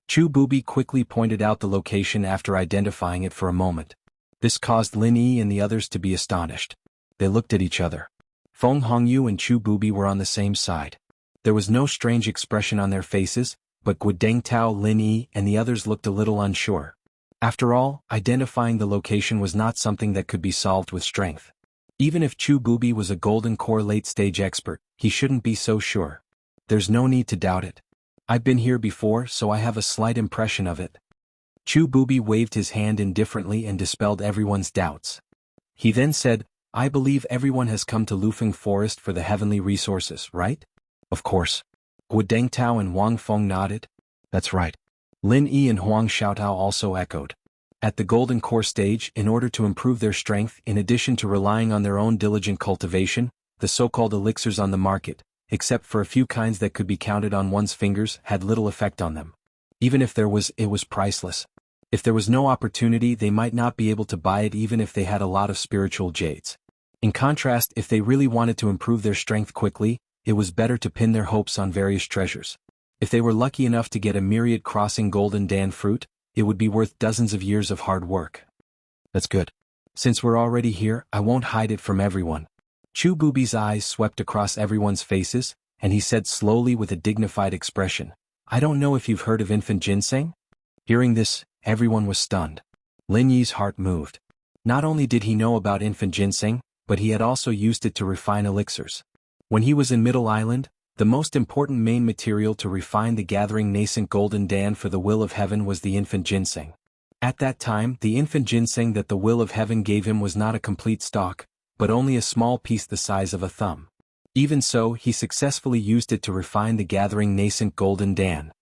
Chu Bubi quickly pointed out the location after identifying it for a moment. This caused Lin Yi and the others to be astonished. They looked at each other. Feng Hongyu and Chu Bubi were on the same side. There was no strange expression on their faces, but Guodeng Tao, Lin Yi, and the others looked a little unsure. After all, identifying the location was not something that could be solved with strength. Even if Chu Bubi was a Golden Core late-stage expert, he shouldn't be so sure. There's no need to doubt it. I've been here before, so I have a slight impression of it. Chu Bubi waved his hand indifferently and dispelled everyone's doubts. He then said, I believe everyone has come to Lufeng Forest for the heavenly resources, right? Of course. Guodeng Tao and Wang Feng nodded. That's right. Lin Yi and Huang Xiaotao also echoed. At the Golden Core stage, in order to improve their strength, in addition to relying on their own diligent cultivation, the so-called elixirs on the market, except for a few kinds that could be counted on one's fingers, had little effect on them. Even if there was, it was priceless. If there was no opportunity, they might not be able to buy it even if they had a lot of spiritual jades. In contrast, if they really wanted to improve their strength quickly, it was better to pin their hopes on various treasures. If they were lucky enough to get a myriad crossing golden dan fruit, it would be worth dozens of years of hard work. That's good. Since we're already here, I won't hide it from everyone. Chu Bubi's eyes swept across everyone's faces, and he said slowly with a dignified expression, I don't know if you've heard of infant ginseng? Hearing this, everyone was stunned. Lin Yi's heart moved. Not only did he know about infant ginseng, but he had also used it to refine elixirs. When he was in Middle Island, the most important main material to refine the gathering nascent golden dan for the will of heaven was the infant ginseng. At that time, the infant ginseng that the will of heaven gave him was not a complete stalk, but only a small piece the size of a thumb. Even so, he successfully used it to refine the gathering nascent golden dan.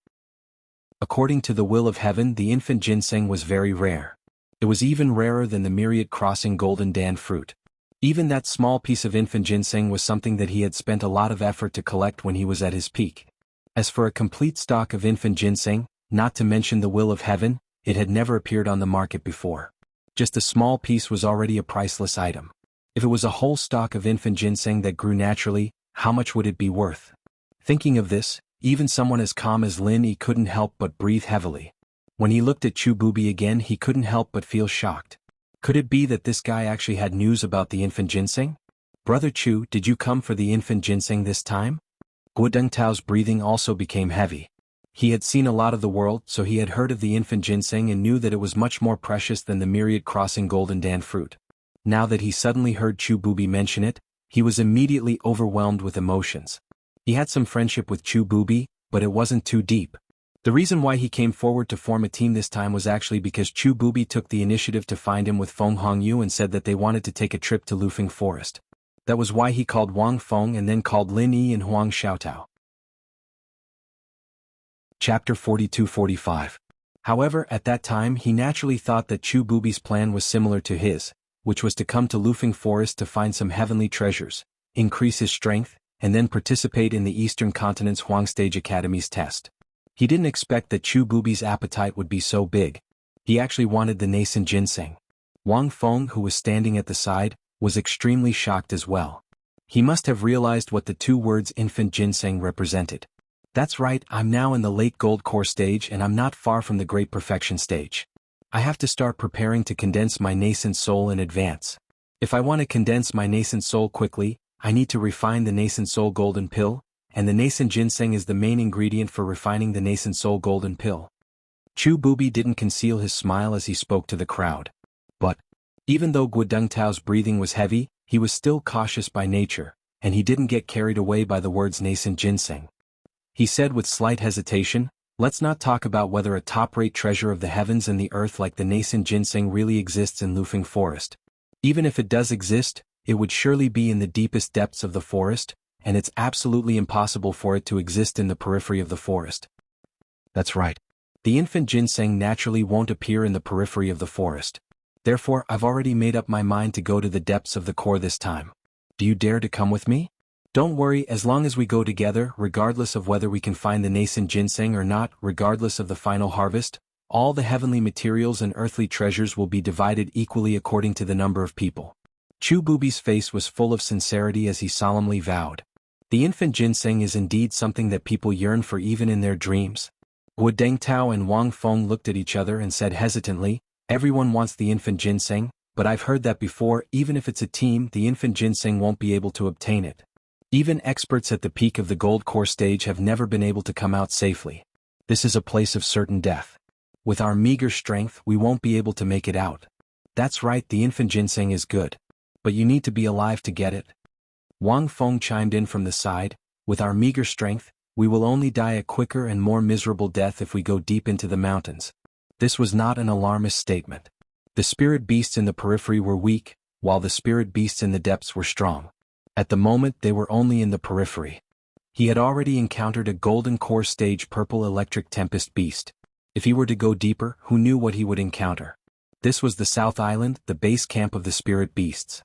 According to the will of heaven, the infant ginseng was very rare. It was even rarer than the myriad crossing golden dan fruit. Even that small piece of infant ginseng was something that he had spent a lot of effort to collect when he was at his peak. As for a complete stock of infant ginseng, not to mention the will of heaven, it had never appeared on the market before. Just a small piece was already a priceless item. If it was a whole stock of infant ginseng that grew naturally, how much would it be worth? Thinking of this, even someone as calm as Lin Yi couldn't help but breathe heavily. When he looked at Chu Bubi again, he couldn't help but feel shocked. Could it be that this guy actually had news about the infant ginseng? Brother Chu, did you come for the infant ginseng this time? Guodeng Tao's breathing also became heavy. He had seen a lot of the world, so he had heard of the infant ginseng and knew that it was much more precious than the myriad crossing golden dan fruit. Now that he suddenly heard Chu Bubi mention it, he was immediately overwhelmed with emotions. He had some friendship with Chu Bubi, but it wasn't too deep. The reason why he came forward to form a team this time was actually because Chu Bubi took the initiative to find him with Feng Hongyu and said that they wanted to take a trip to Lufeng Forest. That was why he called Wang Feng and then called Lin Yi and Huang Xiaotao. Chapter 42-45. However, at that time he naturally thought that Chu Bubi's plan was similar to his, which was to come to Lufeng Forest to find some heavenly treasures, increase his strength, and then participate in the Eastern Continent's Huang Stage Academy's test. He didn't expect that Chu Bubi's appetite would be so big. He actually wanted the nascent ginseng. Wang Feng, who was standing at the side, was extremely shocked as well. He must have realized what the two words infant ginseng represented. That's right, I'm now in the late gold core stage and I'm not far from the great perfection stage. I have to start preparing to condense my nascent soul in advance. If I want to condense my nascent soul quickly, I need to refine the nascent soul golden pill, and the nascent ginseng is the main ingredient for refining the nascent soul golden pill. Chu Bubi didn't conceal his smile as he spoke to the crowd. But, even though Guodongtao's breathing was heavy, he was still cautious by nature, and he didn't get carried away by the words nascent ginseng. He said with slight hesitation, "Let's not talk about whether a top-rate treasure of the heavens and the earth like the nascent ginseng really exists in Lufeng Forest. Even if it does exist, it would surely be in the deepest depths of the forest, and it's absolutely impossible for it to exist in the periphery of the forest." That's right. The infant ginseng naturally won't appear in the periphery of the forest. Therefore, I've already made up my mind to go to the depths of the core this time. Do you dare to come with me? Don't worry, as long as we go together, regardless of whether we can find the nascent ginseng or not, regardless of the final harvest, all the heavenly materials and earthly treasures will be divided equally according to the number of people. Chu Bubi's face was full of sincerity as he solemnly vowed. The infant ginseng is indeed something that people yearn for even in their dreams. Guodongtao and Wang Feng looked at each other and said hesitantly, "Everyone wants the infant ginseng, but I've heard that before, even if it's a team, the infant ginseng won't be able to obtain it. Even experts at the peak of the gold core stage have never been able to come out safely. This is a place of certain death. With our meager strength, we won't be able to make it out." "That's right, the infant ginseng is good. But you need to be alive to get it." Wang Feng chimed in from the side, "With our meager strength, we will only die a quicker and more miserable death if we go deep into the mountains." This was not an alarmist statement. The spirit beasts in the periphery were weak, while the spirit beasts in the depths were strong. At the moment they were only in the periphery. He had already encountered a golden core stage purple electric tempest beast. If he were to go deeper, who knew what he would encounter? This was the South Island, the base camp of the spirit beasts.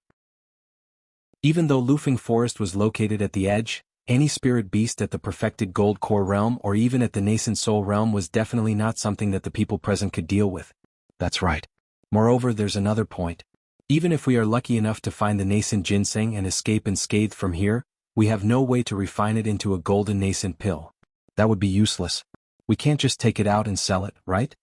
Even though Lufeng Forest was located at the edge, any spirit beast at the perfected gold core realm or even at the nascent soul realm was definitely not something that the people present could deal with. That's right. Moreover, there's another point. Even if we are lucky enough to find the nascent ginseng and escape unscathed from here, we have no way to refine it into a golden nascent pill. That would be useless. We can't just take it out and sell it, right?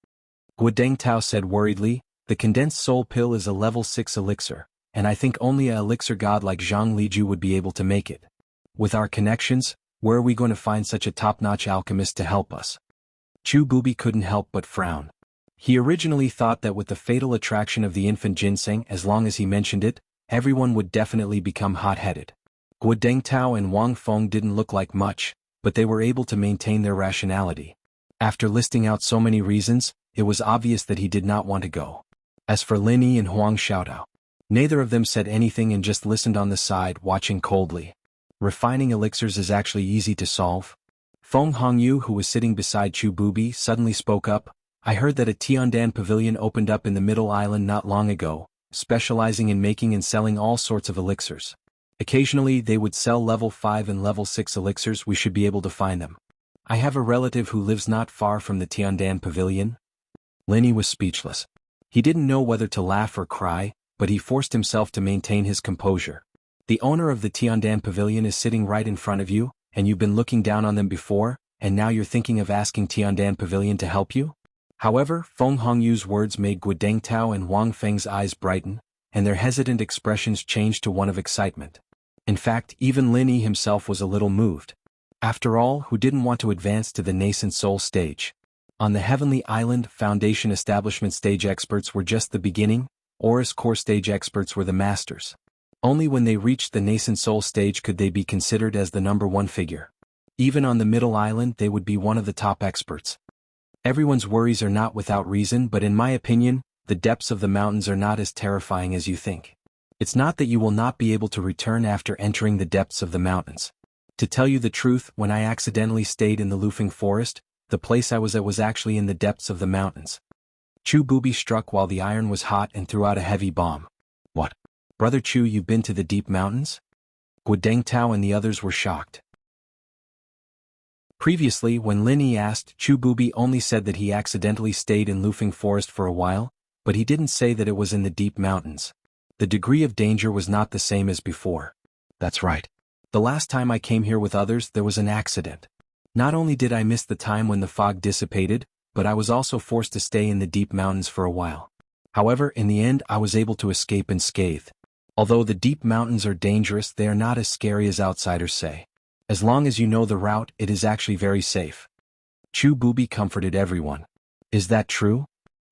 Guodongtao said worriedly, "The condensed soul pill is a level 6 elixir, and I think only a elixir god like Zhang Liju would be able to make it. With our connections, where are we going to find such a top-notch alchemist to help us?" Chu Bubi couldn't help but frown. He originally thought that with the fatal attraction of the infant ginseng, as long as he mentioned it, everyone would definitely become hot-headed. Guodongtao and Wang Feng didn't look like much, but they were able to maintain their rationality. After listing out so many reasons, it was obvious that he did not want to go. As for Lin Yi and Huang Xiaotao, neither of them said anything and just listened on the side, watching coldly. Refining elixirs is actually easy to solve. Feng Hongyu, who was sitting beside Chu Bubi, suddenly spoke up, "I heard that a Tiandan pavilion opened up in the Middle Island not long ago, specializing in making and selling all sorts of elixirs. Occasionally they would sell level 5 and level 6 elixirs. We should be able to find them. I have a relative who lives not far from the Tiandan pavilion." Linny was speechless. He didn't know whether to laugh or cry, but he forced himself to maintain his composure. "The owner of the Tiandan pavilion is sitting right in front of you, and you've been looking down on them before, and now you're thinking of asking Tiandan pavilion to help you?" However, Feng Hongyu's words made Guodongtao and Wang Feng's eyes brighten, and their hesitant expressions changed to one of excitement. In fact, even Lin Yi himself was a little moved. After all, who didn't want to advance to the nascent soul stage? On the Heavenly Island, Foundation Establishment stage experts were just the beginning, Aurus core stage experts were the masters. Only when they reached the nascent soul stage could they be considered as the number one figure. Even on the Middle Island they would be one of the top experts. Everyone's worries are not without reason, but in my opinion, the depths of the mountains are not as terrifying as you think. It's not that you will not be able to return after entering the depths of the mountains. To tell you the truth, when I accidentally stayed in the Lufeng Forest, The place I was at was actually in the depths of the mountains. Chu Bubi struck while the iron was hot and threw out a heavy bomb. What? Brother Chu, you've been to the deep mountains? Gu Dengtao and the others were shocked. Previously, when Lin Yi asked, Chu Bubi only said that he accidentally stayed in Lufeng Forest for a while, but he didn't say that it was in the deep mountains. The degree of danger was not the same as before. That's right. The last time I came here with others, there was an accident. Not only did I miss the time when the fog dissipated, but I was also forced to stay in the deep mountains for a while. However, in the end, I was able to escape unscathed. Although the deep mountains are dangerous, they are not as scary as outsiders say. As long as you know the route, it is actually very safe. Chu Bubi comforted everyone. Is that true?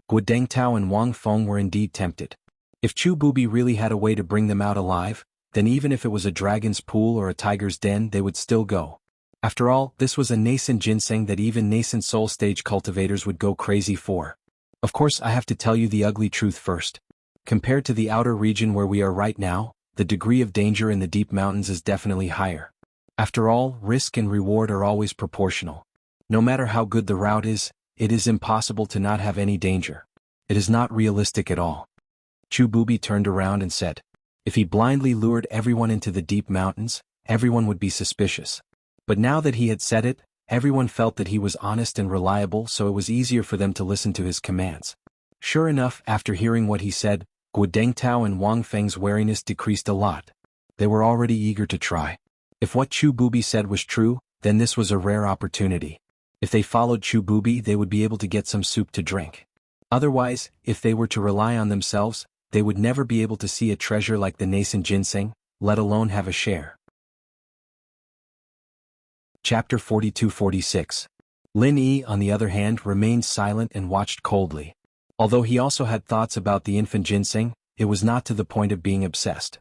Gu Dengtao and Wang Feng were indeed tempted. If Chu Bubi really had a way to bring them out alive, then even if it was a dragon's pool or a tiger's den, they would still go. After all, this was a nascent ginseng that even nascent soul stage cultivators would go crazy for. Of course, I have to tell you the ugly truth first. Compared to the outer region where we are right now, the degree of danger in the deep mountains is definitely higher. After all, risk and reward are always proportional. No matter how good the route is, it is impossible to not have any danger. It is not realistic at all. Chu Bubi turned around and said, if he blindly lured everyone into the deep mountains, everyone would be suspicious. But now that he had said it, everyone felt that he was honest and reliable, so it was easier for them to listen to his commands. Sure enough, after hearing what he said, Gu Dengtao and Wang Feng's wariness decreased a lot. They were already eager to try. If what Chu Bubi said was true, then this was a rare opportunity. If they followed Chu Bubi, they would be able to get some soup to drink. Otherwise, if they were to rely on themselves, they would never be able to see a treasure like the nascent ginseng, let alone have a share. Chapter 42-46. Lin Yi, on the other hand, remained silent and watched coldly. Although he also had thoughts about the infant ginseng, it was not to the point of being obsessed.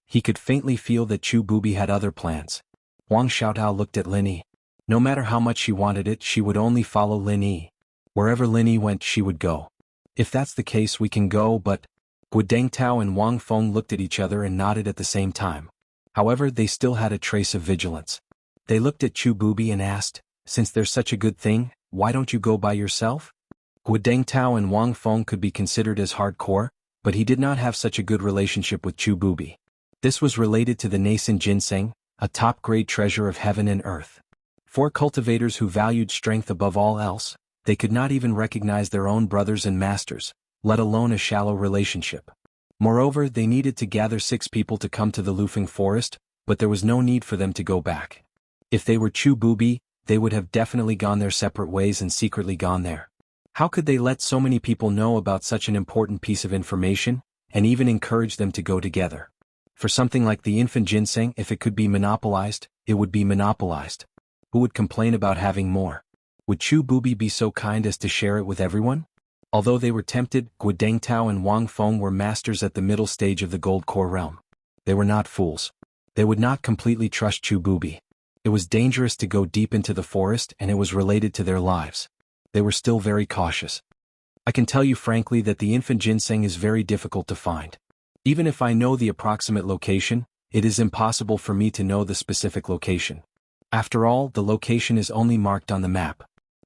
He could faintly feel that Chu Bubi had other plans. Huang Xiaotao looked at Lin Yi. No matter how much she wanted it, she would only follow Lin Yi. Wherever Lin Yi went, she would go. If that's the case, we can go, but... Gu Dengtao and Wang Feng looked at each other and nodded at the same time. However, they still had a trace of vigilance. They looked at Chu Bubi and asked, since there's such a good thing, why don't you go by yourself? Gu Dengtao and Wang Feng could be considered as hardcore, but he did not have such a good relationship with Chu Bubi. This was related to the nascent ginseng, a top-grade treasure of heaven and earth. For cultivators who valued strength above all else, they could not even recognize their own brothers and masters, let alone a shallow relationship. Moreover, they needed to gather 6 people to come to the Lufeng Forest, but there was no need for them to go back. If they were Chu Bubi, they would have definitely gone their separate ways and secretly gone there. How could they let so many people know about such an important piece of information, and even encourage them to go together? For something like the infant ginseng, if it could be monopolized, it would be monopolized. Who would complain about having more? Would Chu Bubi be so kind as to share it with everyone? Although they were tempted, Gu Dengtao and Wang Feng were masters at the middle stage of the Gold Core realm. They were not fools. They would not completely trust Chu Bubi. It was dangerous to go deep into the forest, and it was related to their lives. They were still very cautious. I can tell you frankly that the infant ginseng is very difficult to find. Even if I know the approximate location, it is impossible for me to know the specific location. After all, the location is only marked on the map.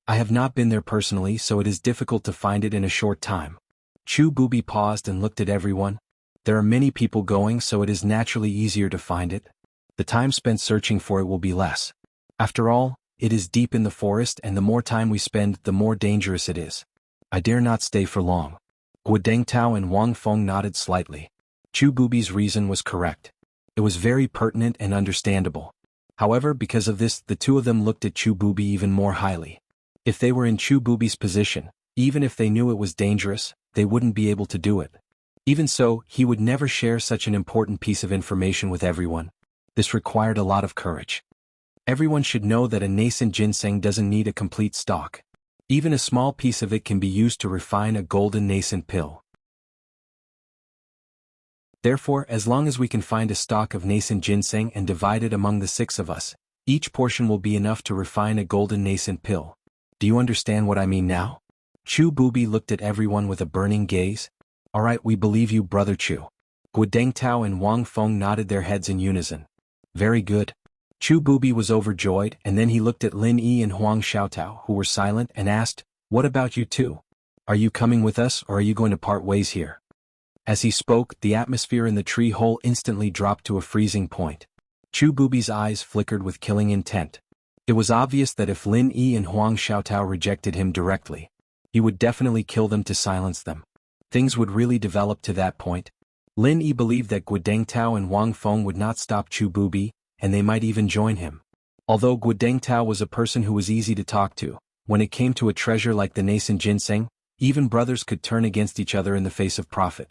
I have not been there personally, so it is difficult to find it in a short time. Chu Bubi paused and looked at everyone. There are many people going, so it is naturally easier to find it. The time spent searching for it will be less. After all, it is deep in the forest, and the more time we spend, the more dangerous it is. I dare not stay for long. Gu Dengtao and Wang Feng nodded slightly. Chu Bubi's reason was correct. It was very pertinent and understandable. However, because of this, the two of them looked at Chu Bubi even more highly. If they were in Chu Bubi's position, even if they knew it was dangerous, they wouldn't be able to do it. Even so, he would never share such an important piece of information with everyone. This required a lot of courage. Everyone should know that a nascent ginseng doesn't need a complete stalk. Even a small piece of it can be used to refine a golden nascent pill. Therefore, as long as we can find a stalk of nascent ginseng and divide it among the 6 of us, each portion will be enough to refine a golden nascent pill. Do you understand what I mean now? Chu Bubi looked at everyone with a burning gaze. Alright, we believe you, Brother Chu. Gu Dengtao and Wang Feng nodded their heads in unison. Very good. Chu Bubi was overjoyed, and then he looked at Lin Yi and Huang Xiaotao, who were silent, and asked, "What about you two? Are you coming with us or are you going to part ways here?" As he spoke, the atmosphere in the tree hole instantly dropped to a freezing point. Chu Bubi's eyes flickered with killing intent. It was obvious that if Lin Yi and Huang Xiaotao rejected him directly, he would definitely kill them to silence them. Things would really develop to that point. Lin Yi believed that Guodeng Tao and Wang Feng would not stop Chu Bubi, and they might even join him. Although Guodeng Tao was a person who was easy to talk to, when it came to a treasure like the nascent ginseng, even brothers could turn against each other in the face of profit.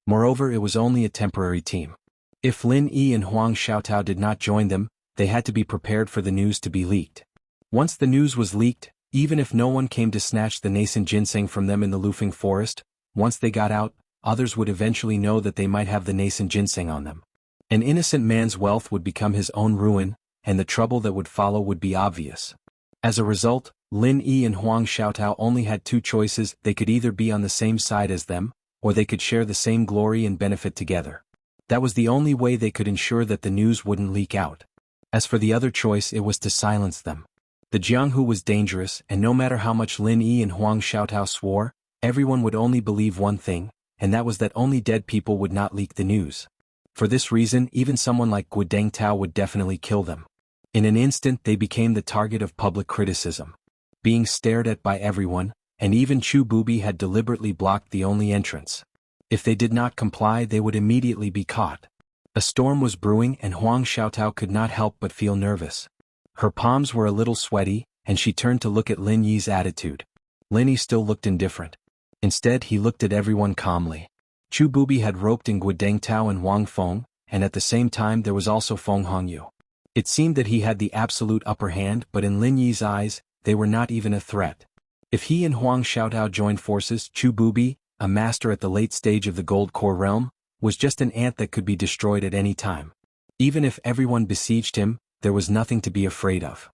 Moreover, it was only a temporary team. If Lin Yi and Huang Xiaotao did not join them, they had to be prepared for the news to be leaked. Once the news was leaked, even if no one came to snatch the nascent ginseng from them in the Lufeng forest, once they got out, others would eventually know that they might have the nascent ginseng on them. An innocent man's wealth would become his own ruin, and the trouble that would follow would be obvious. As a result, Lin Yi and Huang Xiaotao only had two choices: they could either be on the same side as them, or they could share the same glory and benefit together. That was the only way they could ensure that the news wouldn't leak out. As for the other choice, it was to silence them. The Jianghu was dangerous, and no matter how much Lin Yi and Huang Xiaotao swore, everyone would only believe one thing, and that was that only dead people would not leak the news. For this reason, even someone like Guodeng Tao would definitely kill them. In an instant, they became the target of public criticism, being stared at by everyone, and even Chu Bubi had deliberately blocked the only entrance. If they did not comply, they would immediately be caught. A storm was brewing, and Huang Xiaotao could not help but feel nervous. Her palms were a little sweaty, and she turned to look at Lin Yi's attitude. Lin Yi still looked indifferent. Instead, he looked at everyone calmly. Chu Bubi had roped in Guodeng Tao and Wang Feng, and at the same time there was also Feng Hongyu. It seemed that he had the absolute upper hand, but in Lin Yi's eyes, they were not even a threat. If he and Huang Xiaotao joined forces, Chu Bubi, a master at the late stage of the Gold Core realm, was just an ant that could be destroyed at any time. Even if everyone besieged him, there was nothing to be afraid of.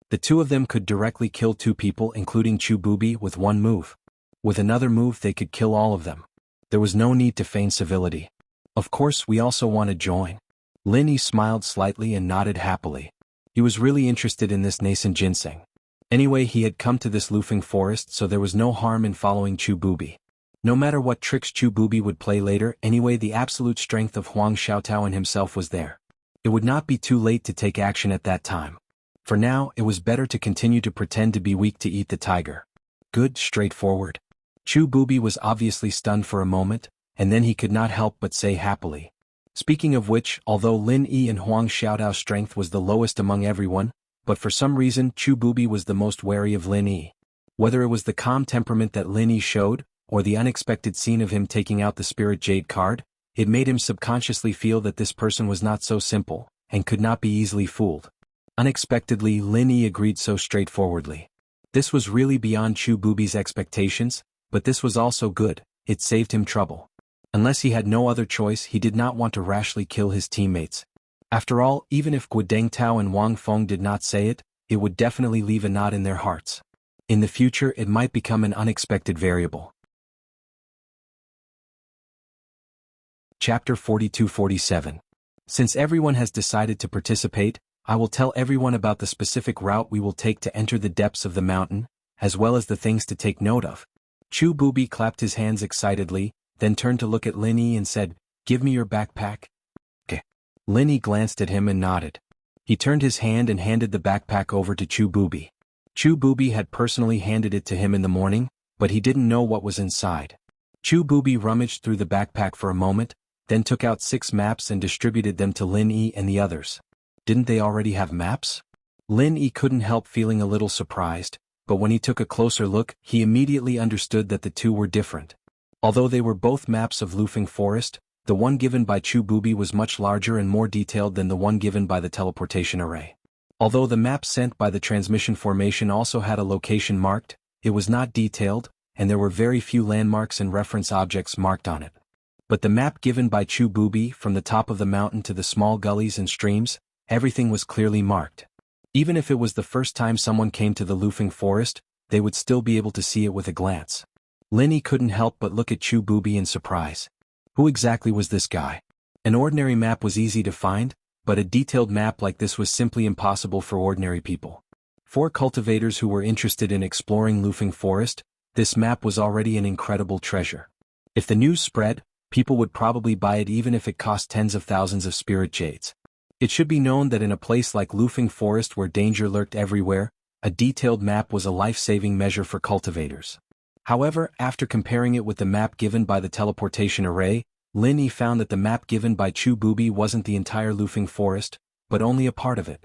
The two of them could directly kill two people, including Chu Bubi, with one move. With another move they could kill all of them. There was no need to feign civility. "Of course, we also want to join." Lin Yi smiled slightly and nodded happily. He was really interested in this nascent ginseng. Anyway, he had come to this Lufeng forest, so there was no harm in following Chu Bubi. No matter what tricks Chu Bubi would play later, anyway, the absolute strength of Huang Xiaotao and himself was there. It would not be too late to take action at that time. For now, it was better to continue to pretend to be weak to eat the tiger. Good, straightforward. Chu Bubi was obviously stunned for a moment, and then he could not help but say happily. Speaking of which, although Lin Yi and Huang Xiaotao's strength was the lowest among everyone, but for some reason Chu Bubi was the most wary of Lin Yi. Whether it was the calm temperament that Lin Yi showed, or the unexpected scene of him taking out the Spirit Jade card, it made him subconsciously feel that this person was not so simple, and could not be easily fooled. Unexpectedly, Lin Yi agreed so straightforwardly. This was really beyond Chu Bubi's expectations, but this was also good. It saved him trouble. Unless he had no other choice, he did not want to rashly kill his teammates. After all, even if Guodeng Tao and Wang Feng did not say it, it would definitely leave a knot in their hearts. In the future, it might become an unexpected variable. Chapter 42-47. Since everyone has decided to participate, I will tell everyone about the specific route we will take to enter the depths of the mountain, as well as the things to take note of. Chu Bubi clapped his hands excitedly, then turned to look at Lin Yi and said, "Give me your backpack." "Okay." Lin Yi glanced at him and nodded. He turned his hand and handed the backpack over to Chu Bubi. Chu Bubi had personally handed it to him in the morning, but he didn't know what was inside. Chu Bubi rummaged through the backpack for a moment, then took out 6 maps and distributed them to Lin Yi and the others. Didn't they already have maps? Lin Yi couldn't help feeling a little surprised, but when he took a closer look, he immediately understood that the two were different. Although they were both maps of Lufeng Forest, the one given by Chu Bubi was much larger and more detailed than the one given by the teleportation array. Although the map sent by the transmission formation also had a location marked, it was not detailed, and there were very few landmarks and reference objects marked on it. But the map given by Chu Bubi, from the top of the mountain to the small gullies and streams, everything was clearly marked. Even if it was the first time someone came to the Lufeng Forest, they would still be able to see it with a glance. Lin Yi couldn't help but look at Chu Bubi in surprise. Who exactly was this guy? An ordinary map was easy to find, but a detailed map like this was simply impossible for ordinary people. For cultivators who were interested in exploring Lufeng Forest, this map was already an incredible treasure. If the news spread, people would probably buy it even if it cost tens of thousands of spirit jades. It should be known that in a place like Lufeng Forest where danger lurked everywhere, a detailed map was a life-saving measure for cultivators. However, after comparing it with the map given by the teleportation array, Lin Yi found that the map given by Chu Bubi wasn't the entire Lufeng Forest, but only a part of it.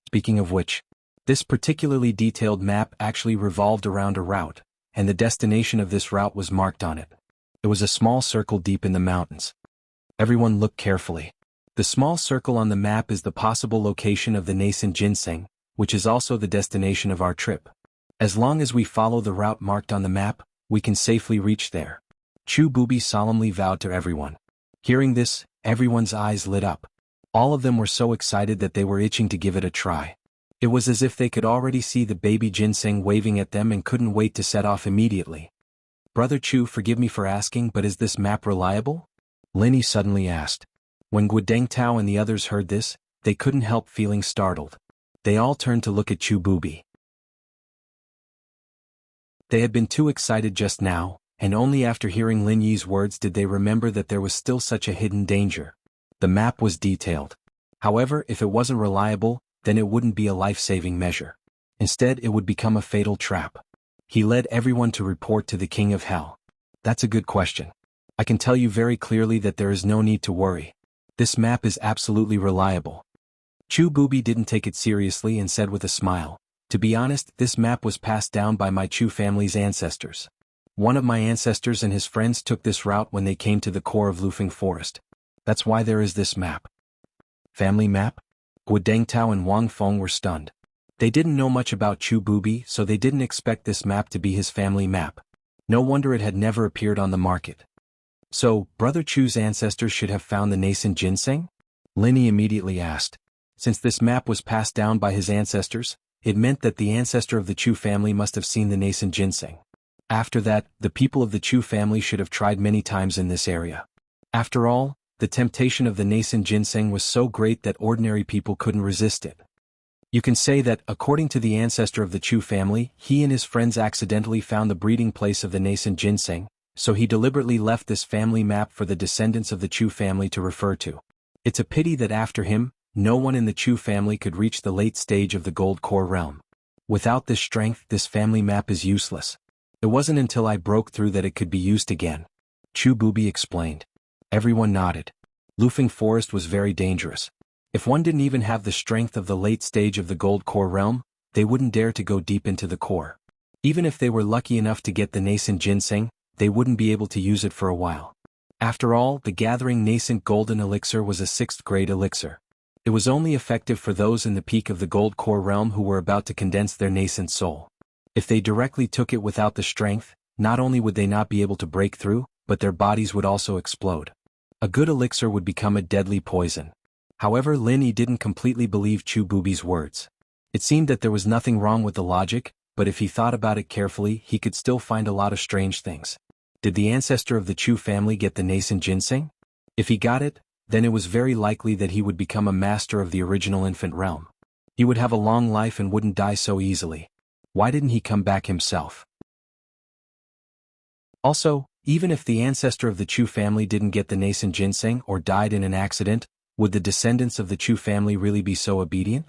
Speaking of which, this particularly detailed map actually revolved around a route, and the destination of this route was marked on it. It was a small circle deep in the mountains. Everyone looked carefully. The small circle on the map is the possible location of the nascent ginseng, which is also the destination of our trip. As long as we follow the route marked on the map, we can safely reach there. Chu Bubi solemnly vowed to everyone. Hearing this, everyone's eyes lit up. All of them were so excited that they were itching to give it a try. It was as if they could already see the baby ginseng waving at them and couldn't wait to set off immediately. Brother Chu, forgive me for asking, but is this map reliable? Lin Yi suddenly asked. When Guodeng Tao and the others heard this, they couldn't help feeling startled. They all turned to look at Chu Bubi. They had been too excited just now, and only after hearing Lin Yi's words did they remember that there was still such a hidden danger. The map was detailed. However, if it wasn't reliable, then it wouldn't be a life-saving measure. Instead, it would become a fatal trap. He led everyone to report to the King of Hell. That's a good question. I can tell you very clearly that there is no need to worry. This map is absolutely reliable. Chu Bubi didn't take it seriously and said with a smile, to be honest, this map was passed down by my Chu family's ancestors. One of my ancestors and his friends took this route when they came to the core of Lufeng Forest. That's why there is this map. Family map? Guodeng Tao and Wang Feng were stunned. They didn't know much about Chu Bubi, so they didn't expect this map to be his family map. No wonder it had never appeared on the market. So, Brother Chu's ancestors should have found the nascent ginseng? Lin Yi immediately asked. Since this map was passed down by his ancestors, it meant that the ancestor of the Chu family must have seen the nascent ginseng. After that, the people of the Chu family should have tried many times in this area. After all, the temptation of the nascent ginseng was so great that ordinary people couldn't resist it. You can say that, according to the ancestor of the Chu family, he and his friends accidentally found the breeding place of the nascent ginseng, so he deliberately left this family map for the descendants of the Chu family to refer to. It's a pity that after him, no one in the Chu family could reach the late stage of the Gold Core realm. Without this strength, this family map is useless. It wasn't until I broke through that it could be used again. Chu Bubi explained. Everyone nodded. Lufeng Forest was very dangerous. If one didn't even have the strength of the late stage of the Gold Core realm, they wouldn't dare to go deep into the core. Even if they were lucky enough to get the nascent ginseng, they wouldn't be able to use it for a while. After all, the gathering nascent golden elixir was a 6th grade elixir. It was only effective for those in the peak of the Gold Core realm who were about to condense their nascent soul. If they directly took it without the strength, not only would they not be able to break through, but their bodies would also explode. A good elixir would become a deadly poison. However, Lin Yi didn't completely believe Chu Bubi's words. It seemed that there was nothing wrong with the logic, but if he thought about it carefully, he could still find a lot of strange things. Did the ancestor of the Chu family get the nascent ginseng? If he got it, then it was very likely that he would become a master of the original infant realm. He would have a long life and wouldn't die so easily. Why didn't he come back himself? Also, even if the ancestor of the Chu family didn't get the nascent ginseng or died in an accident, would the descendants of the Chu family really be so obedient?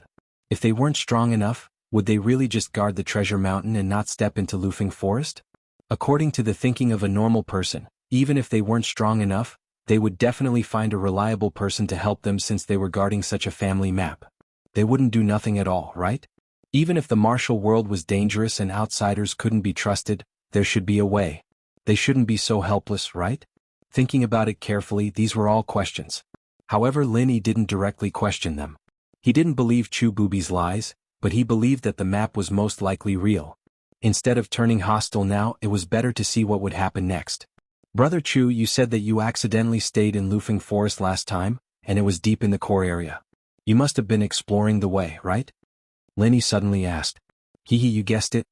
If they weren't strong enough, would they really just guard the treasure mountain and not step into Lufeng Forest? According to the thinking of a normal person, even if they weren't strong enough, they would definitely find a reliable person to help them since they were guarding such a family map. They wouldn't do nothing at all, right? Even if the martial world was dangerous and outsiders couldn't be trusted, there should be a way. They shouldn't be so helpless, right? Thinking about it carefully, these were all questions. However, Lin Yi didn't directly question them. He didn't believe Chu Bubi's lies, but he believed that the map was most likely real. Instead of turning hostile now, it was better to see what would happen next. Brother Chu, you said that you accidentally stayed in Lufeng Forest last time, and it was deep in the core area. You must have been exploring the way, right? Lin Yi suddenly asked. Hee, you guessed it.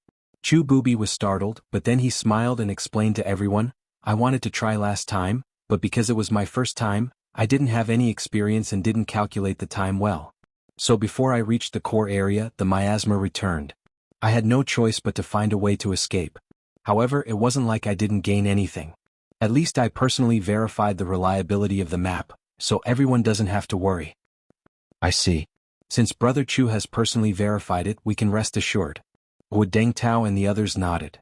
Chu Bubi was startled, but then he smiled and explained to everyone, I wanted to try last time, but because it was my first time, I didn't have any experience and didn't calculate the time well. So before I reached the core area, the miasma returned. I had no choice but to find a way to escape. However, it wasn't like I didn't gain anything. At least I personally verified the reliability of the map, so everyone doesn't have to worry. I see. Since Brother Chu has personally verified it, we can rest assured. Wu Dengtao and the others nodded.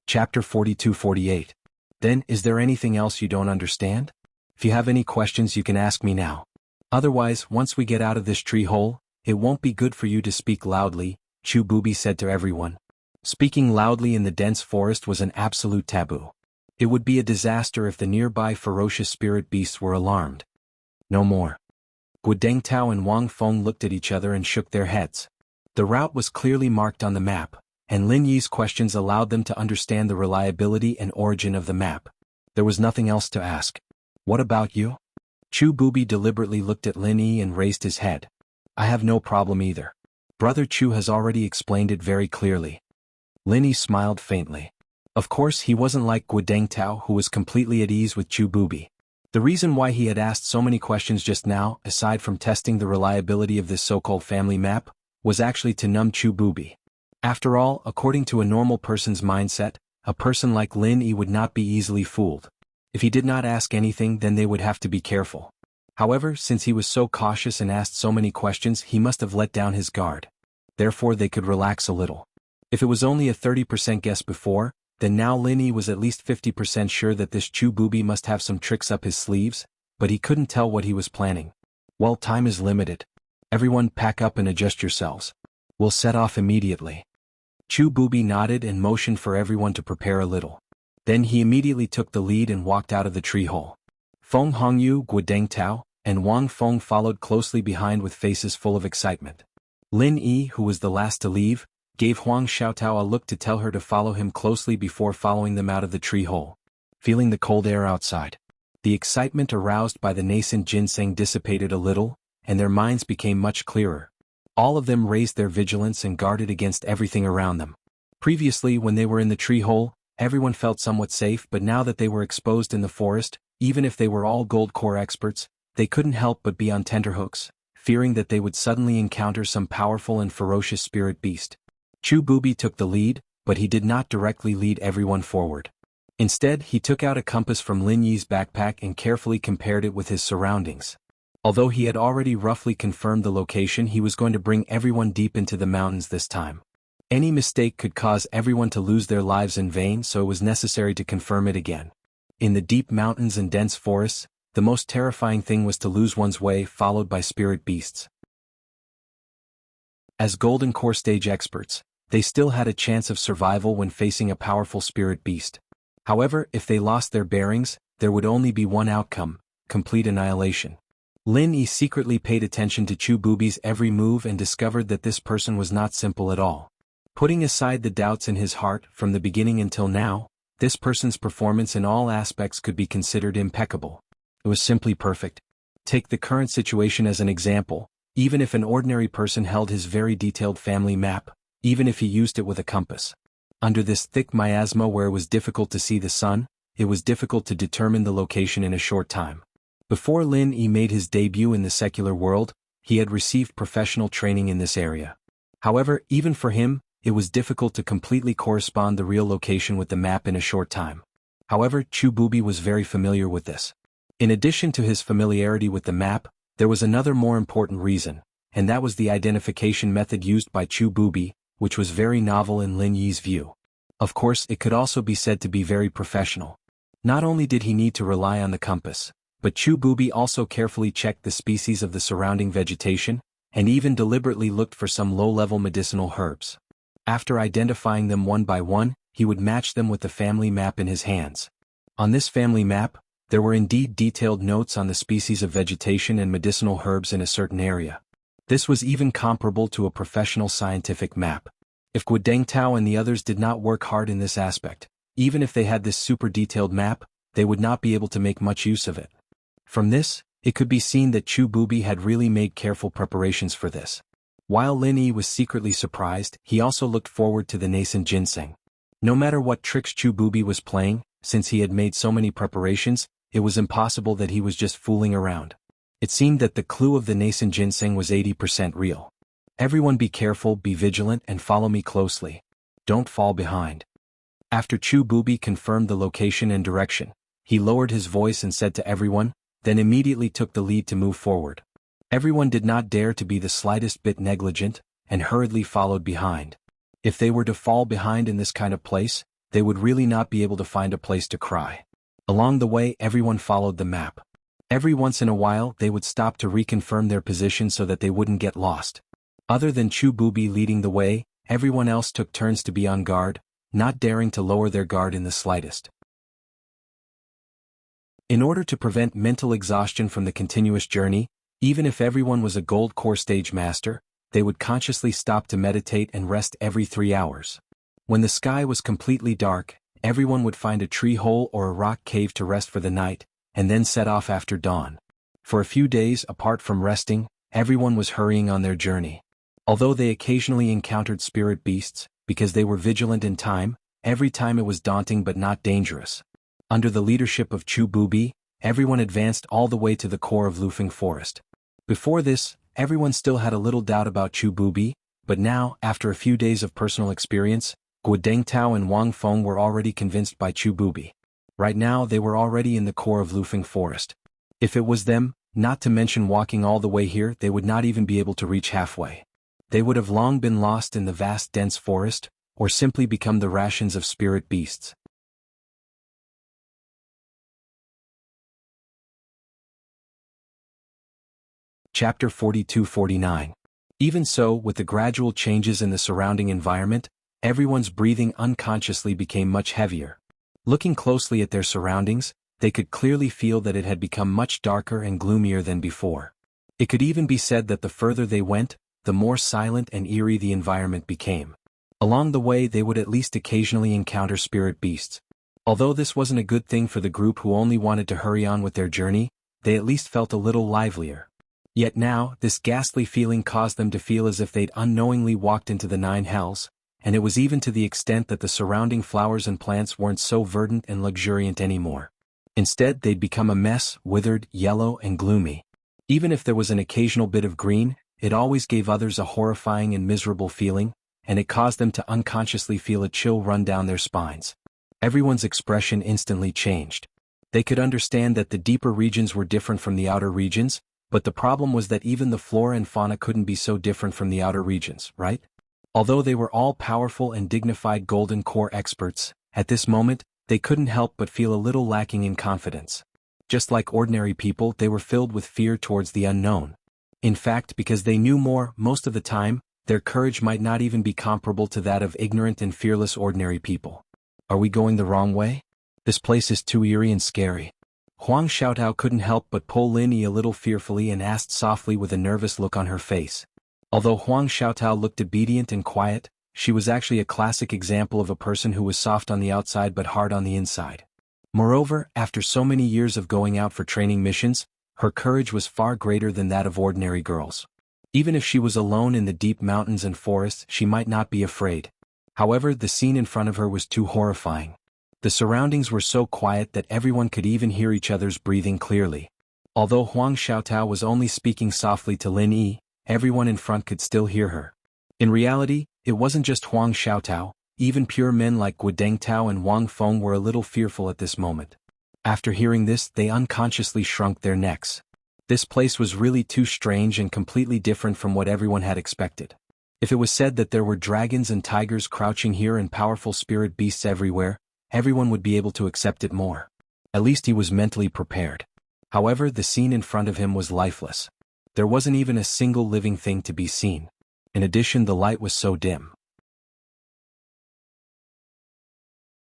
Chapter 42-48. Then, is there anything else you don't understand? If you have any questions you can ask me now. Otherwise, once we get out of this tree hole, it won't be good for you to speak loudly, Chu Bubi said to everyone. Speaking loudly in the dense forest was an absolute taboo. It would be a disaster if the nearby ferocious spirit beasts were alarmed. No more. Gu Dengtao and Wang Feng looked at each other and shook their heads. The route was clearly marked on the map, and Lin Yi's questions allowed them to understand the reliability and origin of the map. There was nothing else to ask. What about you? Chu Bubi deliberately looked at Lin Yi and raised his head. I have no problem either. Brother Chu has already explained it very clearly. Lin Yi smiled faintly. Of course, he wasn't like Gu Dengtao, who was completely at ease with Chu Bubi. The reason why he had asked so many questions just now, aside from testing the reliability of this so-called family map, was actually to numb Chu Bubi. After all, according to a normal person's mindset, a person like Lin Yi would not be easily fooled. If he did not ask anything, then they would have to be careful. However, since he was so cautious and asked so many questions, he must have let down his guard. Therefore they could relax a little. If it was only a 30% guess before, then now Lin Yi was at least 50% sure that this Chu Bubi must have some tricks up his sleeves, but he couldn't tell what he was planning. Well, time is limited. Everyone pack up and adjust yourselves. We'll set off immediately. Chu Bubi nodded and motioned for everyone to prepare a little. Then he immediately took the lead and walked out of the tree hole. Feng Hongyu, Gu Dengtao, and Wang Feng followed closely behind with faces full of excitement. Lin Yi, who was the last to leave, gave Huang Xiaotao a look to tell her to follow him closely before following them out of the tree hole. Feeling the cold air outside, the excitement aroused by the nascent ginseng dissipated a little, and their minds became much clearer. All of them raised their vigilance and guarded against everything around them. Previously, when they were in the tree hole, everyone felt somewhat safe, but now that they were exposed in the forest, even if they were all gold core experts, they couldn't help but be on tenterhooks, fearing that they would suddenly encounter some powerful and ferocious spirit beast. Chu Bubi took the lead, but he did not directly lead everyone forward. Instead, he took out a compass from Lin Yi's backpack and carefully compared it with his surroundings. Although he had already roughly confirmed the location, he was going to bring everyone deep into the mountains this time. Any mistake could cause everyone to lose their lives in vain, so it was necessary to confirm it again. In the deep mountains and dense forests, the most terrifying thing was to lose one's way, followed by spirit beasts. As Golden Core stage experts, they still had a chance of survival when facing a powerful spirit beast. However, if they lost their bearings, there would only be one outcome: complete annihilation. Lin Yi secretly paid attention to Chu Bubi's every move and discovered that this person was not simple at all. Putting aside the doubts in his heart, from the beginning until now, this person's performance in all aspects could be considered impeccable. It was simply perfect. Take the current situation as an example. Even if an ordinary person held his very detailed family map, even if he used it with a compass, under this thick miasma where it was difficult to see the sun, it was difficult to determine the location in a short time. Before Lin Yi made his debut in the secular world, he had received professional training in this area. However, even for him, it was difficult to completely correspond the real location with the map in a short time. However, Chu Bubi was very familiar with this. In addition to his familiarity with the map, there was another more important reason, and that was the identification method used by Chu Bubi, which was very novel in Lin Yi's view. Of course, it could also be said to be very professional. Not only did he need to rely on the compass, but Chu Bubi also carefully checked the species of the surrounding vegetation, and even deliberately looked for some low-level medicinal herbs. After identifying them one by one, he would match them with the family map in his hands. On this family map, there were indeed detailed notes on the species of vegetation and medicinal herbs in a certain area. This was even comparable to a professional scientific map. If Gu Dengtao and the others did not work hard in this aspect, even if they had this super detailed map, they would not be able to make much use of it. From this, it could be seen that Chu Bubi had really made careful preparations for this. While Lin Yi was secretly surprised, he also looked forward to the nascent ginseng. No matter what tricks Chu Bubi was playing, since he had made so many preparations, it was impossible that he was just fooling around. It seemed that the clue of the nascent ginseng was 80% real. Everyone be careful, be vigilant, and follow me closely. Don't fall behind. After Chu Bubi confirmed the location and direction, he lowered his voice and said to everyone, then immediately took the lead to move forward. Everyone did not dare to be the slightest bit negligent, and hurriedly followed behind. If they were to fall behind in this kind of place, they would really not be able to find a place to cry. Along the way, everyone followed the map. Every once in a while, they would stop to reconfirm their position so that they wouldn't get lost. Other than Chu Bubi leading the way, everyone else took turns to be on guard, not daring to lower their guard in the slightest. In order to prevent mental exhaustion from the continuous journey, even if everyone was a gold core stage master, they would consciously stop to meditate and rest every 3 hours. When the sky was completely dark, everyone would find a tree hole or a rock cave to rest for the night, and then set off after dawn. For a few days, apart from resting, everyone was hurrying on their journey. Although they occasionally encountered spirit beasts, because they were vigilant in time, every time it was daunting but not dangerous. Under the leadership of Chu Bubi, everyone advanced all the way to the core of Lufeng Forest. Before this, everyone still had a little doubt about Chu Bubi, but now, after a few days of personal experience, Guo Dengtao and Wang Feng were already convinced by Chu Bubi. Right now they were already in the core of Lufeng Forest. If it was them, not to mention walking all the way here, they would not even be able to reach halfway. They would have long been lost in the vast dense forest, or simply become the rations of spirit beasts. Chapter 42-49. Even so, with the gradual changes in the surrounding environment, everyone's breathing unconsciously became much heavier. Looking closely at their surroundings, they could clearly feel that it had become much darker and gloomier than before. It could even be said that the further they went, the more silent and eerie the environment became. Along the way they would at least occasionally encounter spirit beasts. Although this wasn't a good thing for the group who only wanted to hurry on with their journey, they at least felt a little livelier. Yet now, this ghastly feeling caused them to feel as if they'd unknowingly walked into the 9 hells, and it was even to the extent that the surrounding flowers and plants weren't so verdant and luxuriant anymore. Instead, they'd become a mess, withered, yellow, and gloomy. Even if there was an occasional bit of green, it always gave others a horrifying and miserable feeling, and it caused them to unconsciously feel a chill run down their spines. Everyone's expression instantly changed. They could understand that the deeper regions were different from the outer regions, but the problem was that even the flora and fauna couldn't be so different from the outer regions, right? Although they were all powerful and dignified golden core experts, at this moment, they couldn't help but feel a little lacking in confidence. Just like ordinary people, they were filled with fear towards the unknown. In fact, because they knew more, most of the time, their courage might not even be comparable to that of ignorant and fearless ordinary people. Are we going the wrong way? This place is too eerie and scary. Huang Xiaotao couldn't help but pull Lin Yi a little fearfully and asked softly with a nervous look on her face. Although Huang Xiaotao looked obedient and quiet, she was actually a classic example of a person who was soft on the outside but hard on the inside. Moreover, after so many years of going out for training missions, her courage was far greater than that of ordinary girls. Even if she was alone in the deep mountains and forests, she might not be afraid. However, the scene in front of her was too horrifying. The surroundings were so quiet that everyone could even hear each other's breathing clearly. Although Huang Xiaotao was only speaking softly to Lin Yi, everyone in front could still hear her. In reality, it wasn't just Huang Xiaotao, even pure men like Guo Dengtao and Wang Feng were a little fearful at this moment. After hearing this, they unconsciously shrunk their necks. This place was really too strange and completely different from what everyone had expected. If it was said that there were dragons and tigers crouching here and powerful spirit beasts everywhere, everyone would be able to accept it more. At least he was mentally prepared. However, the scene in front of him was lifeless. There wasn't even a single living thing to be seen. In addition, the light was so dim.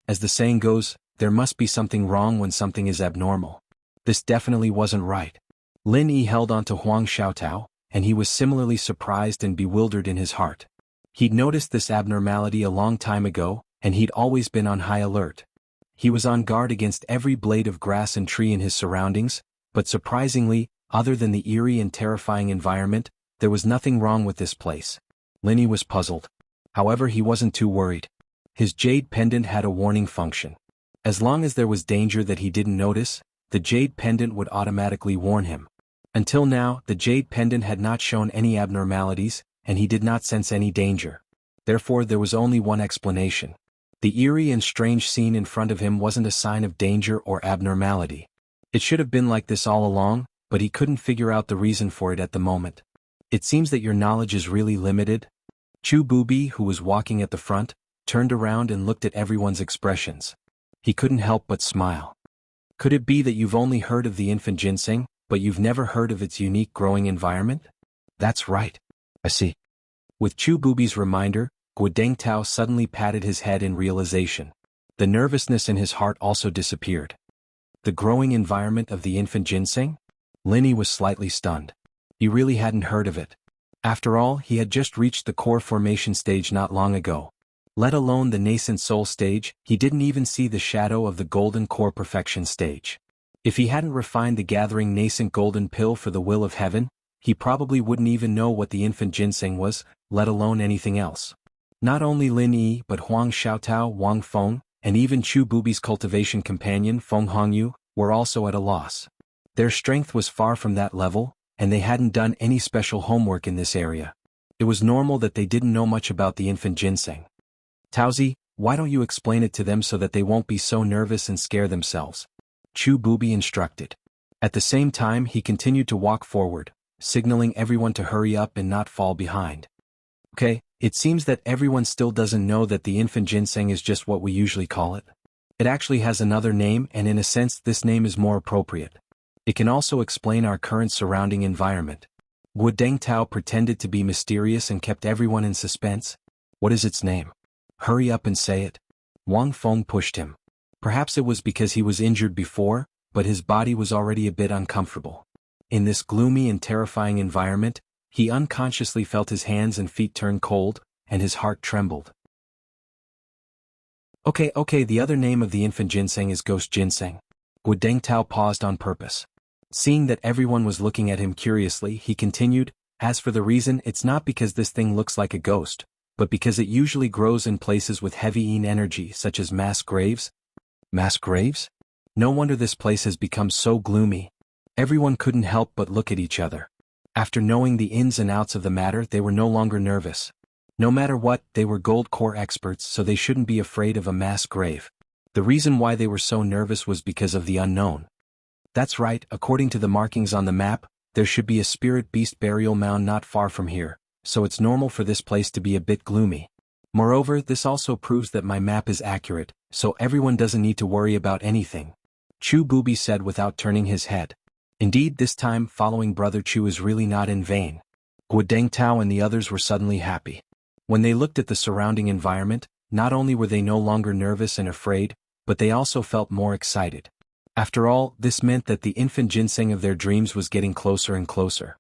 As the saying goes, there must be something wrong when something is abnormal. This definitely wasn't right. Lin Yi held on to Huang Xiaotao, and he was similarly surprised and bewildered in his heart. He'd noticed this abnormality a long time ago, and he'd always been on high alert. He was on guard against every blade of grass and tree in his surroundings, but surprisingly, other than the eerie and terrifying environment, there was nothing wrong with this place. Lin Yi was puzzled. However, he wasn't too worried. His jade pendant had a warning function. As long as there was danger that he didn't notice, the jade pendant would automatically warn him. Until now, the jade pendant had not shown any abnormalities, and he did not sense any danger. Therefore there was only one explanation. The eerie and strange scene in front of him wasn't a sign of danger or abnormality. It should have been like this all along, but he couldn't figure out the reason for it at the moment. It seems that your knowledge is really limited. Chu Booby, who was walking at the front, turned around and looked at everyone's expressions. He couldn't help but smile. Could it be that you've only heard of the infant ginseng, but you've never heard of its unique growing environment? That's right. I see. With Chu Booby's reminder, Guodeng Tao suddenly patted his head in realization. The nervousness in his heart also disappeared. The growing environment of the infant ginseng? Linny was slightly stunned. He really hadn't heard of it. After all, he had just reached the core formation stage not long ago. Let alone the nascent soul stage, he didn't even see the shadow of the golden core perfection stage. If he hadn't refined the gathering nascent golden pill for the will of heaven, he probably wouldn't even know what the infant ginseng was, let alone anything else. Not only Lin Yi but Huang Xiaotao, Wang Feng, and even Chu Booby's cultivation companion Feng Hongyu were also at a loss. Their strength was far from that level, and they hadn't done any special homework in this area. It was normal that they didn't know much about the infant ginseng. Taozi, why don't you explain it to them so that they won't be so nervous and scare themselves? Chu Booby instructed. At the same time he continued to walk forward, signaling everyone to hurry up and not fall behind. Okay, it seems that everyone still doesn't know that the infant ginseng is just what we usually call it. It actually has another name, and in a sense this name is more appropriate. It can also explain our current surrounding environment. Guodeng Tao pretended to be mysterious and kept everyone in suspense. What is its name? Hurry up and say it. Wang Feng pushed him. Perhaps it was because he was injured before, but his body was already a bit uncomfortable. In this gloomy and terrifying environment, he unconsciously felt his hands and feet turn cold, and his heart trembled. Okay, the other name of the infant ginseng is ghost ginseng. Guodeng Tao paused on purpose. Seeing that everyone was looking at him curiously, he continued, as for the reason, it's not because this thing looks like a ghost, but because it usually grows in places with heavy yin energy such as mass graves. Mass graves? No wonder this place has become so gloomy. Everyone couldn't help but look at each other. After knowing the ins and outs of the matter, they were no longer nervous. No matter what, they were gold core experts, so they shouldn't be afraid of a mass grave. The reason why they were so nervous was because of the unknown. That's right, according to the markings on the map, there should be a spirit beast burial mound not far from here, so it's normal for this place to be a bit gloomy. Moreover, this also proves that my map is accurate, so everyone doesn't need to worry about anything. Chu Booby said without turning his head. Indeed, this time following Brother Chu is really not in vain. Guodeng Tao and the others were suddenly happy. When they looked at the surrounding environment, not only were they no longer nervous and afraid, but they also felt more excited. After all, this meant that the infant ginseng of their dreams was getting closer and closer.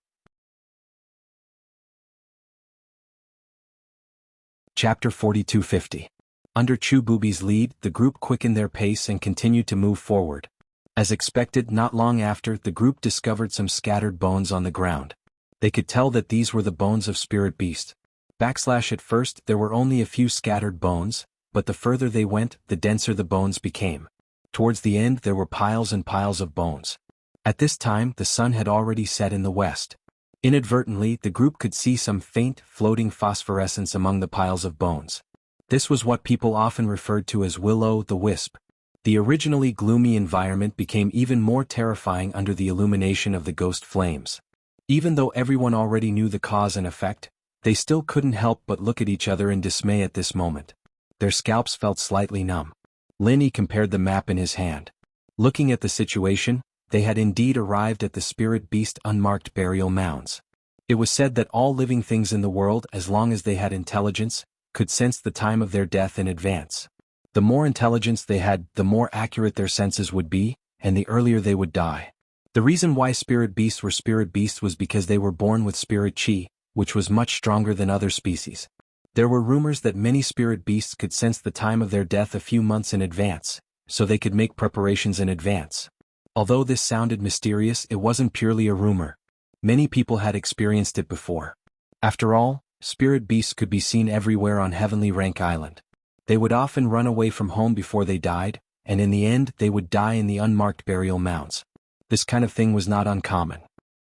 Chapter 4250. Under Chu Booby's lead, the group quickened their pace and continued to move forward. As expected, not long after, the group discovered some scattered bones on the ground. They could tell that these were the bones of spirit beast. At first, there were only a few scattered bones, but the further they went, the denser the bones became. Towards the end there were piles and piles of bones. At this time the sun had already set in the west. Inadvertently the group could see some faint, floating phosphorescence among the piles of bones. This was what people often referred to as will-o'-the-wisp. The originally gloomy environment became even more terrifying under the illumination of the ghost flames. Even though everyone already knew the cause and effect, they still couldn't help but look at each other in dismay at this moment. Their scalps felt slightly numb. Linny compared the map in his hand. Looking at the situation, they had indeed arrived at the spirit beast unmarked burial mounds. It was said that all living things in the world, as long as they had intelligence, could sense the time of their death in advance. The more intelligence they had, the more accurate their senses would be, and the earlier they would die. The reason why spirit beasts were spirit beasts was because they were born with spirit chi, which was much stronger than other species. There were rumors that many spirit beasts could sense the time of their death a few months in advance, so they could make preparations in advance. Although this sounded mysterious, it wasn't purely a rumor. Many people had experienced it before. After all, spirit beasts could be seen everywhere on Heavenly Rank Island. They would often run away from home before they died, and in the end they would die in the unmarked burial mounds. This kind of thing was not uncommon.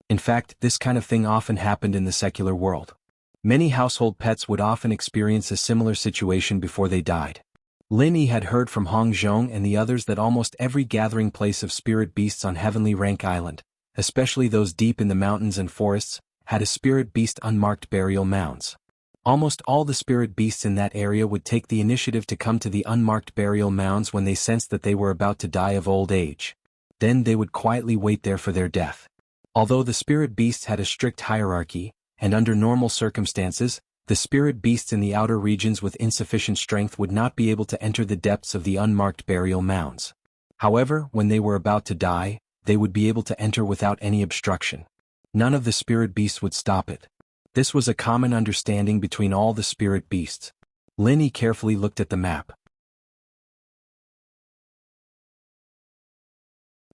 In fact, this kind of thing often happened in the secular world. Many household pets would often experience a similar situation before they died. Lin Yi had heard from Hong Zhong and the others that almost every gathering place of spirit beasts on Heavenly Rank Island, especially those deep in the mountains and forests, had a spirit beast unmarked burial mounds. Almost all the spirit beasts in that area would take the initiative to come to the unmarked burial mounds when they sensed that they were about to die of old age. Then they would quietly wait there for their death. Although the spirit beasts had a strict hierarchy, and under normal circumstances, the spirit beasts in the outer regions with insufficient strength would not be able to enter the depths of the unmarked burial mounds. However, when they were about to die, they would be able to enter without any obstruction. None of the spirit beasts would stop it. This was a common understanding between all the spirit beasts. Lin Yi carefully looked at the map.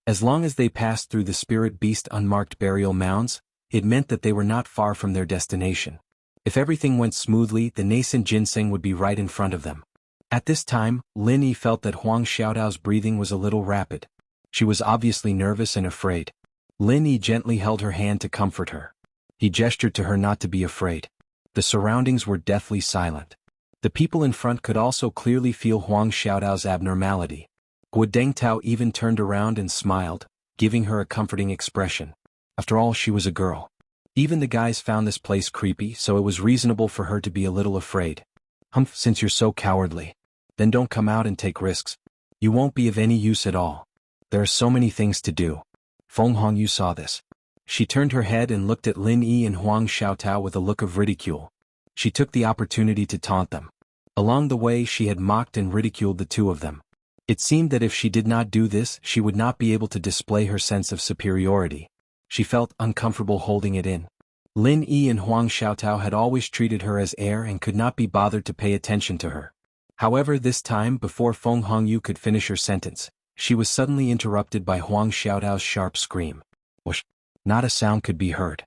As long as they passed through the spirit beast unmarked burial mounds, it meant that they were not far from their destination. If everything went smoothly, the nascent ginseng would be right in front of them. At this time, Lin Yi felt that Huang Xiaodao's breathing was a little rapid. She was obviously nervous and afraid. Lin Yi gently held her hand to comfort her. He gestured to her not to be afraid. The surroundings were deathly silent. The people in front could also clearly feel Huang Xiaodao's abnormality. Guo Dengtao even turned around and smiled, giving her a comforting expression. After all, she was a girl. Even the guys found this place creepy, so it was reasonable for her to be a little afraid. Humph, since you're so cowardly. Then don't come out and take risks. You won't be of any use at all. There are so many things to do. Feng Hongyu saw this. She turned her head and looked at Lin Yi and Huang Xiaotao with a look of ridicule. She took the opportunity to taunt them. Along the way she had mocked and ridiculed the two of them. It seemed that if she did not do this, she would not be able to display her sense of superiority. She felt uncomfortable holding it in. Lin Yi and Huang Xiaotao had always treated her as air and could not be bothered to pay attention to her. However, this time, before Feng Hongyu could finish her sentence, she was suddenly interrupted by Huang Xiaodao's sharp scream. Whoosh! Not a sound could be heard.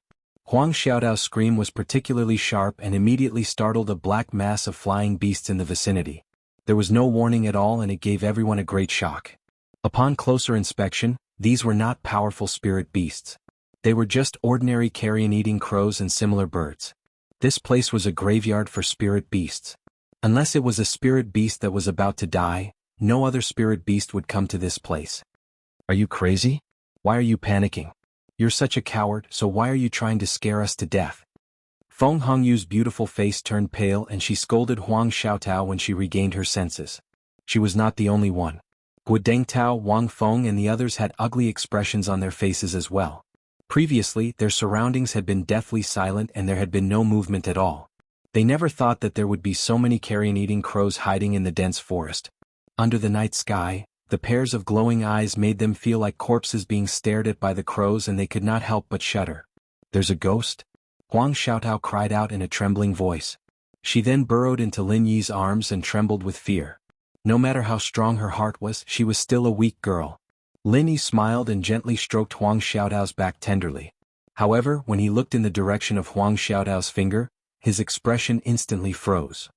Huang Xiaodao's scream was particularly sharp and immediately startled a black mass of flying beasts in the vicinity. There was no warning at all and it gave everyone a great shock. Upon closer inspection, these were not powerful spirit beasts. They were just ordinary carrion-eating crows and similar birds. This place was a graveyard for spirit beasts. Unless it was a spirit beast that was about to die, no other spirit beast would come to this place. Are you crazy? Why are you panicking? You're such a coward, so why are you trying to scare us to death? Feng Hongyu's beautiful face turned pale and she scolded Huang Xiaotao when she regained her senses. She was not the only one. Guo Dengtao, Wang Feng and the others had ugly expressions on their faces as well. Previously, their surroundings had been deathly silent and there had been no movement at all. They never thought that there would be so many carrion-eating crows hiding in the dense forest. Under the night sky, the pairs of glowing eyes made them feel like corpses being stared at by the crows and they could not help but shudder. There's a ghost? Huang Xiaotao cried out in a trembling voice. She then burrowed into Lin Yi's arms and trembled with fear. No matter how strong her heart was, she was still a weak girl. Lin Yi smiled and gently stroked Huang Xiaodao's back tenderly. However, when he looked in the direction of Huang Xiaodao's finger, his expression instantly froze.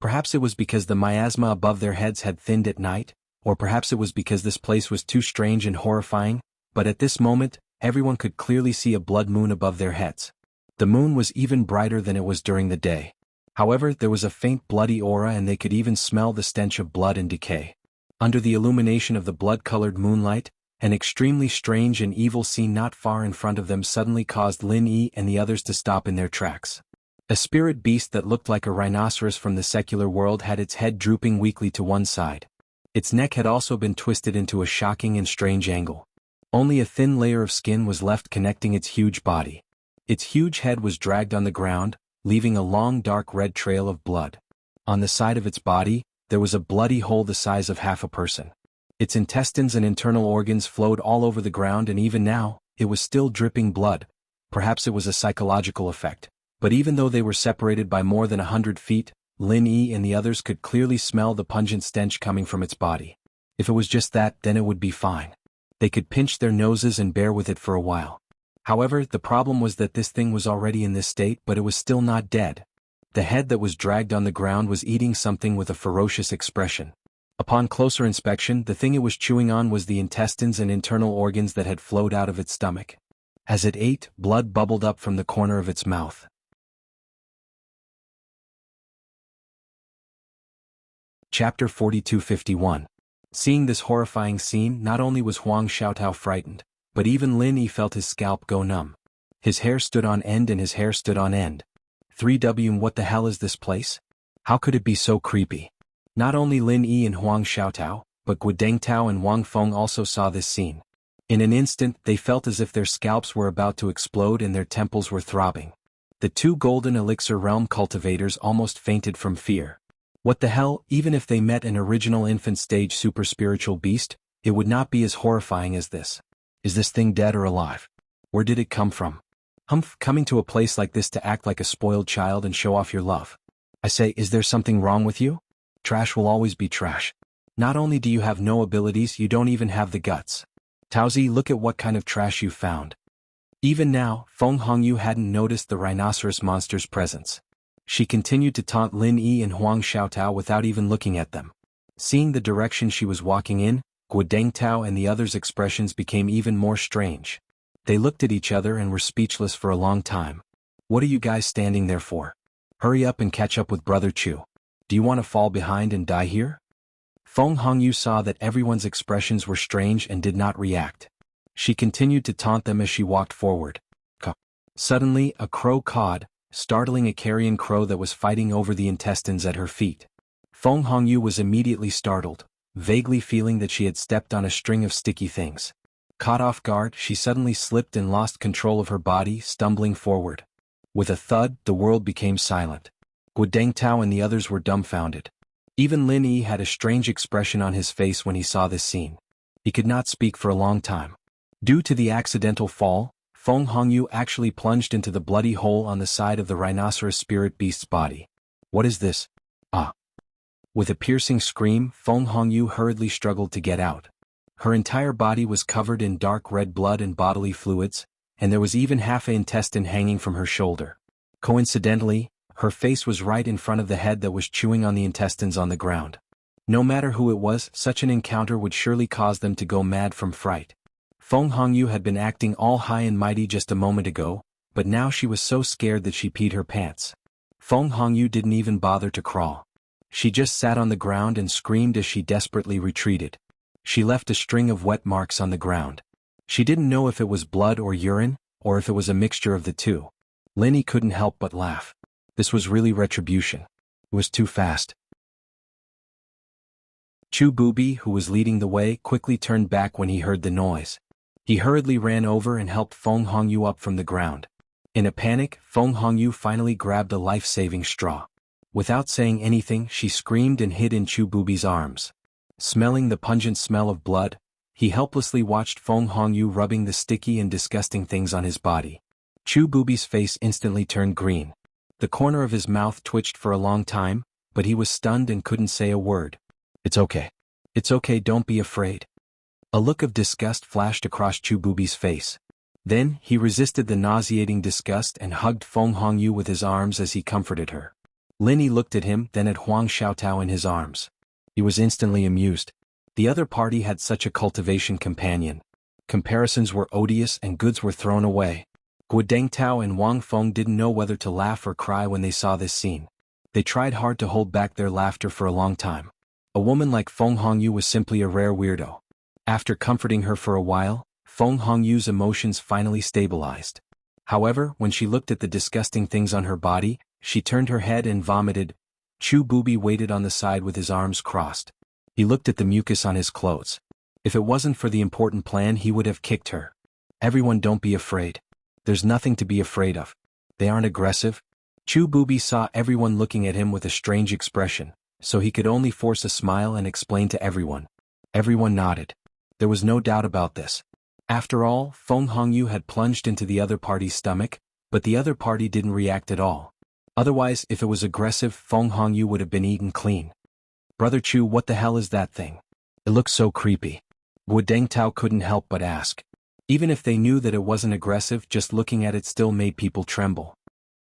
Perhaps it was because the miasma above their heads had thinned at night, or perhaps it was because this place was too strange and horrifying, but at this moment, everyone could clearly see a blood moon above their heads. The moon was even brighter than it was during the day. However, there was a faint bloody aura and they could even smell the stench of blood and decay. Under the illumination of the blood-colored moonlight, an extremely strange and evil scene not far in front of them suddenly caused Lin Yi and the others to stop in their tracks. A spirit beast that looked like a rhinoceros from the secular world had its head drooping weakly to one side. Its neck had also been twisted into a shocking and strange angle. Only a thin layer of skin was left connecting its huge body. Its huge head was dragged on the ground, leaving a long dark red trail of blood. On the side of its body, there was a bloody hole the size of half a person. Its intestines and internal organs flowed all over the ground and even now, it was still dripping blood. Perhaps it was a psychological effect. But even though they were separated by more than 100 feet, Lin Yi and the others could clearly smell the pungent stench coming from its body. If it was just that, then it would be fine. They could pinch their noses and bear with it for a while. However, the problem was that this thing was already in this state but it was still not dead. The head that was dragged on the ground was eating something with a ferocious expression. Upon closer inspection, the thing it was chewing on was the intestines and internal organs that had flowed out of its stomach. As it ate, blood bubbled up from the corner of its mouth. Chapter 4251. Seeing this horrifying scene, not only was Huang Xiaotao frightened, but even Lin Yi felt his scalp go numb. His hair stood on end and his hair stood on end. 3W, what the hell is this place? How could it be so creepy? Not only Lin Yi and Huang Xiaotao, but Guodengtao and Wang Feng also saw this scene. In an instant, they felt as if their scalps were about to explode and their temples were throbbing. The two golden elixir realm cultivators almost fainted from fear. What the hell, even if they met an original infant stage super spiritual beast, it would not be as horrifying as this. Is this thing dead or alive? Where did it come from? Humph, coming to a place like this to act like a spoiled child and show off your love. I say, is there something wrong with you? Trash will always be trash. Not only do you have no abilities, you don't even have the guts. Taozi, look at what kind of trash you found. Even now, Feng Hongyu hadn't noticed the rhinoceros monster's presence. She continued to taunt Lin Yi and Huang Xiaotao without even looking at them. Seeing the direction she was walking in, Guodengtao and the others' expressions became even more strange. They looked at each other and were speechless for a long time. What are you guys standing there for? Hurry up and catch up with Brother Chu. Do you want to fall behind and die here? Feng Hongyu saw that everyone's expressions were strange and did not react. She continued to taunt them as she walked forward. Suddenly, a crow cawed, startling a carrion crow that was fighting over the intestines at her feet. Feng Hongyu was immediately startled, vaguely feeling that she had stepped on a string of sticky things. Caught off guard, she suddenly slipped and lost control of her body, stumbling forward. With a thud, the world became silent. Guodengtao and the others were dumbfounded. Even Lin Yi had a strange expression on his face when he saw this scene. He could not speak for a long time. Due to the accidental fall, Feng Hongyu actually plunged into the bloody hole on the side of the rhinoceros spirit beast's body. What is this? Ah! With a piercing scream, Feng Hongyu hurriedly struggled to get out. Her entire body was covered in dark red blood and bodily fluids, and there was even half an intestine hanging from her shoulder. Coincidentally, her face was right in front of the head that was chewing on the intestines on the ground. No matter who it was, such an encounter would surely cause them to go mad from fright. Feng Hongyu had been acting all high and mighty just a moment ago, but now she was so scared that she peed her pants. Feng Hongyu didn't even bother to crawl. She just sat on the ground and screamed as she desperately retreated. She left a string of wet marks on the ground. She didn't know if it was blood or urine, or if it was a mixture of the two. Lin Yi couldn't help but laugh. This was really retribution. It was too fast. Chu Bubi, who was leading the way, quickly turned back when he heard the noise. He hurriedly ran over and helped Feng Hongyu up from the ground. In a panic, Feng Hongyu finally grabbed a life-saving straw. Without saying anything, she screamed and hid in Chu Bubi's arms. Smelling the pungent smell of blood, he helplessly watched Feng Hongyu rubbing the sticky and disgusting things on his body. Chu Bubi's face instantly turned green. The corner of his mouth twitched for a long time, but he was stunned and couldn't say a word. It's okay. It's okay, don't be afraid. A look of disgust flashed across Chu Bubi's face. Then, he resisted the nauseating disgust and hugged Feng Hongyu with his arms as he comforted her. Lin Yi looked at him, then at Huang Xiaotao in his arms. He was instantly amused. The other party had such a cultivation companion. Comparisons were odious and goods were thrown away. Guodengtao and Wang Feng didn't know whether to laugh or cry when they saw this scene. They tried hard to hold back their laughter for a long time. A woman like Feng Hongyu was simply a rare weirdo. After comforting her for a while, Feng Hongyu's emotions finally stabilized. However, when she looked at the disgusting things on her body, she turned her head and vomited. Chu Bubi waited on the side with his arms crossed. He looked at the mucus on his clothes. If it wasn't for the important plan, he would have kicked her. Everyone, don't be afraid. There's nothing to be afraid of. They aren't aggressive. Chu Bubi saw everyone looking at him with a strange expression, so he could only force a smile and explain to everyone. Everyone nodded. There was no doubt about this. After all, Feng Hongyu had plunged into the other party's stomach, but the other party didn't react at all. Otherwise, if it was aggressive, Feng Hongyu would have been eaten clean. Brother Chu, what the hell is that thing? It looks so creepy. Guodengtao couldn't help but ask. Even if they knew that it wasn't aggressive, just looking at it still made people tremble.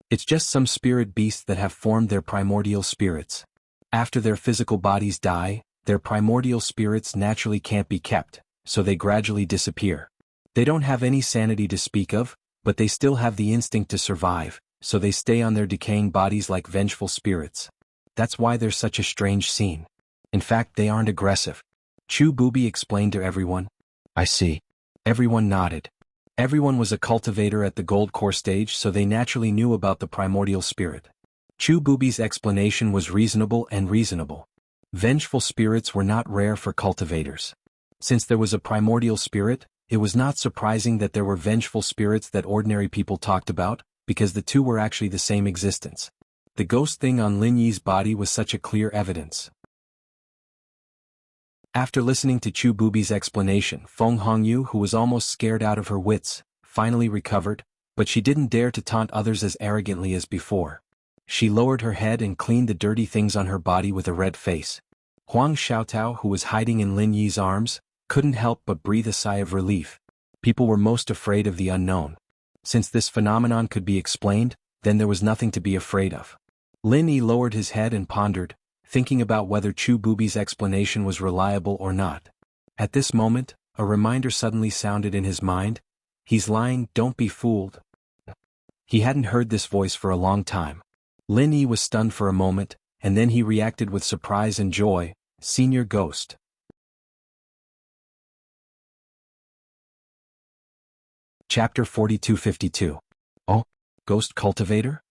It's just some spirit beasts that have formed their primordial spirits. After their physical bodies die, Their primordial spirits naturally can't be kept, so they gradually disappear. They don't have any sanity to speak of, but they still have the instinct to survive, so they stay on their decaying bodies like vengeful spirits. That's why they're such a strange scene. In fact, they aren't aggressive. Chu Bubi explained to everyone. I see. Everyone nodded. Everyone was a cultivator at the Gold Core stage, so they naturally knew about the primordial spirit. Chu Bubi's explanation was reasonable and reasonable. Vengeful spirits were not rare for cultivators. Since there was a primordial spirit, it was not surprising that there were vengeful spirits that ordinary people talked about, because the two were actually the same existence. The ghost thing on Lin Yi's body was such a clear evidence. After listening to Chu Bubi's explanation, Feng Hongyu, who was almost scared out of her wits, finally recovered, but she didn't dare to taunt others as arrogantly as before. She lowered her head and cleaned the dirty things on her body with a red face. Huang Xiaotao, who was hiding in Lin Yi's arms, couldn't help but breathe a sigh of relief. People were most afraid of the unknown. Since this phenomenon could be explained, then there was nothing to be afraid of. Lin Yi lowered his head and pondered, thinking about whether Chu Bubi's explanation was reliable or not. At this moment, a reminder suddenly sounded in his mind. He's lying, don't be fooled. He hadn't heard this voice for a long time. Lin Yi was stunned for a moment, and then he reacted with surprise and joy. Senior Ghost. Chapter 4252. Oh, Ghost Cultivator?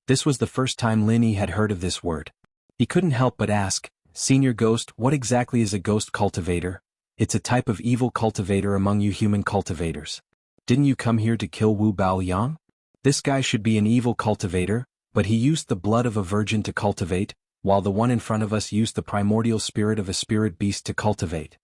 This was the first time Lin Yi had heard of this word. He couldn't help but ask, Senior Ghost, what exactly is a ghost cultivator? It's a type of evil cultivator among you human cultivators. Didn't you come here to kill Wu Baoyang? This guy should be an evil cultivator, but he used the blood of a virgin to cultivate, while the one in front of us used the primordial spirit of a spirit beast to cultivate.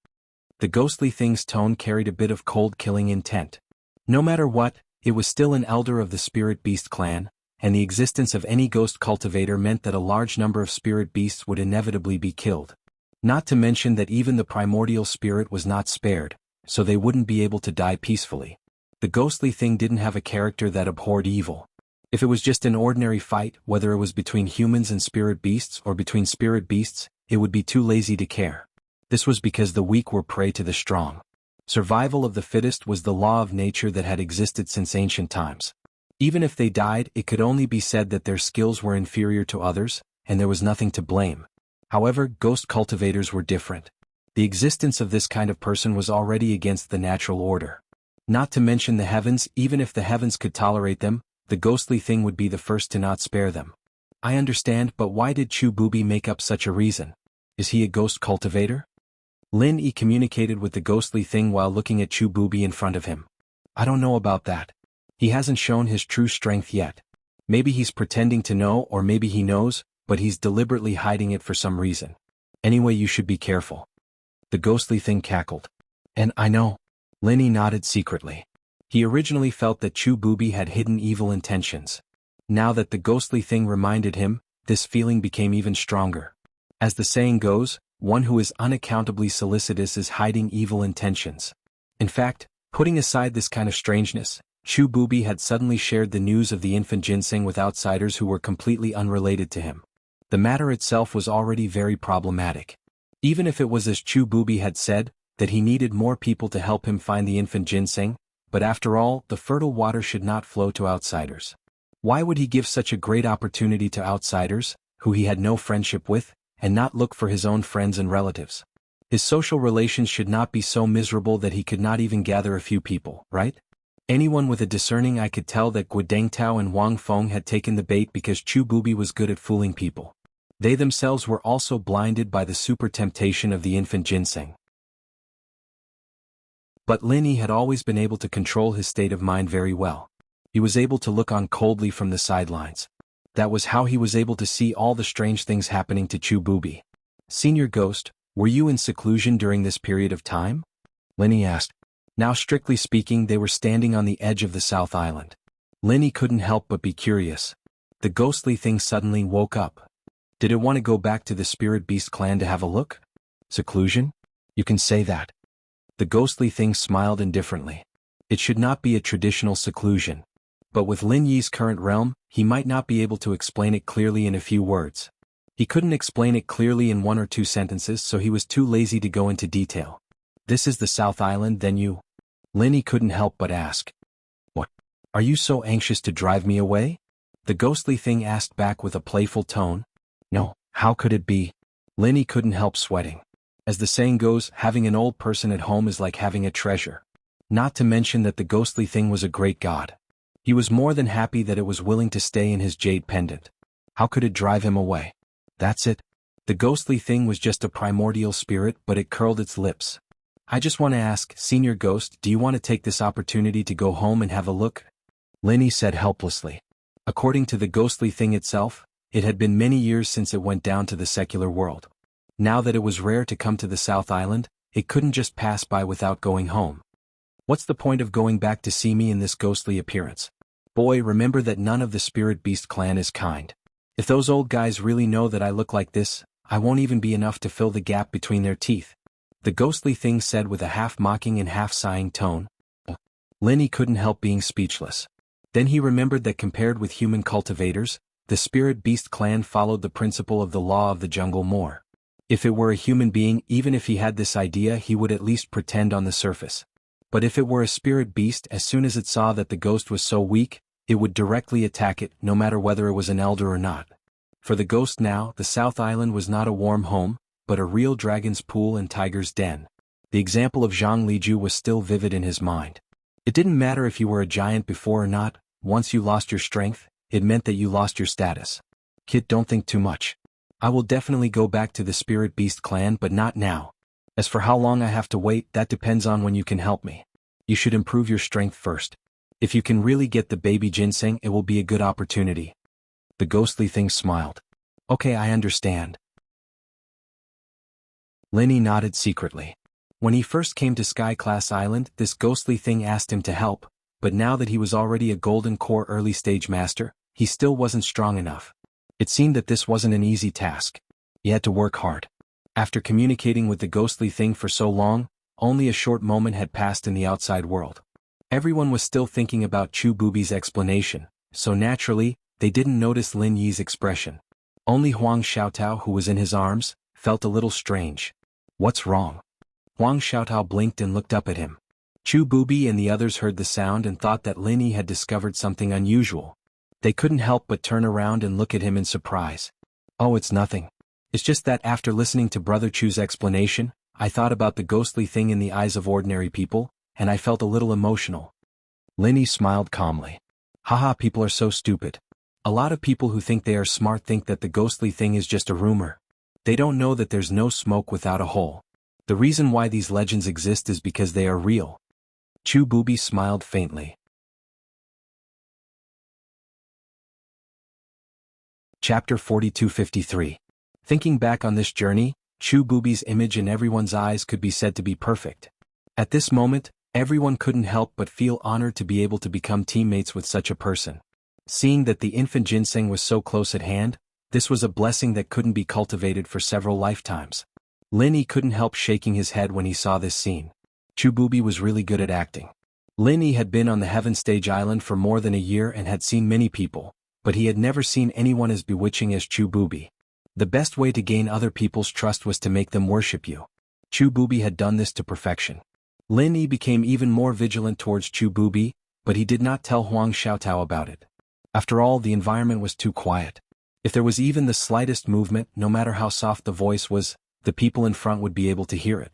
The ghostly thing's tone carried a bit of cold-killing intent. No matter what, it was still an elder of the spirit beast clan, and the existence of any ghost cultivator meant that a large number of spirit beasts would inevitably be killed. Not to mention that even the primordial spirit was not spared, so they wouldn't be able to die peacefully. The ghostly thing didn't have a character that abhorred evil. If it was just an ordinary fight, whether it was between humans and spirit beasts or between spirit beasts, it would be too lazy to care. This was because the weak were prey to the strong. Survival of the fittest was the law of nature that had existed since ancient times. Even if they died, it could only be said that their skills were inferior to others, and there was nothing to blame. However, ghost cultivators were different. The existence of this kind of person was already against the natural order. Not to mention the heavens, even if the heavens could tolerate them, the ghostly thing would be the first to not spare them. I understand, but why did Chu Bubi make up such a reason? Is he a ghost cultivator? Lin Yi communicated with the ghostly thing while looking at Chu Bubi in front of him. I don't know about that. He hasn't shown his true strength yet. Maybe he's pretending to know, or maybe he knows, but he's deliberately hiding it for some reason. Anyway, you should be careful. The ghostly thing cackled. And I know. Lin Yi nodded secretly. He originally felt that Chu Bubi had hidden evil intentions. Now that the ghostly thing reminded him, this feeling became even stronger. As the saying goes, one who is unaccountably solicitous is hiding evil intentions. In fact, putting aside this kind of strangeness, Chu Bubi had suddenly shared the news of the infant ginseng with outsiders who were completely unrelated to him. The matter itself was already very problematic. Even if it was as Chu Bubi had said, that he needed more people to help him find the infant ginseng, but after all, the fertile water should not flow to outsiders. Why would he give such a great opportunity to outsiders, who he had no friendship with, and not look for his own friends and relatives? His social relations should not be so miserable that he could not even gather a few people, right? Anyone with a discerning eye could tell that Guodengtao and Wang Feng had taken the bait because Chu Bubi was good at fooling people. They themselves were also blinded by the super temptation of the infant ginseng. But Lin Yi had always been able to control his state of mind very well. He was able to look on coldly from the sidelines. That was how he was able to see all the strange things happening to Chu Bubi. Senior Ghost, were you in seclusion during this period of time? Lin Yi asked. Now strictly speaking, they were standing on the edge of the South Island. Lin Yi couldn't help but be curious. The ghostly thing suddenly woke up. Did it want to go back to the Spirit Beast clan to have a look? Seclusion? You can say that. The ghostly thing smiled indifferently. It should not be a traditional seclusion. But with Lin Yi's current realm, he might not be able to explain it clearly in a few words. He couldn't explain it clearly in 1 or 2 sentences, so he was too lazy to go into detail. This is the South Island, then you? Linny couldn't help but ask. What? Are you so anxious to drive me away? The ghostly thing asked back with a playful tone. No, how could it be? Linny couldn't help sweating. As the saying goes, having an old person at home is like having a treasure. Not to mention that the ghostly thing was a great god. He was more than happy that it was willing to stay in his jade pendant. How could it drive him away? That's it. The ghostly thing was just a primordial spirit, but it curled its lips. I just want to ask, Senior Ghost, do you want to take this opportunity to go home and have a look? Linny said helplessly. According to the ghostly thing itself, it had been many years since it went down to the secular world. Now that it was rare to come to the South Island, it couldn't just pass by without going home. What's the point of going back to see me in this ghostly appearance? Boy, remember that none of the Spirit Beast clan is kind. If those old guys really know that I look like this, I won't even be enough to fill the gap between their teeth. The ghostly thing said with a half-mocking and half-sighing tone. Linny couldn't help being speechless. Then he remembered that compared with human cultivators, the Spirit Beast clan followed the principle of the law of the jungle more. If it were a human being, even if he had this idea, he would at least pretend on the surface. But if it were a spirit beast, as soon as it saw that the ghost was so weak, it would directly attack it, no matter whether it was an elder or not. For the ghost now, the South Island was not a warm home, but a real dragon's pool and tiger's den. The example of Zhang Liju was still vivid in his mind. It didn't matter if you were a giant before or not, once you lost your strength, it meant that you lost your status. Kid, don't think too much. I will definitely go back to the Spirit Beast clan, but not now. As for how long I have to wait, that depends on when you can help me. You should improve your strength first. If you can really get the baby ginseng, it will be a good opportunity. The ghostly thing smiled. Okay, I understand. Linny nodded secretly. When he first came to Sky Class Island, this ghostly thing asked him to help, but now that he was already a Golden Core early stage master, he still wasn't strong enough. It seemed that this wasn't an easy task. He had to work hard. After communicating with the ghostly thing for so long, only a short moment had passed in the outside world. Everyone was still thinking about Chu Bubi's explanation, so naturally, they didn't notice Lin Yi's expression. Only Huang Xiaotao, who was in his arms, felt a little strange. What's wrong? Huang Xiaotao blinked and looked up at him. Chu Bubi and the others heard the sound and thought that Lin Yi had discovered something unusual. They couldn't help but turn around and look at him in surprise. Oh, it's nothing. It's just that after listening to Brother Chu's explanation, I thought about the ghostly thing in the eyes of ordinary people, and I felt a little emotional. Lin Yi smiled calmly. Haha, people are so stupid. A lot of people who think they are smart think that the ghostly thing is just a rumor. They don't know that there's no smoke without a hole. The reason why these legends exist is because they are real. Chu Bubi smiled faintly. Chapter 4253. Thinking back on this journey, Chu Bubi's image in everyone's eyes could be said to be perfect. At this moment, everyone couldn't help but feel honored to be able to become teammates with such a person. Seeing that the infant ginseng was so close at hand, this was a blessing that couldn't be cultivated for several lifetimes. Lin Yi couldn't help shaking his head when he saw this scene. Chu Bubi was really good at acting. Lin Yi had been on the Heaven Stage Island for more than a year and had seen many people, but he had never seen anyone as bewitching as Chu Bubi. The best way to gain other people's trust was to make them worship you. Chu Bubi had done this to perfection. Lin Yi became even more vigilant towards Chu Bubi, but he did not tell Huang Xiaotao about it. After all, the environment was too quiet. If there was even the slightest movement, no matter how soft the voice was, the people in front would be able to hear it.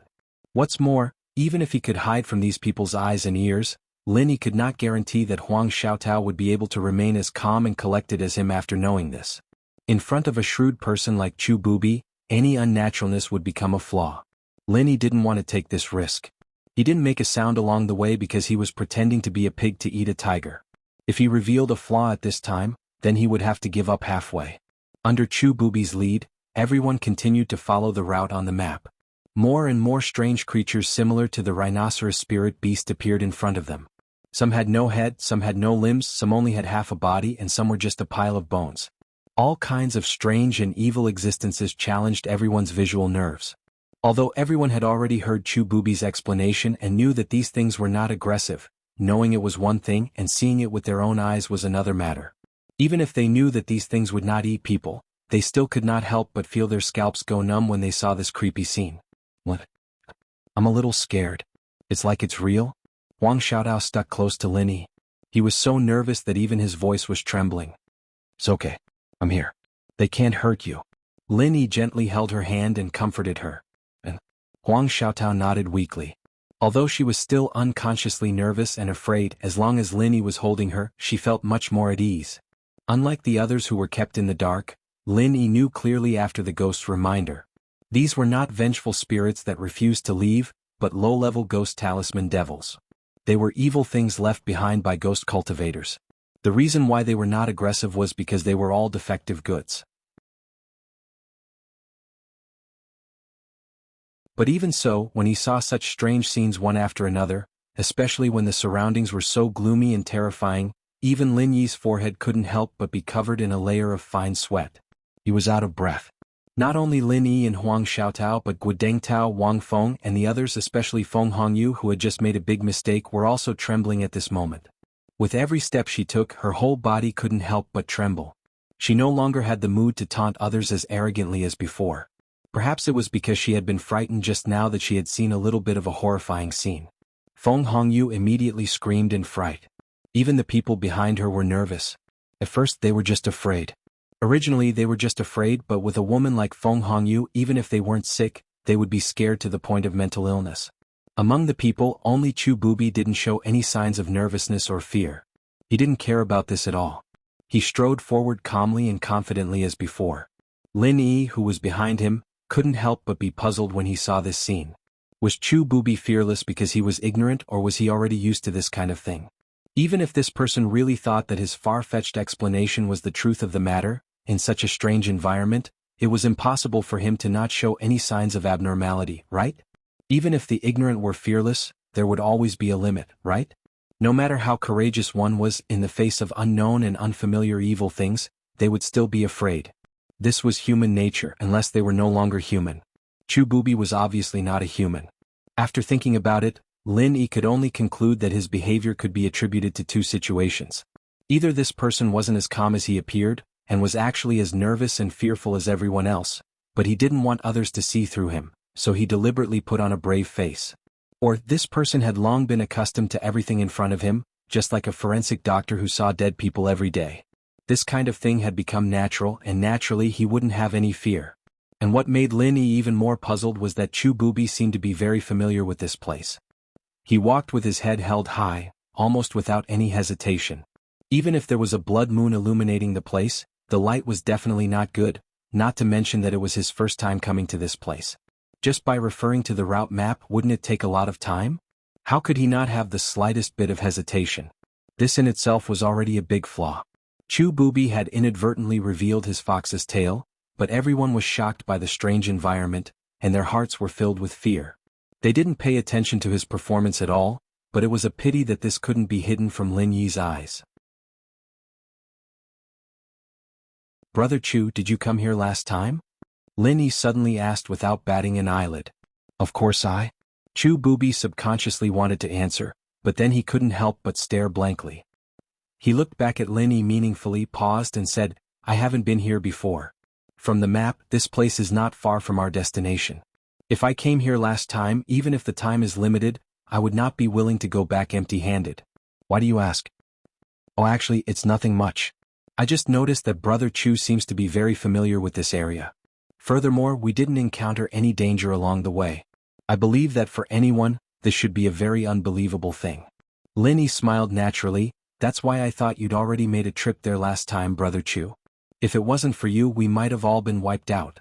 What's more, even if he could hide from these people's eyes and ears, Lin Yi could not guarantee that Huang Xiaotao would be able to remain as calm and collected as him after knowing this. In front of a shrewd person like Chu Bubi, any unnaturalness would become a flaw. Lin Yi didn't want to take this risk. He didn't make a sound along the way because he was pretending to be a pig to eat a tiger. If he revealed a flaw at this time, then he would have to give up halfway. Under Chu Bubi's lead, everyone continued to follow the route on the map. More and more strange creatures similar to the rhinoceros spirit beast appeared in front of them. Some had no head, some had no limbs, some only had half a body, and some were just a pile of bones. All kinds of strange and evil existences challenged everyone's visual nerves. Although everyone had already heard Chu Bubi's explanation and knew that these things were not aggressive, knowing it was one thing and seeing it with their own eyes was another matter. Even if they knew that these things would not eat people, they still could not help but feel their scalps go numb when they saw this creepy scene. What? I'm a little scared. It's like it's real? Huang Xiaotao stuck close to Lin Yi. He was so nervous that even his voice was trembling. It's okay. I'm here. They can't hurt you. Lin Yi gently held her hand and comforted her. And Huang Xiaotao nodded weakly. Although she was still unconsciously nervous and afraid, as long as Lin Yi was holding her, she felt much more at ease. Unlike the others who were kept in the dark, Lin Yi knew clearly after the ghost's reminder. These were not vengeful spirits that refused to leave, but low-level ghost talisman devils. They were evil things left behind by ghost cultivators. The reason why they were not aggressive was because they were all defective goods. But even so, when he saw such strange scenes one after another, especially when the surroundings were so gloomy and terrifying, even Lin Yi's forehead couldn't help but be covered in a layer of fine sweat. He was out of breath. Not only Lin Yi and Huang Xiaotao but Guodengtao, Wang Feng and the others, especially Feng Hongyu, who had just made a big mistake, were also trembling at this moment. With every step she took, her whole body couldn't help but tremble. She no longer had the mood to taunt others as arrogantly as before. Perhaps it was because she had been frightened just now that she had seen a little bit of a horrifying scene. Feng Hongyu immediately screamed in fright. Even the people behind her were nervous. At first they were just afraid. Originally they were just afraid, but with a woman like Feng Hongyu, even if they weren't sick, they would be scared to the point of mental illness. Among the people, only Chu Bubi didn't show any signs of nervousness or fear. He didn't care about this at all. He strode forward calmly and confidently as before. Lin Yi, who was behind him, couldn't help but be puzzled when he saw this scene. Was Chu Bubi fearless because he was ignorant, or was he already used to this kind of thing? Even if this person really thought that his far-fetched explanation was the truth of the matter, in such a strange environment, it was impossible for him to not show any signs of abnormality, right? Even if the ignorant were fearless, there would always be a limit, right? No matter how courageous one was in the face of unknown and unfamiliar evil things, they would still be afraid. This was human nature unless they were no longer human. Chu Bubi was obviously not a human. After thinking about it, Lin Yi could only conclude that his behavior could be attributed to two situations. Either this person wasn't as calm as he appeared, and was actually as nervous and fearful as everyone else, but he didn't want others to see through him, so he deliberately put on a brave face. Or this person had long been accustomed to everything in front of him, just like a forensic doctor who saw dead people every day. This kind of thing had become natural, and naturally he wouldn't have any fear. And what made Lin Yi even more puzzled was that Chu Bubi seemed to be very familiar with this place. He walked with his head held high, almost without any hesitation. Even if there was a blood moon illuminating the place, the light was definitely not good, not to mention that it was his first time coming to this place. Just by referring to the route map, wouldn't it take a lot of time? How could he not have the slightest bit of hesitation? This in itself was already a big flaw. Chu Bubi had inadvertently revealed his fox's tail, but everyone was shocked by the strange environment, and their hearts were filled with fear. They didn't pay attention to his performance at all, but it was a pity that this couldn't be hidden from Lin Yi's eyes. "Brother Chu, did you come here last time?" Lin Yi suddenly asked without batting an eyelid. "Of course I." Chu Bubi subconsciously wanted to answer, but then he couldn't help but stare blankly. He looked back at Lin Yi meaningfully, paused and said, "I haven't been here before. From the map, this place is not far from our destination. If I came here last time, even if the time is limited, I would not be willing to go back empty-handed." "Why do you ask?" "Oh, actually, it's nothing much. I just noticed that Brother Chu seems to be very familiar with this area. Furthermore, we didn't encounter any danger along the way. I believe that for anyone, this should be a very unbelievable thing." Lin Yi smiled naturally. "That's why I thought you'd already made a trip there last time, Brother Chu. If it wasn't for you, we might have all been wiped out."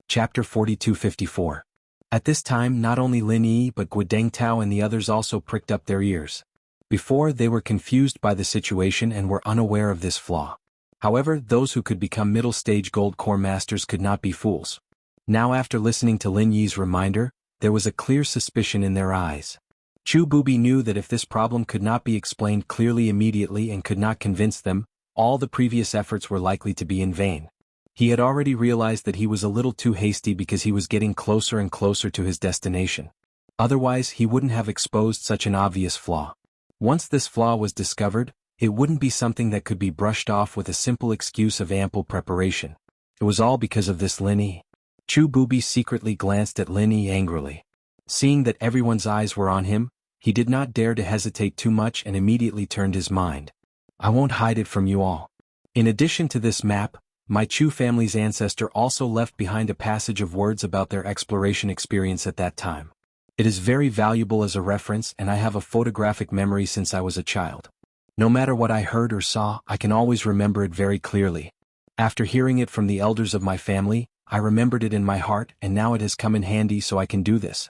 Chapter 4254. At this time, not only Lin Yi but Guodengtao and the others also pricked up their ears. Before, they were confused by the situation and were unaware of this flaw. However, those who could become middle-stage gold core masters could not be fools. Now, after listening to Lin Yi's reminder, there was a clear suspicion in their eyes. Chu Bubi knew that if this problem could not be explained clearly immediately and could not convince them, all the previous efforts were likely to be in vain. He had already realized that he was a little too hasty because he was getting closer and closer to his destination. Otherwise, he wouldn't have exposed such an obvious flaw. Once this flaw was discovered, it wouldn't be something that could be brushed off with a simple excuse of ample preparation. It was all because of this Lin Yi. Chu Bubi secretly glanced at Lin Yi angrily. Seeing that everyone's eyes were on him, he did not dare to hesitate too much and immediately turned his mind. I won't hide it from you all. In addition to this map, my Chu family's ancestor also left behind a passage of words about their exploration experience at that time. It is very valuable as a reference, and I have a photographic memory since I was a child. No matter what I heard or saw, I can always remember it very clearly. After hearing it from the elders of my family, I remembered it in my heart, and now it has come in handy so I can do this.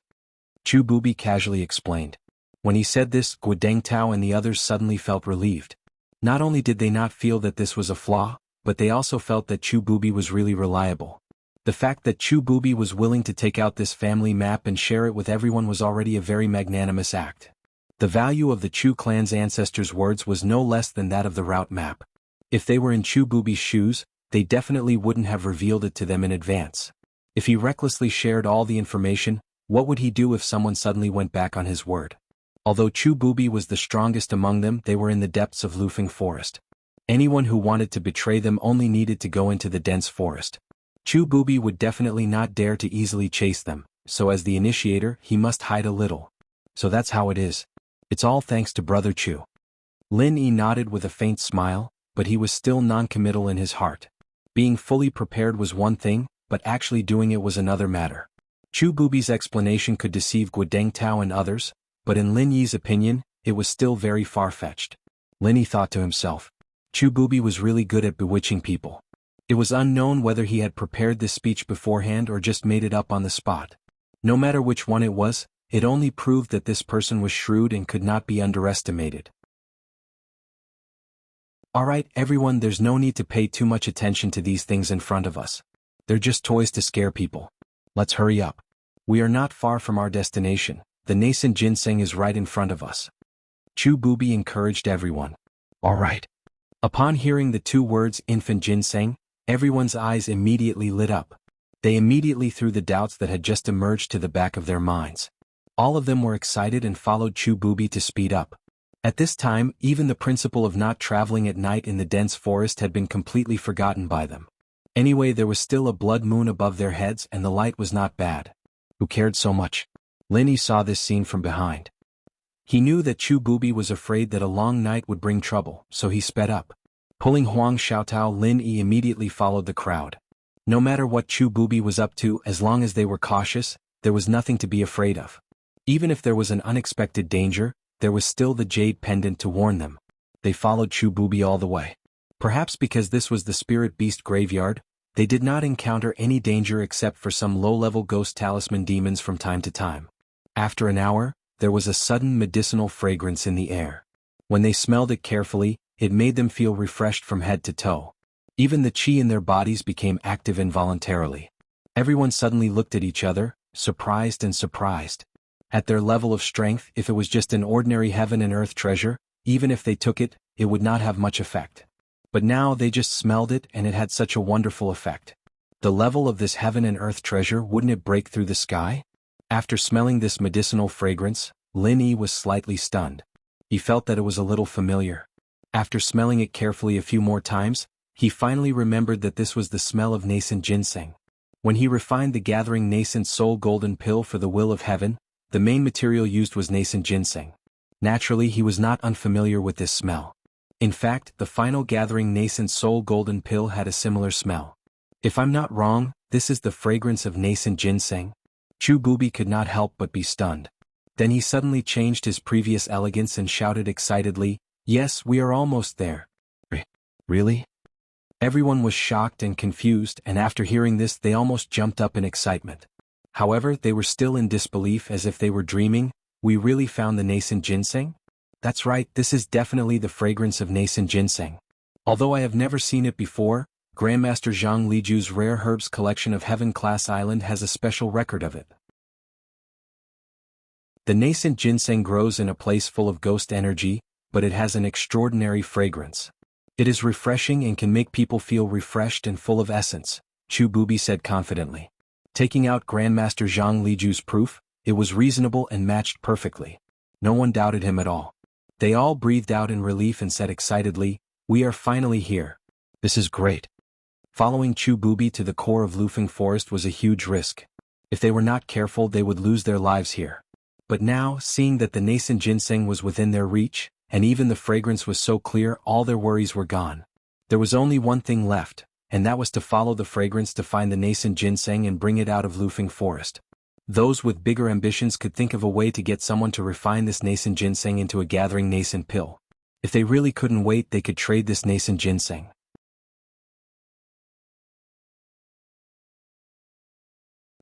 Chu Bubi casually explained. When he said this, Guo Dengtao and the others suddenly felt relieved. Not only did they not feel that this was a flaw, but they also felt that Chu Bubi was really reliable. The fact that Chu Bubi was willing to take out this family map and share it with everyone was already a very magnanimous act. The value of the Chu clan's ancestors' words was no less than that of the route map. If they were in Chu Bubi's shoes, they definitely wouldn't have revealed it to them in advance. If he recklessly shared all the information, what would he do if someone suddenly went back on his word? Although Chu Bubi was the strongest among them, they were in the depths of Lufeng Forest. Anyone who wanted to betray them only needed to go into the dense forest. Chu Bubi would definitely not dare to easily chase them, so as the initiator, he must hide a little. So that's how it is. It's all thanks to Brother Chu. Lin Yi nodded with a faint smile, but he was still non-committal in his heart. Being fully prepared was one thing, but actually doing it was another matter. Chu Bubi's explanation could deceive Guo Dengtao and others, but in Lin Yi's opinion, it was still very far-fetched. Lin Yi thought to himself, Chu Bubi was really good at bewitching people. It was unknown whether he had prepared this speech beforehand or just made it up on the spot. No matter which one it was, it only proved that this person was shrewd and could not be underestimated. Alright everyone, there's no need to pay too much attention to these things in front of us. They're just toys to scare people. Let's hurry up. We are not far from our destination. The nascent ginseng is right in front of us. Chu Bubi encouraged everyone. Alright. Upon hearing the two words infant ginseng, everyone's eyes immediately lit up. They immediately threw the doubts that had just emerged to the back of their minds. All of them were excited and followed Chu Bubi to speed up. At this time, even the principle of not traveling at night in the dense forest had been completely forgotten by them. Anyway, there was still a blood moon above their heads and the light was not bad. Who cared so much? Lin Yi saw this scene from behind. He knew that Chu Bubi was afraid that a long night would bring trouble, so he sped up. Pulling Huang Xiaotao, Lin Yi immediately followed the crowd. No matter what Chu Bubi was up to, as long as they were cautious, there was nothing to be afraid of. Even if there was an unexpected danger, there was still the jade pendant to warn them. They followed Chu Bubi all the way. Perhaps because this was the spirit beast graveyard, they did not encounter any danger except for some low-level ghost talisman demons from time to time. After an hour, there was a sudden medicinal fragrance in the air. When they smelled it carefully, it made them feel refreshed from head to toe. Even the chi in their bodies became active involuntarily. Everyone suddenly looked at each other, surprised and surprised. At their level of strength, if it was just an ordinary heaven and earth treasure, even if they took it, it would not have much effect. But now they just smelled it and it had such a wonderful effect. The level of this heaven and earth treasure, wouldn't it break through the sky? After smelling this medicinal fragrance, Lin Yi was slightly stunned. He felt that it was a little familiar. After smelling it carefully a few more times, he finally remembered that this was the smell of nascent ginseng. When he refined the gathering nascent soul golden pill for the will of heaven, the main material used was nascent ginseng. Naturally, he was not unfamiliar with this smell. In fact, the final gathering nascent soul golden pill had a similar smell. If I'm not wrong, this is the fragrance of nascent ginseng? Chu Bubi could not help but be stunned. Then he suddenly changed his previous elegance and shouted excitedly, "Yes, we are almost there." Really? Everyone was shocked and confused, and after hearing this they almost jumped up in excitement. However, they were still in disbelief, as if they were dreaming. We really found the nascent ginseng? That's right, this is definitely the fragrance of nascent ginseng. Although I have never seen it before, Grandmaster Zhang Liju's rare herbs collection of Heaven Class Island has a special record of it. The nascent ginseng grows in a place full of ghost energy, but it has an extraordinary fragrance. It is refreshing and can make people feel refreshed and full of essence, Chu Bubi said confidently. Taking out Grandmaster Zhang Liju's proof, it was reasonable and matched perfectly. No one doubted him at all. They all breathed out in relief and said excitedly, "We are finally here. This is great." Following Chu Bubi to the core of Lufeng Forest was a huge risk. If they were not careful, they would lose their lives here. But now, seeing that the nascent ginseng was within their reach, and even the fragrance was so clear, all their worries were gone. There was only one thing left, and that was to follow the fragrance to find the nascent ginseng and bring it out of Lufeng Forest. Those with bigger ambitions could think of a way to get someone to refine this nascent ginseng into a gathering nascent pill. If they really couldn't wait, they could trade this nascent ginseng.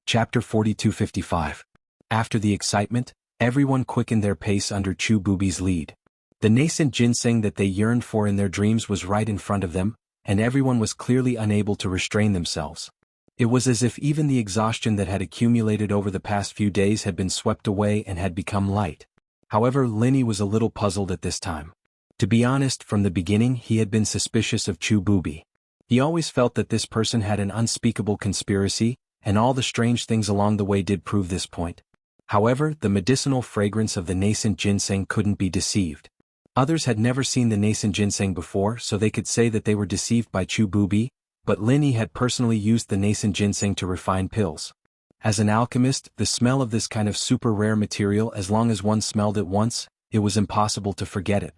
Chapter 4255. After the excitement, everyone quickened their pace under Chu Bubi's lead. The nascent ginseng that they yearned for in their dreams was right in front of them, and everyone was clearly unable to restrain themselves. It was as if even the exhaustion that had accumulated over the past few days had been swept away and had become light. However, Linny was a little puzzled at this time. To be honest, from the beginning he had been suspicious of Chu Bubi. He always felt that this person had an unspeakable conspiracy, and all the strange things along the way did prove this point. However, the medicinal fragrance of the nascent ginseng couldn't be deceived. Others had never seen the nascent ginseng before, so they could say that they were deceived by Chu Bubi, but Linny had personally used the nascent ginseng to refine pills. As an alchemist, the smell of this kind of super rare material, as long as one smelled it once, it was impossible to forget it.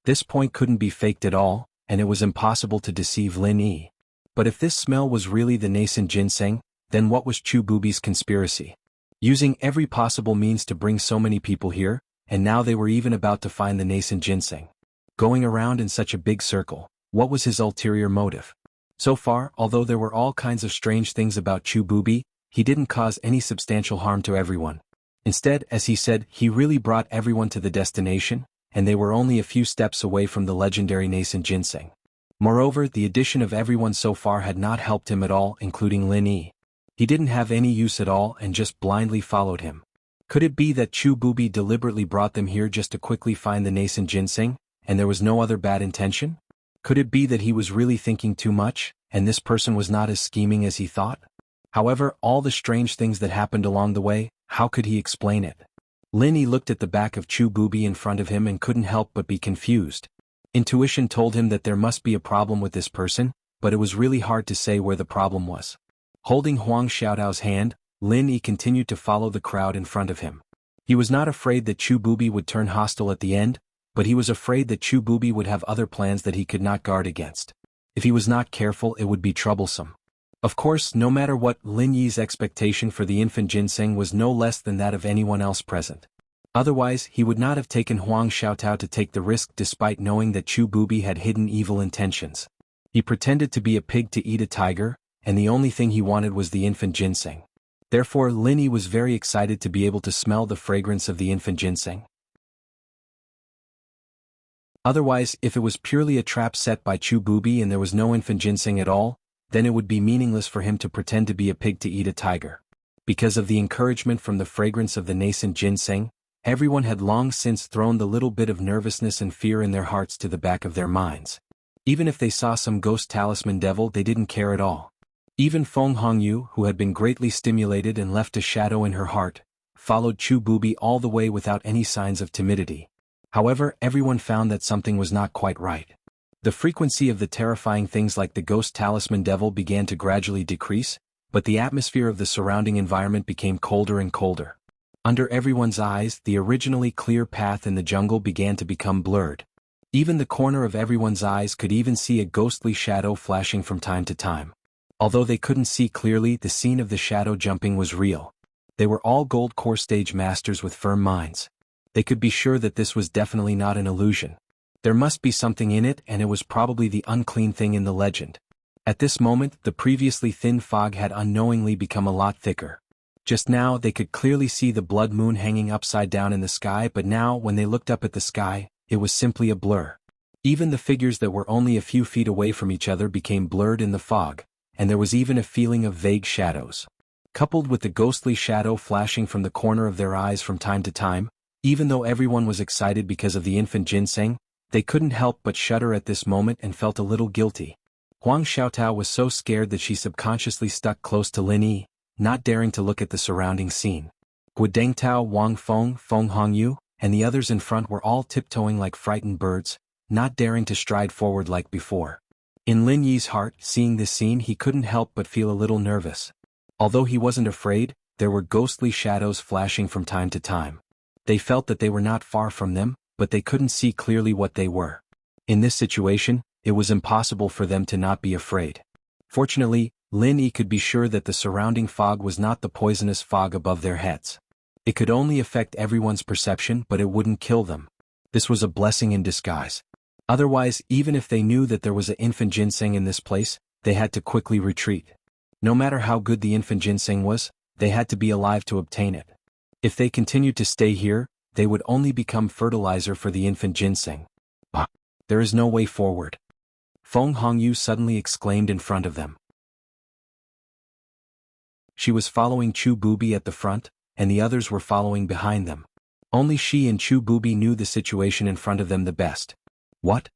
This point couldn't be faked at all, and it was impossible to deceive Linny. But if this smell was really the nascent ginseng, then what was Chu Bubi's conspiracy? Using every possible means to bring so many people here, and now they were even about to find the nascent ginseng. Going around in such a big circle, what was his ulterior motive? So far, although there were all kinds of strange things about Chu Bubi, he didn't cause any substantial harm to everyone. Instead, as he said, he really brought everyone to the destination, and they were only a few steps away from the legendary nascent ginseng. Moreover, the addition of everyone so far had not helped him at all, including Lin Yi. He didn't have any use at all and just blindly followed him. Could it be that Chu Bubi deliberately brought them here just to quickly find the nascent ginseng, and there was no other bad intention? Could it be that he was really thinking too much, and this person was not as scheming as he thought? However, all the strange things that happened along the way, how could he explain it? Lin Yi looked at the back of Chu Bubi in front of him and couldn't help but be confused. Intuition told him that there must be a problem with this person, but it was really hard to say where the problem was. Holding Huang Xiaotao's hand, Lin Yi continued to follow the crowd in front of him. He was not afraid that Chu Bubi would turn hostile at the end, but he was afraid that Chu Bubi would have other plans that he could not guard against. If he was not careful, it would be troublesome. Of course, no matter what, Lin Yi's expectation for the infant ginseng was no less than that of anyone else present. Otherwise, he would not have taken Huang Xiaotao to take the risk despite knowing that Chu Bubi had hidden evil intentions. He pretended to be a pig to eat a tiger, and the only thing he wanted was the infant ginseng. Therefore, Lin Yi was very excited to be able to smell the fragrance of the infant ginseng. Otherwise, if it was purely a trap set by Chu Bubi and there was no infant ginseng at all, then it would be meaningless for him to pretend to be a pig to eat a tiger. Because of the encouragement from the fragrance of the nascent ginseng, everyone had long since thrown the little bit of nervousness and fear in their hearts to the back of their minds. Even if they saw some ghost talisman devil, they didn't care at all. Even Feng Hongyu, who had been greatly stimulated and left a shadow in her heart, followed Chu Bubi all the way without any signs of timidity. However, everyone found that something was not quite right. The frequency of the terrifying things like the ghost talisman devil began to gradually decrease, but the atmosphere of the surrounding environment became colder and colder. Under everyone's eyes, the originally clear path in the jungle began to become blurred. Even the corner of everyone's eyes could even see a ghostly shadow flashing from time to time. Although they couldn't see clearly, the scene of the shadow jumping was real. They were all gold core stage masters with firm minds. They could be sure that this was definitely not an illusion. There must be something in it, and it was probably the unclean thing in the legend. At this moment, the previously thin fog had unknowingly become a lot thicker. Just now they could clearly see the blood moon hanging upside down in the sky, but now when they looked up at the sky, it was simply a blur. Even the figures that were only a few feet away from each other became blurred in the fog, and there was even a feeling of vague shadows. Coupled with the ghostly shadow flashing from the corner of their eyes from time to time, even though everyone was excited because of the infant ginseng, they couldn't help but shudder at this moment and felt a little guilty. Huang Xiaotao was so scared that she subconsciously stuck close to Lin Yi, not daring to look at the surrounding scene. Guodengtao Wang Feng Hongyu, and the others in front were all tiptoeing like frightened birds, not daring to stride forward like before. In Lin Yi's heart, seeing this scene, he couldn't help but feel a little nervous. Although he wasn't afraid, there were ghostly shadows flashing from time to time. They felt that they were not far from them, but they couldn't see clearly what they were. In this situation, it was impossible for them to not be afraid. Fortunately, Lin Yi could be sure that the surrounding fog was not the poisonous fog above their heads. It could only affect everyone's perception, but it wouldn't kill them. This was a blessing in disguise. Otherwise, even if they knew that there was an infant ginseng in this place, they had to quickly retreat. No matter how good the infant ginseng was, they had to be alive to obtain it. If they continued to stay here, they would only become fertilizer for the infant ginseng. Bah! There is no way forward. Feng Hongyu suddenly exclaimed in front of them. She was following Chu Bubi at the front, and the others were following behind them. Only she and Chu Bubi knew the situation in front of them the best. What?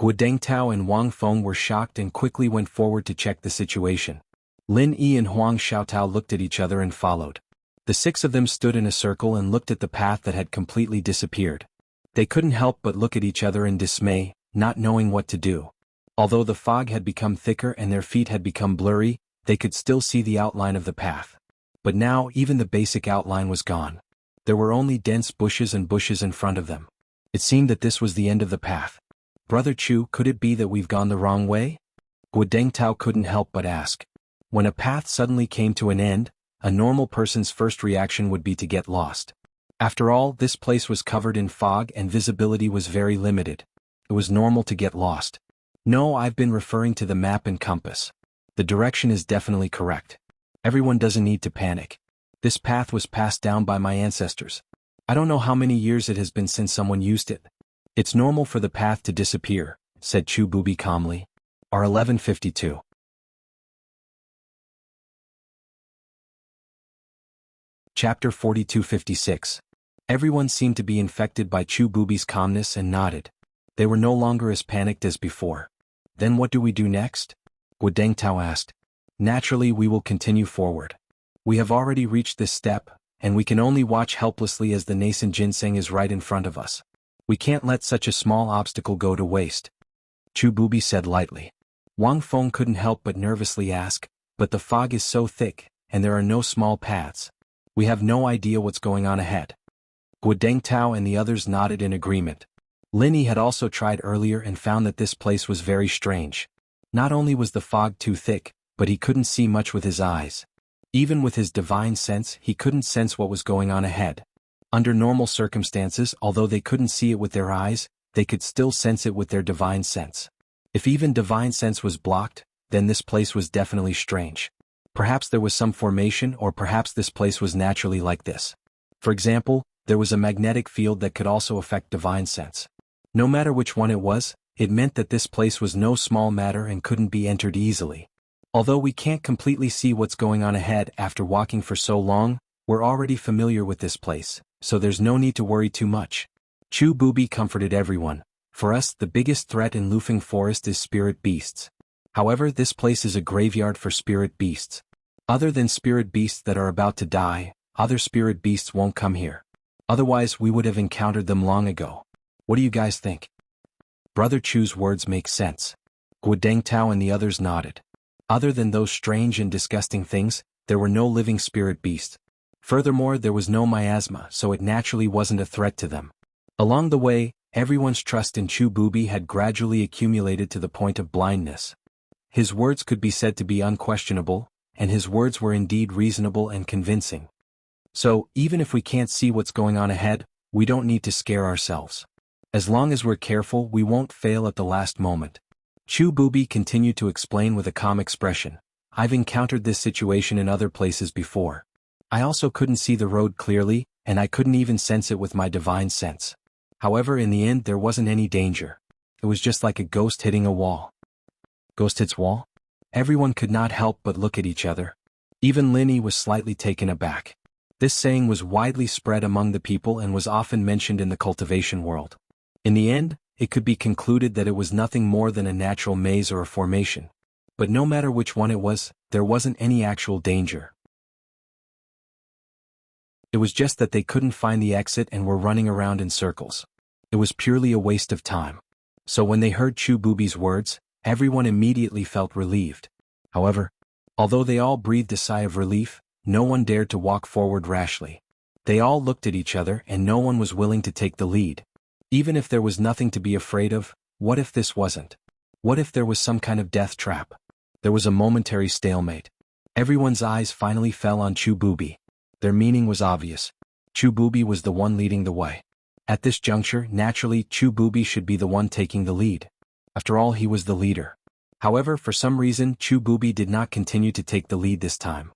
Guo Dengtao and Wang Feng were shocked and quickly went forward to check the situation. Lin Yi and Huang Xiaotao looked at each other and followed. The six of them stood in a circle and looked at the path that had completely disappeared. They couldn't help but look at each other in dismay, not knowing what to do. Although the fog had become thicker and their feet had become blurry, they could still see the outline of the path. But now even the basic outline was gone. There were only dense bushes and bushes in front of them. It seemed that this was the end of the path. Brother Chu, could it be that we've gone the wrong way? Guo Dengtao couldn't help but ask. When a path suddenly came to an end, a normal person's first reaction would be to get lost. After all, this place was covered in fog and visibility was very limited. It was normal to get lost. No, I've been referring to the map and compass. The direction is definitely correct. Everyone doesn't need to panic. This path was passed down by my ancestors. I don't know how many years it has been since someone used it. It's normal for the path to disappear, said Chu Bubi calmly. R1152. Chapter 4256. Everyone seemed to be infected by Chu Bubi's calmness and nodded. They were no longer as panicked as before. Then what do we do next? Guo Dengtao asked. Naturally, we will continue forward. We have already reached this step, and we can only watch helplessly as the nascent ginseng is right in front of us. We can't let such a small obstacle go to waste. Chu Bubi said lightly. Wang Feng couldn't help but nervously ask, but the fog is so thick, and there are no small paths. We have no idea what's going on ahead. Guo Dengtao and the others nodded in agreement. Lin Yi had also tried earlier and found that this place was very strange. Not only was the fog too thick, but he couldn't see much with his eyes. Even with his divine sense, he couldn't sense what was going on ahead. Under normal circumstances, although they couldn't see it with their eyes, they could still sense it with their divine sense. If even divine sense was blocked, then this place was definitely strange. Perhaps there was some formation, or perhaps this place was naturally like this. For example, there was a magnetic field that could also affect divine sense. No matter which one it was, it meant that this place was no small matter and couldn't be entered easily. Although we can't completely see what's going on ahead after walking for so long, we're already familiar with this place, so there's no need to worry too much. Chu Bubi comforted everyone. For us, the biggest threat in Lufeng Forest is spirit beasts. However, this place is a graveyard for spirit beasts. Other than spirit beasts that are about to die, other spirit beasts won't come here. Otherwise, we would have encountered them long ago. What do you guys think? Brother Chu's words make sense. Guo Dengtao and the others nodded. Other than those strange and disgusting things, there were no living spirit beasts. Furthermore, there was no miasma, so it naturally wasn't a threat to them. Along the way, everyone's trust in Chu Bubi had gradually accumulated to the point of blindness. His words could be said to be unquestionable, and his words were indeed reasonable and convincing. So, even if we can't see what's going on ahead, we don't need to scare ourselves. As long as we're careful, we won't fail at the last moment. Chu Bubi continued to explain with a calm expression. I've encountered this situation in other places before. I also couldn't see the road clearly, and I couldn't even sense it with my divine sense. However, in the end there wasn't any danger. It was just like a ghost hitting a wall. Ghost hits wall? Everyone could not help but look at each other. Even Lin Yi was slightly taken aback. This saying was widely spread among the people and was often mentioned in the cultivation world. In the end, it could be concluded that it was nothing more than a natural maze or a formation. But no matter which one it was, there wasn't any actual danger. It was just that they couldn't find the exit and were running around in circles. It was purely a waste of time. So when they heard Chu Bubi's words, everyone immediately felt relieved. However, although they all breathed a sigh of relief, no one dared to walk forward rashly. They all looked at each other and no one was willing to take the lead. Even if there was nothing to be afraid of, what if this wasn't? What if there was some kind of death trap? There was a momentary stalemate. Everyone's eyes finally fell on Chu Bubi. Their meaning was obvious. Chu Bubi was the one leading the way. At this juncture, naturally, Chu Bubi should be the one taking the lead. After all, he was the leader. However, for some reason, Chu Bubi did not continue to take the lead this time.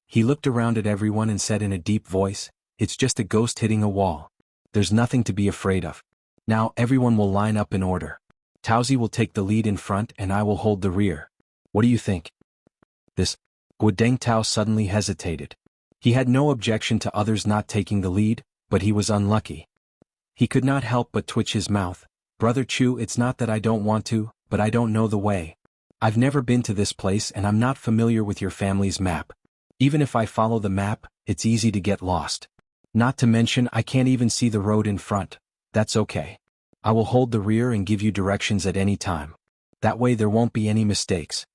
He looked around at everyone and said in a deep voice, "It's just a ghost hitting a wall. There's nothing to be afraid of. Now everyone will line up in order. Taozi will take the lead in front and I will hold the rear. What do you think?" This, Guodeng Tao suddenly hesitated. He had no objection to others not taking the lead, but he was unlucky. He could not help but twitch his mouth. "Brother Chu, it's not that I don't want to, but I don't know the way. I've never been to this place and I'm not familiar with your family's map. Even if I follow the map, it's easy to get lost. Not to mention I can't even see the road in front. That's okay. I will hold the rear and give you directions at any time. That way there won't be any mistakes,"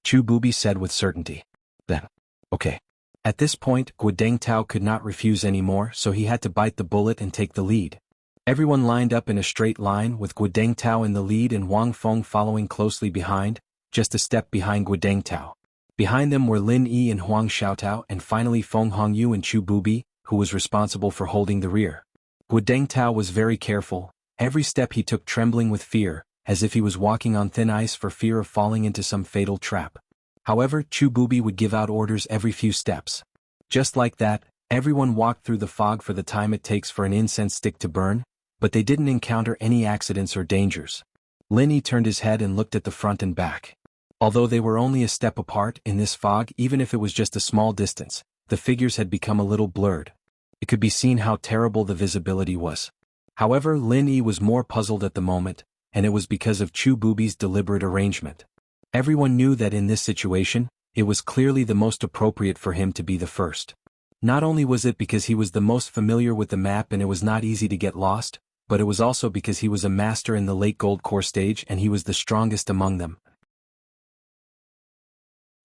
Chu Bubi said with certainty. Then, okay. At this point, Guodeng Tao could not refuse anymore, so he had to bite the bullet and take the lead. Everyone lined up in a straight line with Guodeng Tao in the lead and Wang Feng following closely behind, just a step behind Guodeng Tao. Behind them were Lin Yi and Huang Xiaotao and finally Feng Hongyu and Chu Bubi, who was responsible for holding the rear. Guodeng Tao was very careful, every step he took trembling with fear, as if he was walking on thin ice for fear of falling into some fatal trap. However, Chu Bubi would give out orders every few steps. Just like that, everyone walked through the fog for the time it takes for an incense stick to burn, but they didn't encounter any accidents or dangers. Lin Yi turned his head and looked at the front and back. Although they were only a step apart in this fog, even if it was just a small distance, the figures had become a little blurred. It could be seen how terrible the visibility was. However, Lin Yi was more puzzled at the moment, and it was because of Chu Bubi's deliberate arrangement. Everyone knew that in this situation, it was clearly the most appropriate for him to be the first. Not only was it because he was the most familiar with the map and it was not easy to get lost, but it was also because he was a master in the late gold core stage and he was the strongest among them.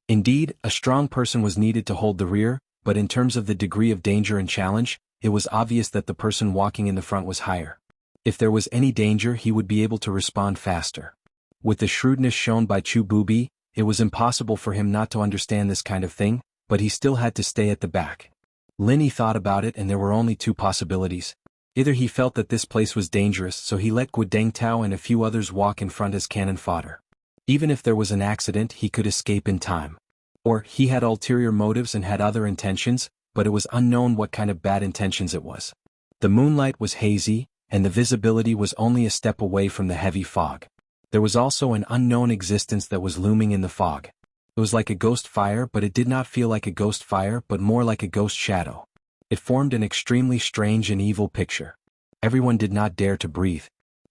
Indeed, a strong person was needed to hold the rear, but in terms of the degree of danger and challenge, it was obvious that the person walking in the front was higher. If there was any danger, he would be able to respond faster. With the shrewdness shown by Chu Bubi, it was impossible for him not to understand this kind of thing, but he still had to stay at the back. Lin Yi thought about it and there were only two possibilities. Either he felt that this place was dangerous so he let Guodeng Tao and a few others walk in front as cannon fodder. Even if there was an accident, he could escape in time. Or he had ulterior motives and had other intentions, but it was unknown what kind of bad intentions it was. The moonlight was hazy, and the visibility was only a step away from the heavy fog. There was also an unknown existence that was looming in the fog. It was like a ghost fire, but it did not feel like a ghost fire but more like a ghost shadow. It formed an extremely strange and evil picture. Everyone did not dare to breathe.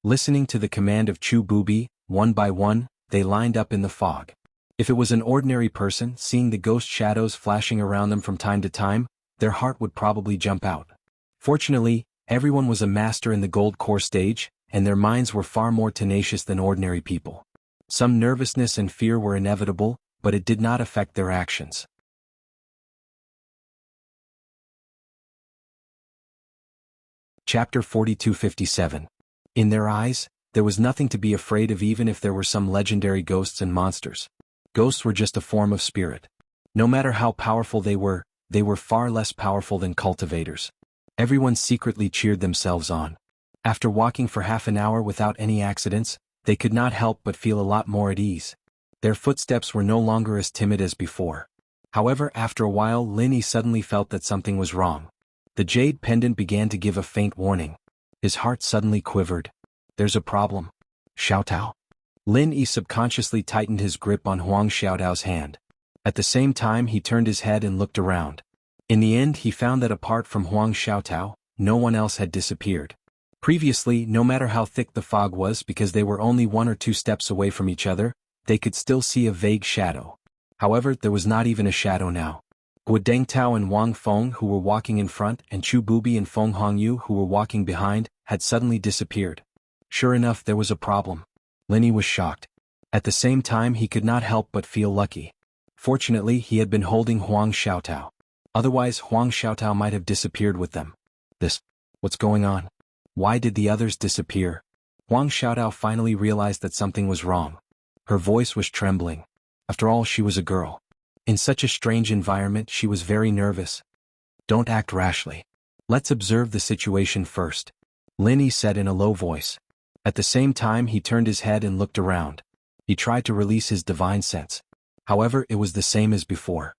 Listening to the command of Chu Bubi, one by one, they lined up in the fog. If it was an ordinary person, seeing the ghost shadows flashing around them from time to time, their heart would probably jump out. Fortunately, everyone was a master in the gold core stage, and their minds were far more tenacious than ordinary people. Some nervousness and fear were inevitable, but it did not affect their actions. Chapter 4257. In their eyes, there was nothing to be afraid of even if there were some legendary ghosts and monsters. Ghosts were just a form of spirit. No matter how powerful they were far less powerful than cultivators. Everyone secretly cheered themselves on. After walking for half an hour without any accidents, they could not help but feel a lot more at ease. Their footsteps were no longer as timid as before. However, after a while Lin Yi suddenly felt that something was wrong. The jade pendant began to give a faint warning. His heart suddenly quivered. There's a problem. Xiaotao. Lin Yi subconsciously tightened his grip on Huang Xiaotao's hand. At the same time he turned his head and looked around. In the end he found that apart from Huang Xiaotao, no one else had disappeared. Previously, no matter how thick the fog was because they were only 1 or 2 steps away from each other, they could still see a vague shadow. However, there was not even a shadow now. Guo Dengtao and Wang Feng, who were walking in front, and Chu Bubi and Feng Hongyu, who were walking behind, had suddenly disappeared. Sure enough, there was a problem. Lin Yi was shocked. At the same time, he could not help but feel lucky. Fortunately, he had been holding Huang Xiaotao. Otherwise, Huang Xiaotao might have disappeared with them. What's going on? Why did the others disappear? Huang Xiaotao finally realized that something was wrong. Her voice was trembling. After all, she was a girl. In such a strange environment, she was very nervous. Don't act rashly. Let's observe the situation first, Lin Yi said in a low voice. At the same time, he turned his head and looked around. He tried to release his divine sense. However, it was the same as before.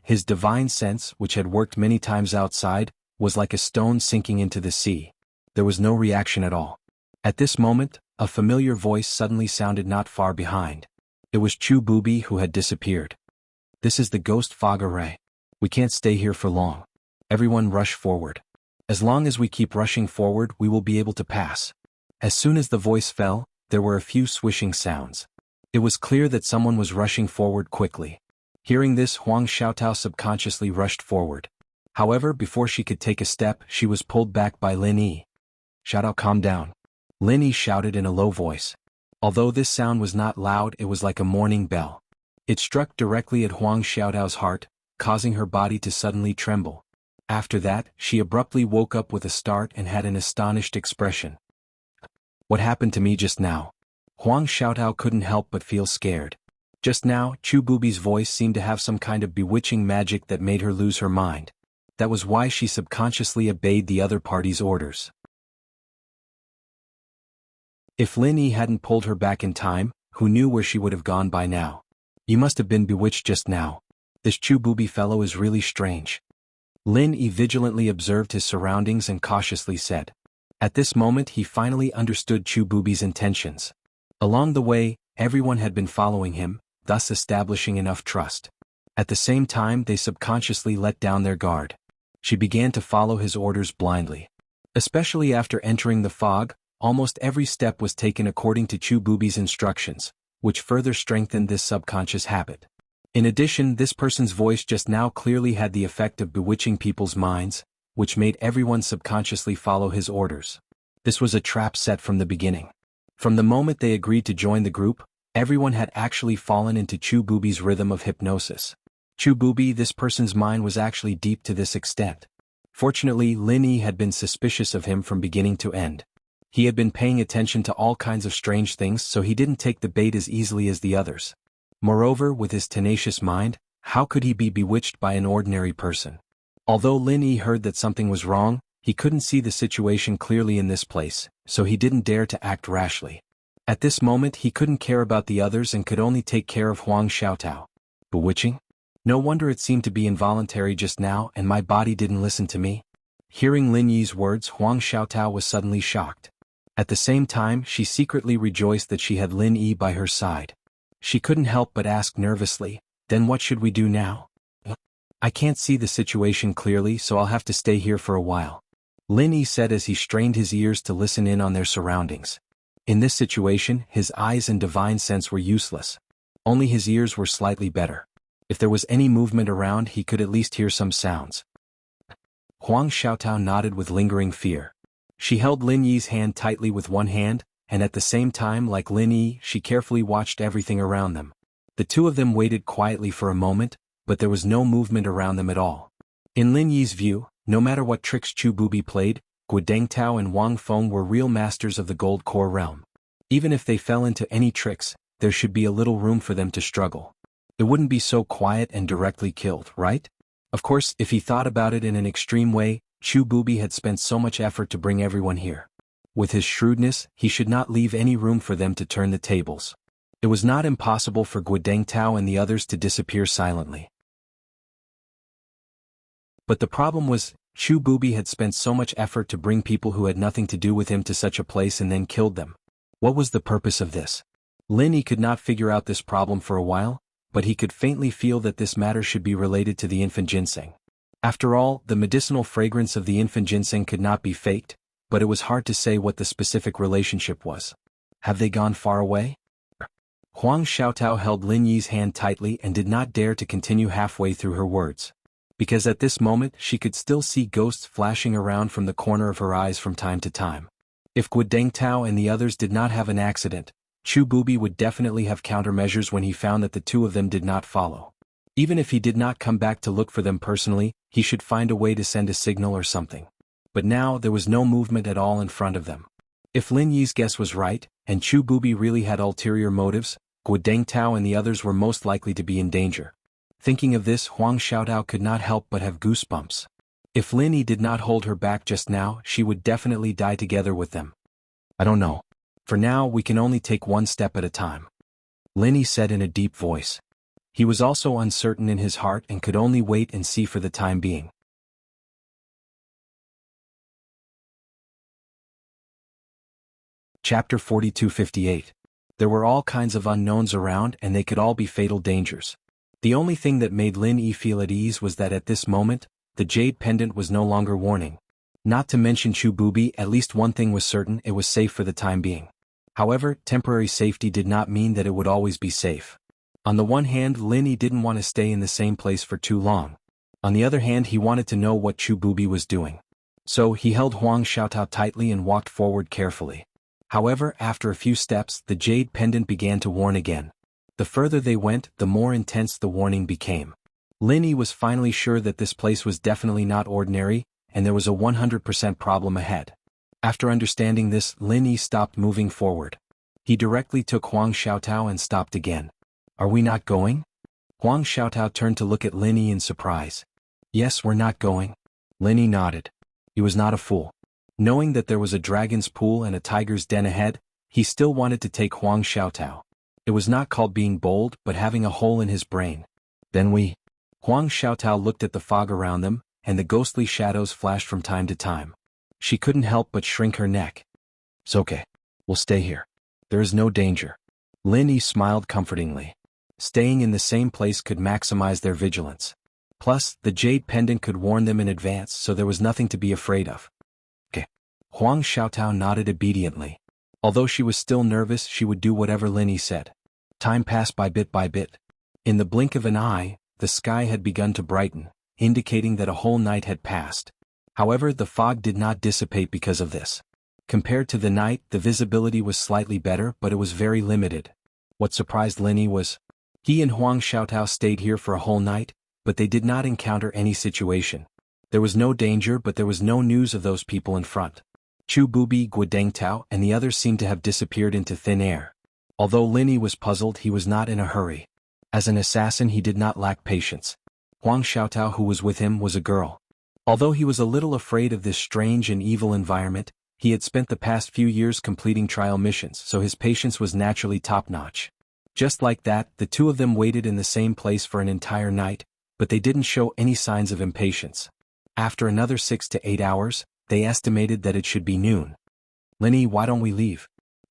His divine sense, which had worked many times outside, was like a stone sinking into the sea. There was no reaction at all. At this moment, a familiar voice suddenly sounded not far behind. It was Chu Bubi, who had disappeared. This is the ghost fog array. We can't stay here for long. Everyone rush forward. As long as we keep rushing forward, we will be able to pass. As soon as the voice fell, there were a few swishing sounds. It was clear that someone was rushing forward quickly. Hearing this, Huang Xiaotao subconsciously rushed forward. However, before she could take a step, she was pulled back by Lin Yi. Xiaotao, calm down. Lin Yi shouted in a low voice. Although this sound was not loud, it was like a morning bell. It struck directly at Huang Xiaotao's heart, causing her body to suddenly tremble. After that, she abruptly woke up with a start and had an astonished expression. What happened to me just now? Huang Xiaotao couldn't help but feel scared. Just now, Chu Bubi's voice seemed to have some kind of bewitching magic that made her lose her mind. That was why she subconsciously obeyed the other party's orders. If Lin Yi hadn't pulled her back in time, who knew where she would have gone by now? You must have been bewitched just now. This Chu Bubi fellow is really strange. Lin Yi vigilantly observed his surroundings and cautiously said. At this moment, he finally understood Chu Bubi's intentions. Along the way, everyone had been following him, thus establishing enough trust. At the same time, they subconsciously let down their guard. She began to follow his orders blindly. Especially after entering the fog, almost every step was taken according to Chu Bubi's instructions, which further strengthened this subconscious habit. In addition, this person's voice just now clearly had the effect of bewitching people's minds, which made everyone subconsciously follow his orders. This was a trap set from the beginning. From the moment they agreed to join the group, everyone had actually fallen into Chu Bubi's rhythm of hypnosis. Chu Bubi, this person's mind was actually deep to this extent. Fortunately, Lin Yi had been suspicious of him from beginning to end. He had been paying attention to all kinds of strange things, so he didn't take the bait as easily as the others. Moreover, with his tenacious mind, how could he be bewitched by an ordinary person? Although Lin Yi heard that something was wrong, he couldn't see the situation clearly in this place, so he didn't dare to act rashly. At this moment, he couldn't care about the others and could only take care of Huang Xiaotao. Bewitching? No wonder it seemed to be involuntary just now and my body didn't listen to me. Hearing Lin Yi's words, Huang Xiaotao was suddenly shocked. At the same time, she secretly rejoiced that she had Lin Yi by her side. She couldn't help but ask nervously, then what should we do now? I can't see the situation clearly, so I'll have to stay here for a while, Lin Yi said as he strained his ears to listen in on their surroundings. In this situation, his eyes and divine sense were useless. Only his ears were slightly better. If there was any movement around, he could at least hear some sounds. Huang Xiaotao nodded with lingering fear. She held Lin Yi's hand tightly with one hand, and at the same time, like Lin Yi, she carefully watched everything around them. The two of them waited quietly for a moment, but there was no movement around them at all. In Lin Yi's view, no matter what tricks Chu Bubi played, Guo Dengtao and Wang Feng were real masters of the gold core realm. Even if they fell into any tricks, there should be a little room for them to struggle. It wouldn't be so quiet and directly killed, right? Of course, if he thought about it in an extreme way, Chu Bubi had spent so much effort to bring everyone here. With his shrewdness, he should not leave any room for them to turn the tables. It was not impossible for Guo Dengtao and the others to disappear silently. But the problem was, Chu Bubi had spent so much effort to bring people who had nothing to do with him to such a place and then killed them. What was the purpose of this? Lin Yi could not figure out this problem for a while, but he could faintly feel that this matter should be related to the infant ginseng. After all, the medicinal fragrance of the infant ginseng could not be faked, but it was hard to say what the specific relationship was. Have they gone far away? Huang Xiaotao held Lin Yi's hand tightly and did not dare to continue halfway through her words. because at this moment she could still see ghosts flashing around from the corner of her eyes from time to time. If Guodengtao and the others did not have an accident, Chu Bubi would definitely have countermeasures when he found that the two of them did not follow. Even if he did not come back to look for them personally, he should find a way to send a signal or something. But now there was no movement at all in front of them. If Lin Yi's guess was right, and Chu Bubi really had ulterior motives, Guodengtao and the others were most likely to be in danger. Thinking of this, Huang Xiaotao could not help but have goosebumps. If Lin Yi did not hold her back just now, she would definitely die together with them. I don't know. For now we can only take one step at a time. Lin Yi said in a deep voice. He was also uncertain in his heart and could only wait and see for the time being. Chapter 4258. There were all kinds of unknowns around and they could all be fatal dangers. The only thing that made Lin Yi feel at ease was that at this moment, the jade pendant was no longer warning. Not to mention Chu Bubi, at least one thing was certain: it was safe for the time being. However, temporary safety did not mean that it would always be safe. On the one hand, Lin Yi didn't want to stay in the same place for too long. On the other hand, he wanted to know what Chu Bubi was doing. So he held Huang Xiaotao tightly and walked forward carefully. However, after a few steps, the jade pendant began to warn again. The further they went, the more intense the warning became. Lin Yi was finally sure that this place was definitely not ordinary, and there was a 100% problem ahead. After understanding this, Lin Yi stopped moving forward. He directly took Huang Xiaotao and stopped again. Are we not going? Huang Xiaotao turned to look at Lin Yi in surprise. Yes, we're not going. Lin Yi nodded. He was not a fool. Knowing that there was a dragon's pool and a tiger's den ahead, he still wanted to take Huang Xiaotao. It was not called being bold, but having a hole in his brain. Then we... Huang Xiaotao looked at the fog around them, and the ghostly shadows flashed from time to time. She couldn't help but shrink her neck. It's okay. We'll stay here. There is no danger. Lin Yi smiled comfortingly. Staying in the same place could maximize their vigilance. Plus, the jade pendant could warn them in advance, so there was nothing to be afraid of. Okay. Huang Xiaotao nodded obediently. Although she was still nervous, she would do whatever Lin Yi said. Time passed by bit by bit. In the blink of an eye, the sky had begun to brighten, indicating that a whole night had passed. However, the fog did not dissipate because of this. Compared to the night, the visibility was slightly better, but it was very limited. What surprised Lin Yi was, he and Huang Xiaotao stayed here for a whole night, but they did not encounter any situation. There was no danger, but there was no news of those people in front. Chu Bubi, Guodengtao, and the others seemed to have disappeared into thin air. Although Lin Yi was puzzled, he was not in a hurry. As an assassin, he did not lack patience. Huang Xiaotao, who was with him, was a girl. Although he was a little afraid of this strange and evil environment, he had spent the past few years completing trial missions, so his patience was naturally top-notch. Just like that, the two of them waited in the same place for an entire night, but they didn't show any signs of impatience. After another 6 to 8 hours, they estimated that it should be noon. Lin Yi, why don't we leave?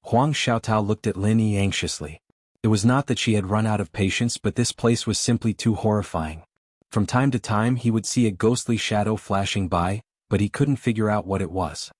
Huang Xiaotao looked at Lin Yi anxiously. It was not that she had run out of patience, but this place was simply too horrifying. From time to time he would see a ghostly shadow flashing by, but he couldn't figure out what it was.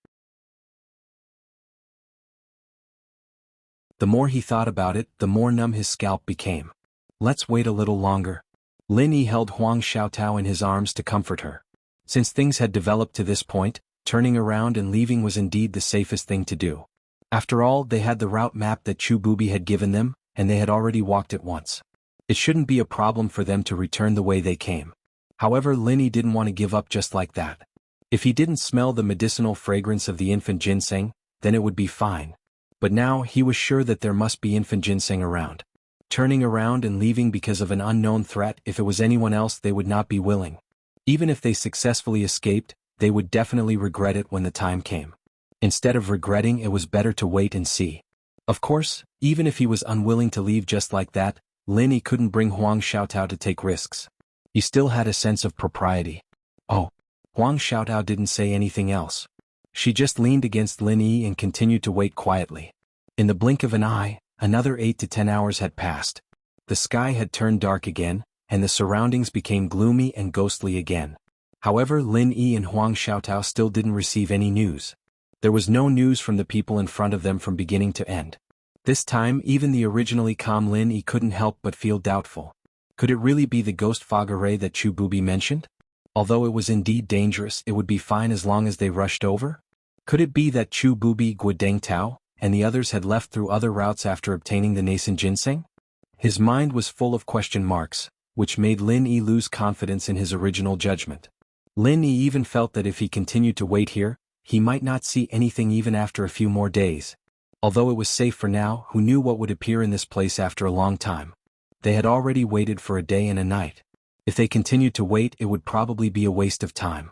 The more he thought about it, the more numb his scalp became. Let's wait a little longer. Lin Yi held Huang Xiaotao in his arms to comfort her. Since things had developed to this point, turning around and leaving was indeed the safest thing to do. After all, they had the route map that Chu Bubi had given them, and they had already walked it once. It shouldn't be a problem for them to return the way they came. However, Lin Yi didn't want to give up just like that. If he didn't smell the medicinal fragrance of the infant ginseng, then it would be fine. But now he was sure that there must be infant ginseng around. Turning around and leaving because of an unknown threat, if it was anyone else, they would not be willing. Even if they successfully escaped, they would definitely regret it when the time came. Instead of regretting, it was better to wait and see. Of course, even if he was unwilling to leave just like that, Lin Yi couldn't bring Huang Xiaotao to take risks. He still had a sense of propriety. Oh. Huang Xiaotao didn't say anything else. She just leaned against Lin Yi and continued to wait quietly. In the blink of an eye, another 8 to 10 hours had passed. The sky had turned dark again, and the surroundings became gloomy and ghostly again. However, Lin Yi and Huang Xiaotao still didn't receive any news. There was no news from the people in front of them from beginning to end. This time, even the originally calm Lin Yi couldn't help but feel doubtful. Could it really be the ghost fog array that Chu Bubi mentioned? Although it was indeed dangerous, it would be fine as long as they rushed over? Could it be that Chu Bubi Guodeng Tao and the others had left through other routes after obtaining the nascent ginseng? His mind was full of question marks, which made Lin Yi lose confidence in his original judgment. Lin Yi even felt that if he continued to wait here, he might not see anything even after a few more days. Although it was safe for now, who knew what would appear in this place after a long time? They had already waited for a day and a night. If they continued to wait, it would probably be a waste of time.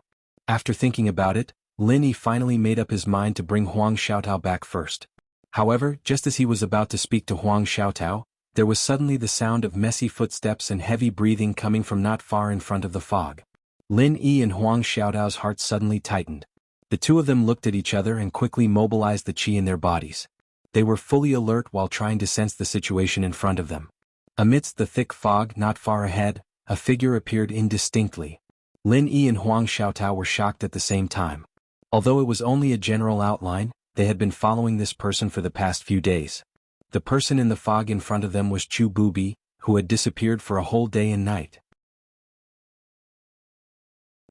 After thinking about it, Lin Yi finally made up his mind to bring Huang Xiaotao back first. However, just as he was about to speak to Huang Xiaotao, there was suddenly the sound of messy footsteps and heavy breathing coming from not far in front of the fog. Lin Yi and Huang Xiaotao's hearts suddenly tightened. The two of them looked at each other and quickly mobilized the qi in their bodies. They were fully alert while trying to sense the situation in front of them. Amidst the thick fog not far ahead, a figure appeared indistinctly. Lin Yi and Huang Xiaotao were shocked at the same time. Although it was only a general outline, they had been following this person for the past few days. The person in the fog in front of them was Chu Bubi, who had disappeared for a whole day and night.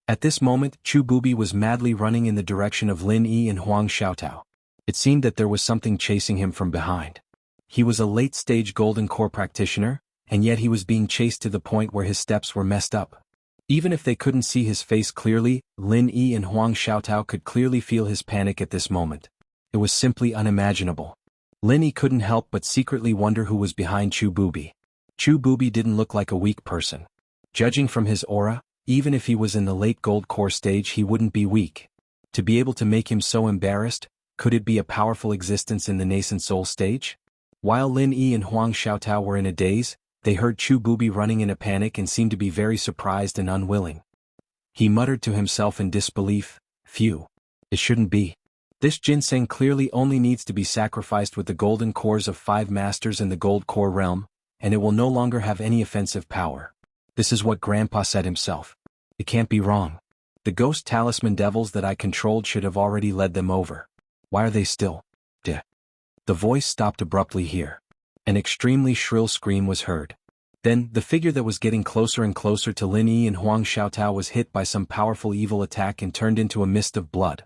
At this moment, Chu Bubi was madly running in the direction of Lin Yi and Huang Xiaotao. It seemed that there was something chasing him from behind. He was a late-stage golden core practitioner, and yet he was being chased to the point where his steps were messed up. Even if they couldn't see his face clearly, Lin Yi and Huang Xiaotao could clearly feel his panic at this moment. It was simply unimaginable. Lin Yi couldn't help but secretly wonder who was behind Chu Bubi. Chu Bubi didn't look like a weak person. Judging from his aura, even if he was in the late gold core stage, he wouldn't be weak. To be able to make him so embarrassed, could it be a powerful existence in the nascent soul stage? While Lin Yi and Huang Xiaotao were in a daze, they heard Chu Bubi running in a panic and seemed to be very surprised and unwilling. He muttered to himself in disbelief, "Phew. It shouldn't be. This ginseng clearly only needs to be sacrificed with the golden cores of 5 masters in the gold core realm, and it will no longer have any offensive power. This is what Grandpa said himself. It can't be wrong. The ghost talisman devils that I controlled should have already led them over. Why are they still? Duh." The voice stopped abruptly here. An extremely shrill scream was heard. Then, the figure that was getting closer and closer to Lin Yi and Huang Xiaotao was hit by some powerful evil attack and turned into a mist of blood.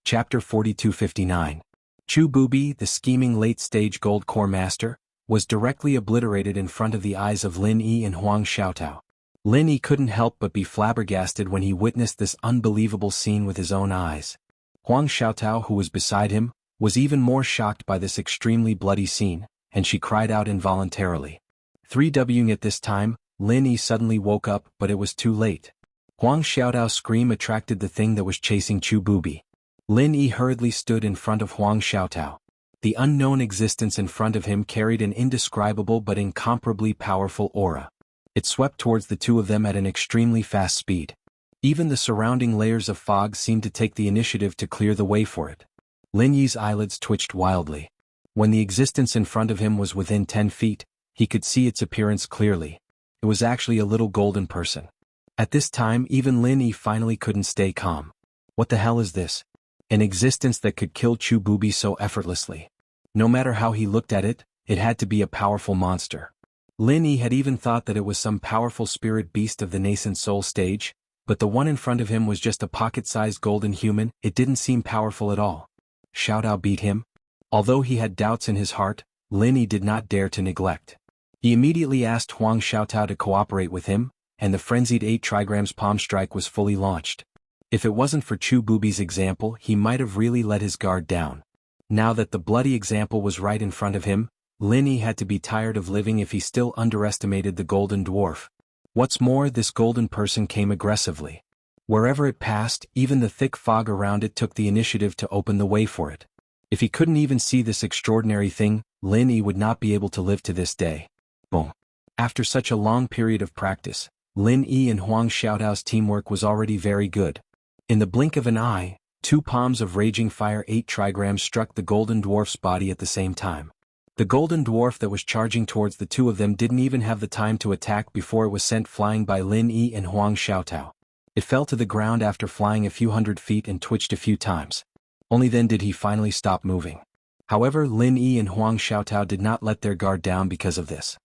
Chapter 4259. Chu Bubi, the scheming late-stage gold core master, was directly obliterated in front of the eyes of Lin Yi and Huang Xiaotao. Lin Yi couldn't help but be flabbergasted when he witnessed this unbelievable scene with his own eyes. Huang Xiaotao, who was beside him, was even more shocked by this extremely bloody scene, and she cried out involuntarily. 3Wing at this time, Lin Yi suddenly woke up, but it was too late. Huang Xiaotao's scream attracted the thing that was chasing Chu Bubi. Lin Yi hurriedly stood in front of Huang Xiaotao. The unknown existence in front of him carried an indescribable but incomparably powerful aura. It swept towards the two of them at an extremely fast speed. Even the surrounding layers of fog seemed to take the initiative to clear the way for it. Lin Yi's eyelids twitched wildly. When the existence in front of him was within 10 feet, he could see its appearance clearly. It was actually a little golden person. At this time, even Lin Yi finally couldn't stay calm. What the hell is this? An existence that could kill Chu Bubi so effortlessly. No matter how he looked at it, it had to be a powerful monster. Lin Yi had even thought that it was some powerful spirit beast of the nascent soul stage, but the one in front of him was just a pocket-sized golden human. It didn't seem powerful at all. Xiaotao beat him? Although he had doubts in his heart, Lin Yi did not dare to neglect. He immediately asked Huang Xiaotao to cooperate with him, and the frenzied 8 trigrams palm strike was fully launched. If it wasn't for Chu Bubi's example, he might have really let his guard down. Now that the bloody example was right in front of him, Lin Yi had to be tired of living if he still underestimated the golden dwarf. What's more, this golden person came aggressively. Wherever it passed, even the thick fog around it took the initiative to open the way for it. If he couldn't even see this extraordinary thing, Lin Yi would not be able to live to this day. Boom. After such a long period of practice, Lin Yi and Huang Xiaotao's teamwork was already very good. In the blink of an eye, 2 palms of raging fire 8 trigrams struck the golden dwarf's body at the same time. The golden dwarf that was charging towards the two of them didn't even have the time to attack before it was sent flying by Lin Yi and Huang Xiaotao. It fell to the ground after flying a few hundred feet and twitched a few times. Only then did he finally stop moving. However, Lin Yi and Huang Xiaotao did not let their guard down because of this.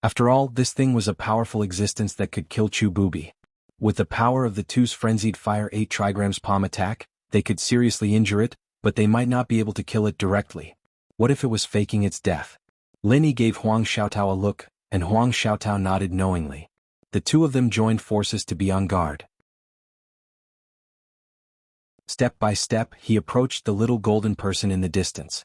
After all, this thing was a powerful existence that could kill Chu Bubi. With the power of the two's frenzied fire 8 trigrams palm attack, they could seriously injure it, but they might not be able to kill it directly. What if it was faking its death? Lin Yi gave Huang Xiaotao a look, and Huang Xiaotao nodded knowingly. The two of them joined forces to be on guard. Step by step, he approached the little golden person in the distance.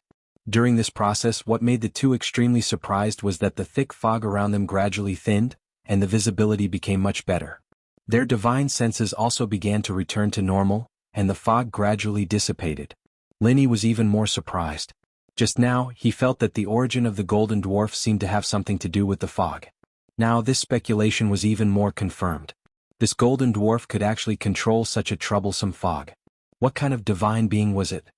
During this process, what made the two extremely surprised was that the thick fog around them gradually thinned, and the visibility became much better. Their divine senses also began to return to normal, and the fog gradually dissipated. Lin Yi was even more surprised. Just now, he felt that the origin of the golden dwarf seemed to have something to do with the fog. Now this speculation was even more confirmed. This golden dwarf could actually control such a troublesome fog. What kind of divine being was it?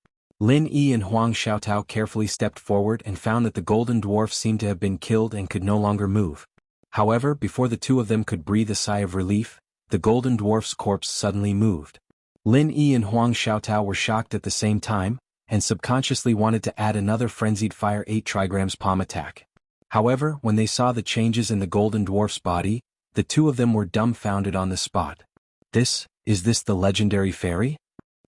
Lin Yi and Huang Xiaotao carefully stepped forward and found that the golden dwarf seemed to have been killed and could no longer move. However, before the two of them could breathe a sigh of relief, the golden dwarf's corpse suddenly moved. Lin Yi and Huang Xiaotao were shocked at the same time, and subconsciously wanted to add another frenzied fire 8 trigrams palm attack. However, when they saw the changes in the golden dwarf's body, the two of them were dumbfounded on the spot. Is this the legendary fairy?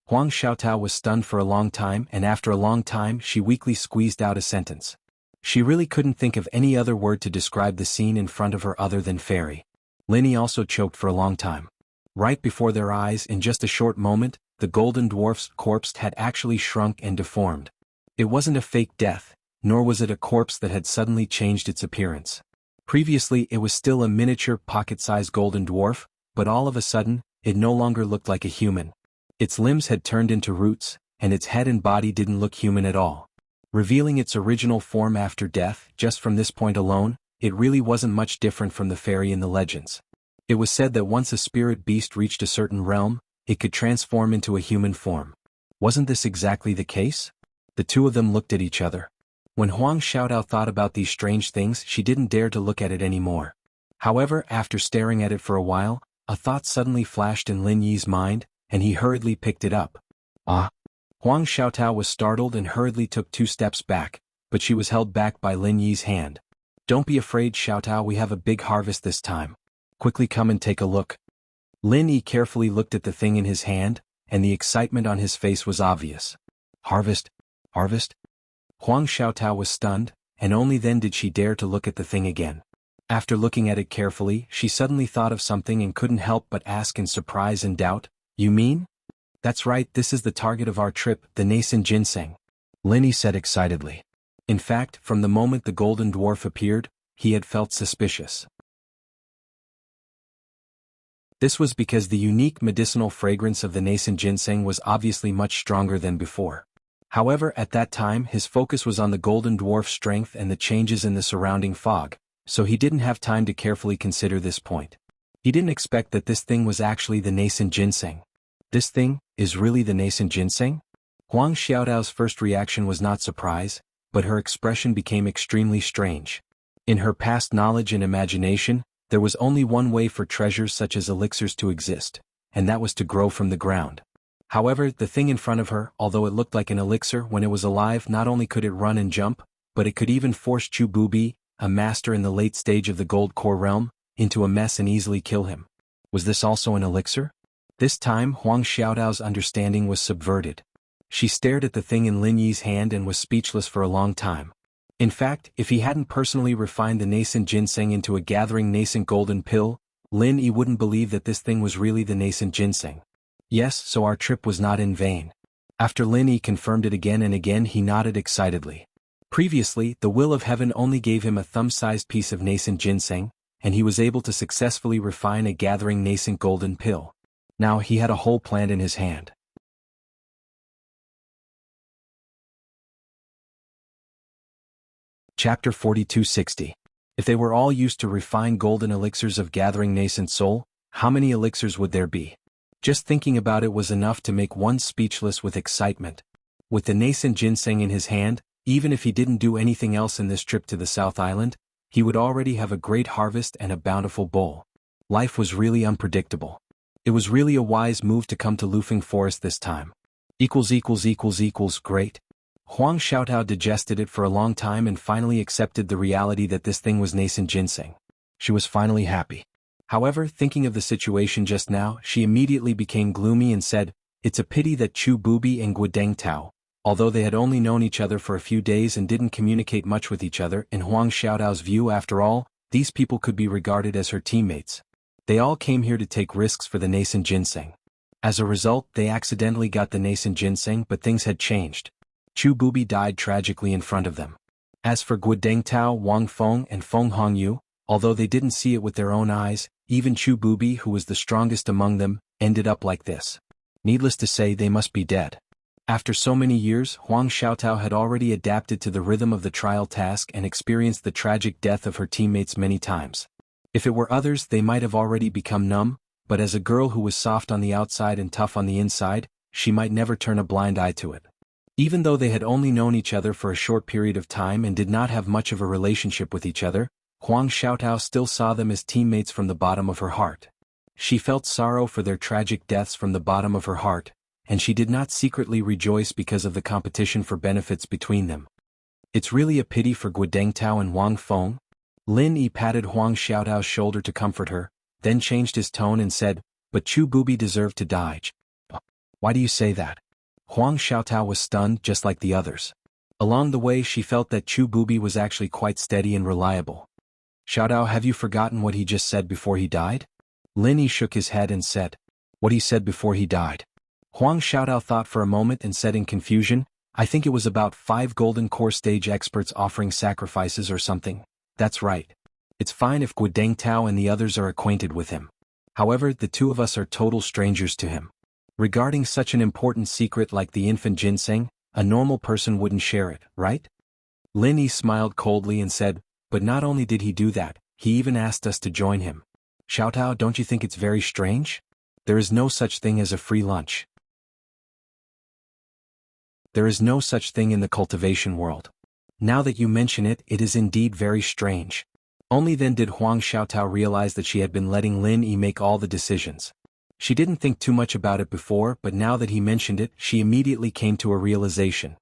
Huang Xiaotao was stunned for a long time, and after a long time she weakly squeezed out a sentence. She really couldn't think of any other word to describe the scene in front of her other than fairy. Lin Yi also choked for a long time. Right before their eyes, in just a short moment, the golden dwarf's corpse had actually shrunk and deformed. It wasn't a fake death, nor was it a corpse that had suddenly changed its appearance. Previously it was still a miniature pocket-sized golden dwarf, but all of a sudden, it no longer looked like a human. Its limbs had turned into roots, and its head and body didn't look human at all. Revealing its original form after death, just from this point alone, it really wasn't much different from the fairy in the legends. It was said that once a spirit beast reached a certain realm, it could transform into a human form. Wasn't this exactly the case? The two of them looked at each other. When Huang Xiaotao thought about these strange things, she didn't dare to look at it anymore. However, after staring at it for a while, a thought suddenly flashed in Lin Yi's mind, and he hurriedly picked it up. Ah! Huang Xiaotao was startled and hurriedly took 2 steps back, but she was held back by Lin Yi's hand. Don't be afraid, Xiaotao, we have a big harvest this time. Quickly come and take a look. Lin Yi carefully looked at the thing in his hand, and the excitement on his face was obvious. Harvest? Harvest? Huang Xiaotao was stunned, and only then did she dare to look at the thing again. After looking at it carefully, she suddenly thought of something and couldn't help but ask in surprise and doubt, You mean? That's right, this is the target of our trip, the nascent ginseng. Lin Yi said excitedly. In fact, from the moment the golden dwarf appeared, he had felt suspicious. This was because the unique medicinal fragrance of the nascent ginseng was obviously much stronger than before. However, at that time his focus was on the golden dwarf's strength and the changes in the surrounding fog, so he didn't have time to carefully consider this point. He didn't expect that this thing was actually the nascent ginseng. This thing is really the nascent ginseng? Huang Xiaotao's first reaction was not surprise, but her expression became extremely strange. In her past knowledge and imagination, there was only one way for treasures such as elixirs to exist, and that was to grow from the ground. However, the thing in front of her, although it looked like an elixir when it was alive, not only could it run and jump, but it could even force Chu Bubi, a master in the late stage of the gold core realm, into a mess and easily kill him. Was this also an elixir? This time Huang Xiaotao's understanding was subverted. She stared at the thing in Lin Yi's hand and was speechless for a long time. In fact, if he hadn't personally refined the nascent ginseng into a gathering nascent golden pill, Lin Yi wouldn't believe that this thing was really the nascent ginseng. Yes, so our trip was not in vain. After Lin Yi confirmed it again and again, he nodded excitedly. Previously, the will of heaven only gave him a thumb-sized piece of nascent ginseng, and he was able to successfully refine a gathering nascent golden pill. Now he had a whole plant in his hand. Chapter 4260. If they were all used to refined golden elixirs of gathering nascent soul, how many elixirs would there be? Just thinking about it was enough to make one speechless with excitement. With the nascent ginseng in his hand, even if he didn't do anything else in this trip to the South Island, he would already have a great harvest and a bountiful bowl. Life was really unpredictable. It was really a wise move to come to Lufeng Forest this time. Great. Huang Xiaotao digested it for a long time and finally accepted the reality that this thing was nascent ginseng. She was finally happy. However, thinking of the situation just now, she immediately became gloomy and said, "It's a pity that Chu Bubi and Guodeng Tao, although they had only known each other for a few days and didn't communicate much with each other, in Huang Xiaotao's view after all, these people could be regarded as her teammates. They all came here to take risks for the nascent ginseng. As a result, they accidentally got the nascent ginseng, but things had changed. Chu Bubi died tragically in front of them. As for Guodeng Tao, Wang Feng and Feng Hongyu, although they didn't see it with their own eyes, even Chu Bubi, who was the strongest among them, ended up like this. Needless to say, they must be dead." After so many years, Huang Xiaotao had already adapted to the rhythm of the trial task and experienced the tragic death of her teammates many times. If it were others, they might have already become numb, but as a girl who was soft on the outside and tough on the inside, she might never turn a blind eye to it. Even though they had only known each other for a short period of time and did not have much of a relationship with each other, Huang Xiaotao still saw them as teammates from the bottom of her heart. She felt sorrow for their tragic deaths from the bottom of her heart, and she did not secretly rejoice because of the competition for benefits between them. "It's really a pity for Guodeng Tao and Wang Feng." Lin Yi patted Huang Xiaotao's shoulder to comfort her, then changed his tone and said, "But Chu Bubi deserved to die." "Why do you say that?" Huang Xiaotao was stunned just like the others. Along the way she felt that Chu Bubi was actually quite steady and reliable. "Xiaotao, have you forgotten what he just said before he died?" Lin Yi shook his head and said, "What he said before he died?" Huang Xiaotao thought for a moment and said in confusion, "I think it was about 5 golden core stage experts offering sacrifices or something." "That's right. It's fine if Guodeng Tao and the others are acquainted with him. However, the two of us are total strangers to him. Regarding such an important secret like the infant ginseng, a normal person wouldn't share it, right?" Lin Yi smiled coldly and said, "But not only did he do that, he even asked us to join him. Xiaotao, don't you think it's very strange? There is no such thing as a free lunch. There is no such thing in the cultivation world. Now that you mention it, it is indeed very strange." Only then did Huang Xiaotao realize that she had been letting Lin Yi make all the decisions. She didn't think too much about it before, but now that he mentioned it, she immediately came to a realization.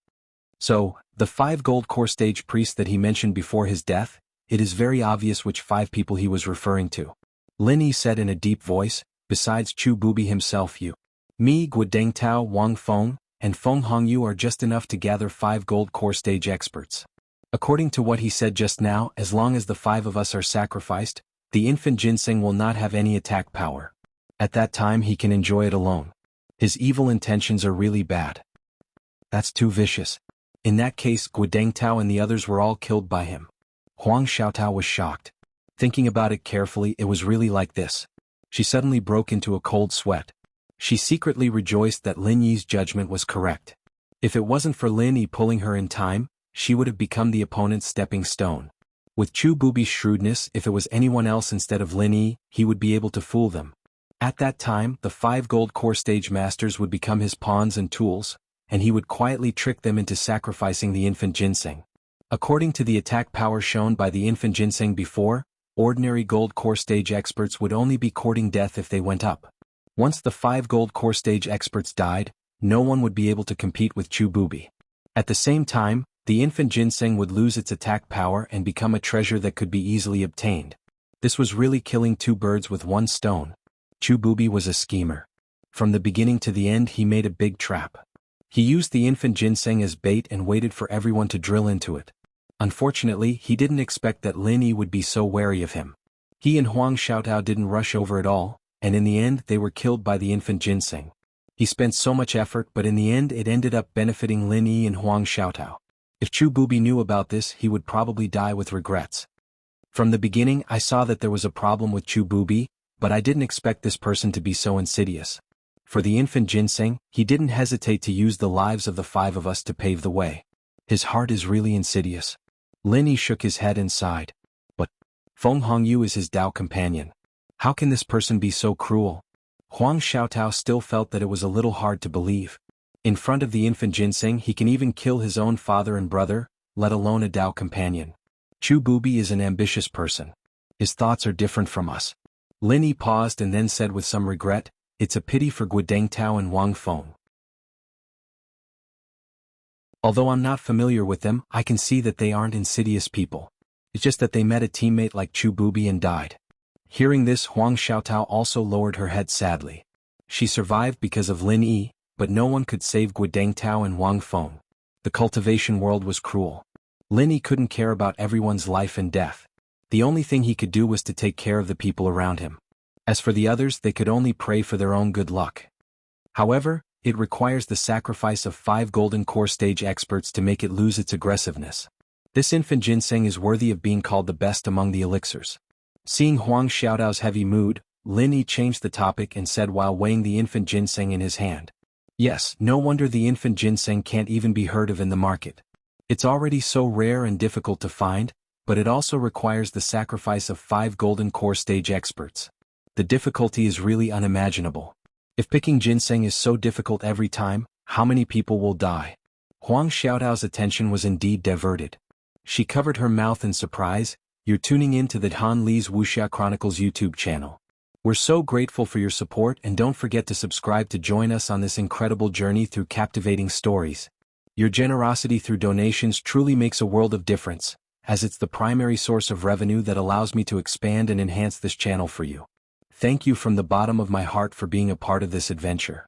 "So, the 5 gold core stage priests that he mentioned before his death, it is very obvious which 5 people he was referring to." Lin Yi said in a deep voice, "Besides Chu Bubi himself, you, me, Guodeng Tao, Wang Feng, and Feng Hongyu are just enough to gather 5 gold core stage experts. According to what he said just now, as long as the 5 of us are sacrificed, the infant ginseng will not have any attack power. At that time he can enjoy it alone. His evil intentions are really bad." "That's too vicious. In that case, Guodeng Tao and the others were all killed by him." Huang Xiaotao was shocked. Thinking about it carefully, it was really like this. She suddenly broke into a cold sweat. She secretly rejoiced that Lin Yi's judgment was correct. If it wasn't for Lin Yi pulling her in time, she would have become the opponent's stepping stone. With Chu Bubi's shrewdness, if it was anyone else instead of Lin Yi, he would be able to fool them. At that time, the 5 gold core stage masters would become his pawns and tools, and he would quietly trick them into sacrificing the infant ginseng. According to the attack power shown by the infant ginseng before, ordinary gold core stage experts would only be courting death if they went up. Once the 5 gold core stage experts died, no one would be able to compete with Chu Bubi. At the same time, the infant ginseng would lose its attack power and become a treasure that could be easily obtained. This was really killing 2 birds with 1 stone. Chu Bubi was a schemer. From the beginning to the end he made a big trap. He used the infant ginseng as bait and waited for everyone to drill into it. Unfortunately, he didn't expect that Lin Yi would be so wary of him. He and Huang Xiaotao didn't rush over at all, and in the end they were killed by the infant ginseng. He spent so much effort, but in the end it ended up benefiting Lin Yi and Huang Xiaotao. If Chu Bubi knew about this, he would probably die with regrets. From the beginning I saw that there was a problem with Chu Bubi, but I didn't expect this person to be so insidious. For the infant ginseng, he didn't hesitate to use the lives of the 5 of us to pave the way. His heart is really insidious." Lin Yi shook his head and sighed. "But Feng Hongyu is his Dao companion. How can this person be so cruel?" Huang Xiaotao still felt that it was a little hard to believe. In front of the infant ginseng he can even kill his own father and brother, let alone a Dao companion. Chu Bubi is an ambitious person. His thoughts are different from us. Lin Yi paused and then said with some regret, "It's a pity for Guodeng Tao and Wang Feng. Although I'm not familiar with them, I can see that they aren't insidious people. It's just that they met a teammate like Chu Bubi and died. Hearing this, Huang Xiaotao also lowered her head sadly. She survived because of Lin Yi, but no one could save Guodeng Tao and Wang Feng. The cultivation world was cruel. Lin Yi couldn't care about everyone's life and death. The only thing he could do was to take care of the people around him. As for the others, they could only pray for their own good luck. However, it requires the sacrifice of 5 golden core stage experts to make it lose its aggressiveness. This infant ginseng is worthy of being called the best among the elixirs. Seeing Huang Xiaotao's heavy mood, Lin Yi changed the topic and said while weighing the infant ginseng in his hand. Yes, no wonder the infant ginseng can't even be heard of in the market. It's already so rare and difficult to find, but it also requires the sacrifice of 5 golden core stage experts. The difficulty is really unimaginable. If picking ginseng is so difficult every time, how many people will die? Huang Xiaotao's attention was indeed diverted. She covered her mouth in surprise. You're tuning in to the Han Li's Wuxia Chronicles YouTube channel. We're so grateful for your support, and don't forget to subscribe to join us on this incredible journey through captivating stories. Your generosity through donations truly makes a world of difference, as it's the primary source of revenue that allows me to expand and enhance this channel for you. Thank you from the bottom of my heart for being a part of this adventure.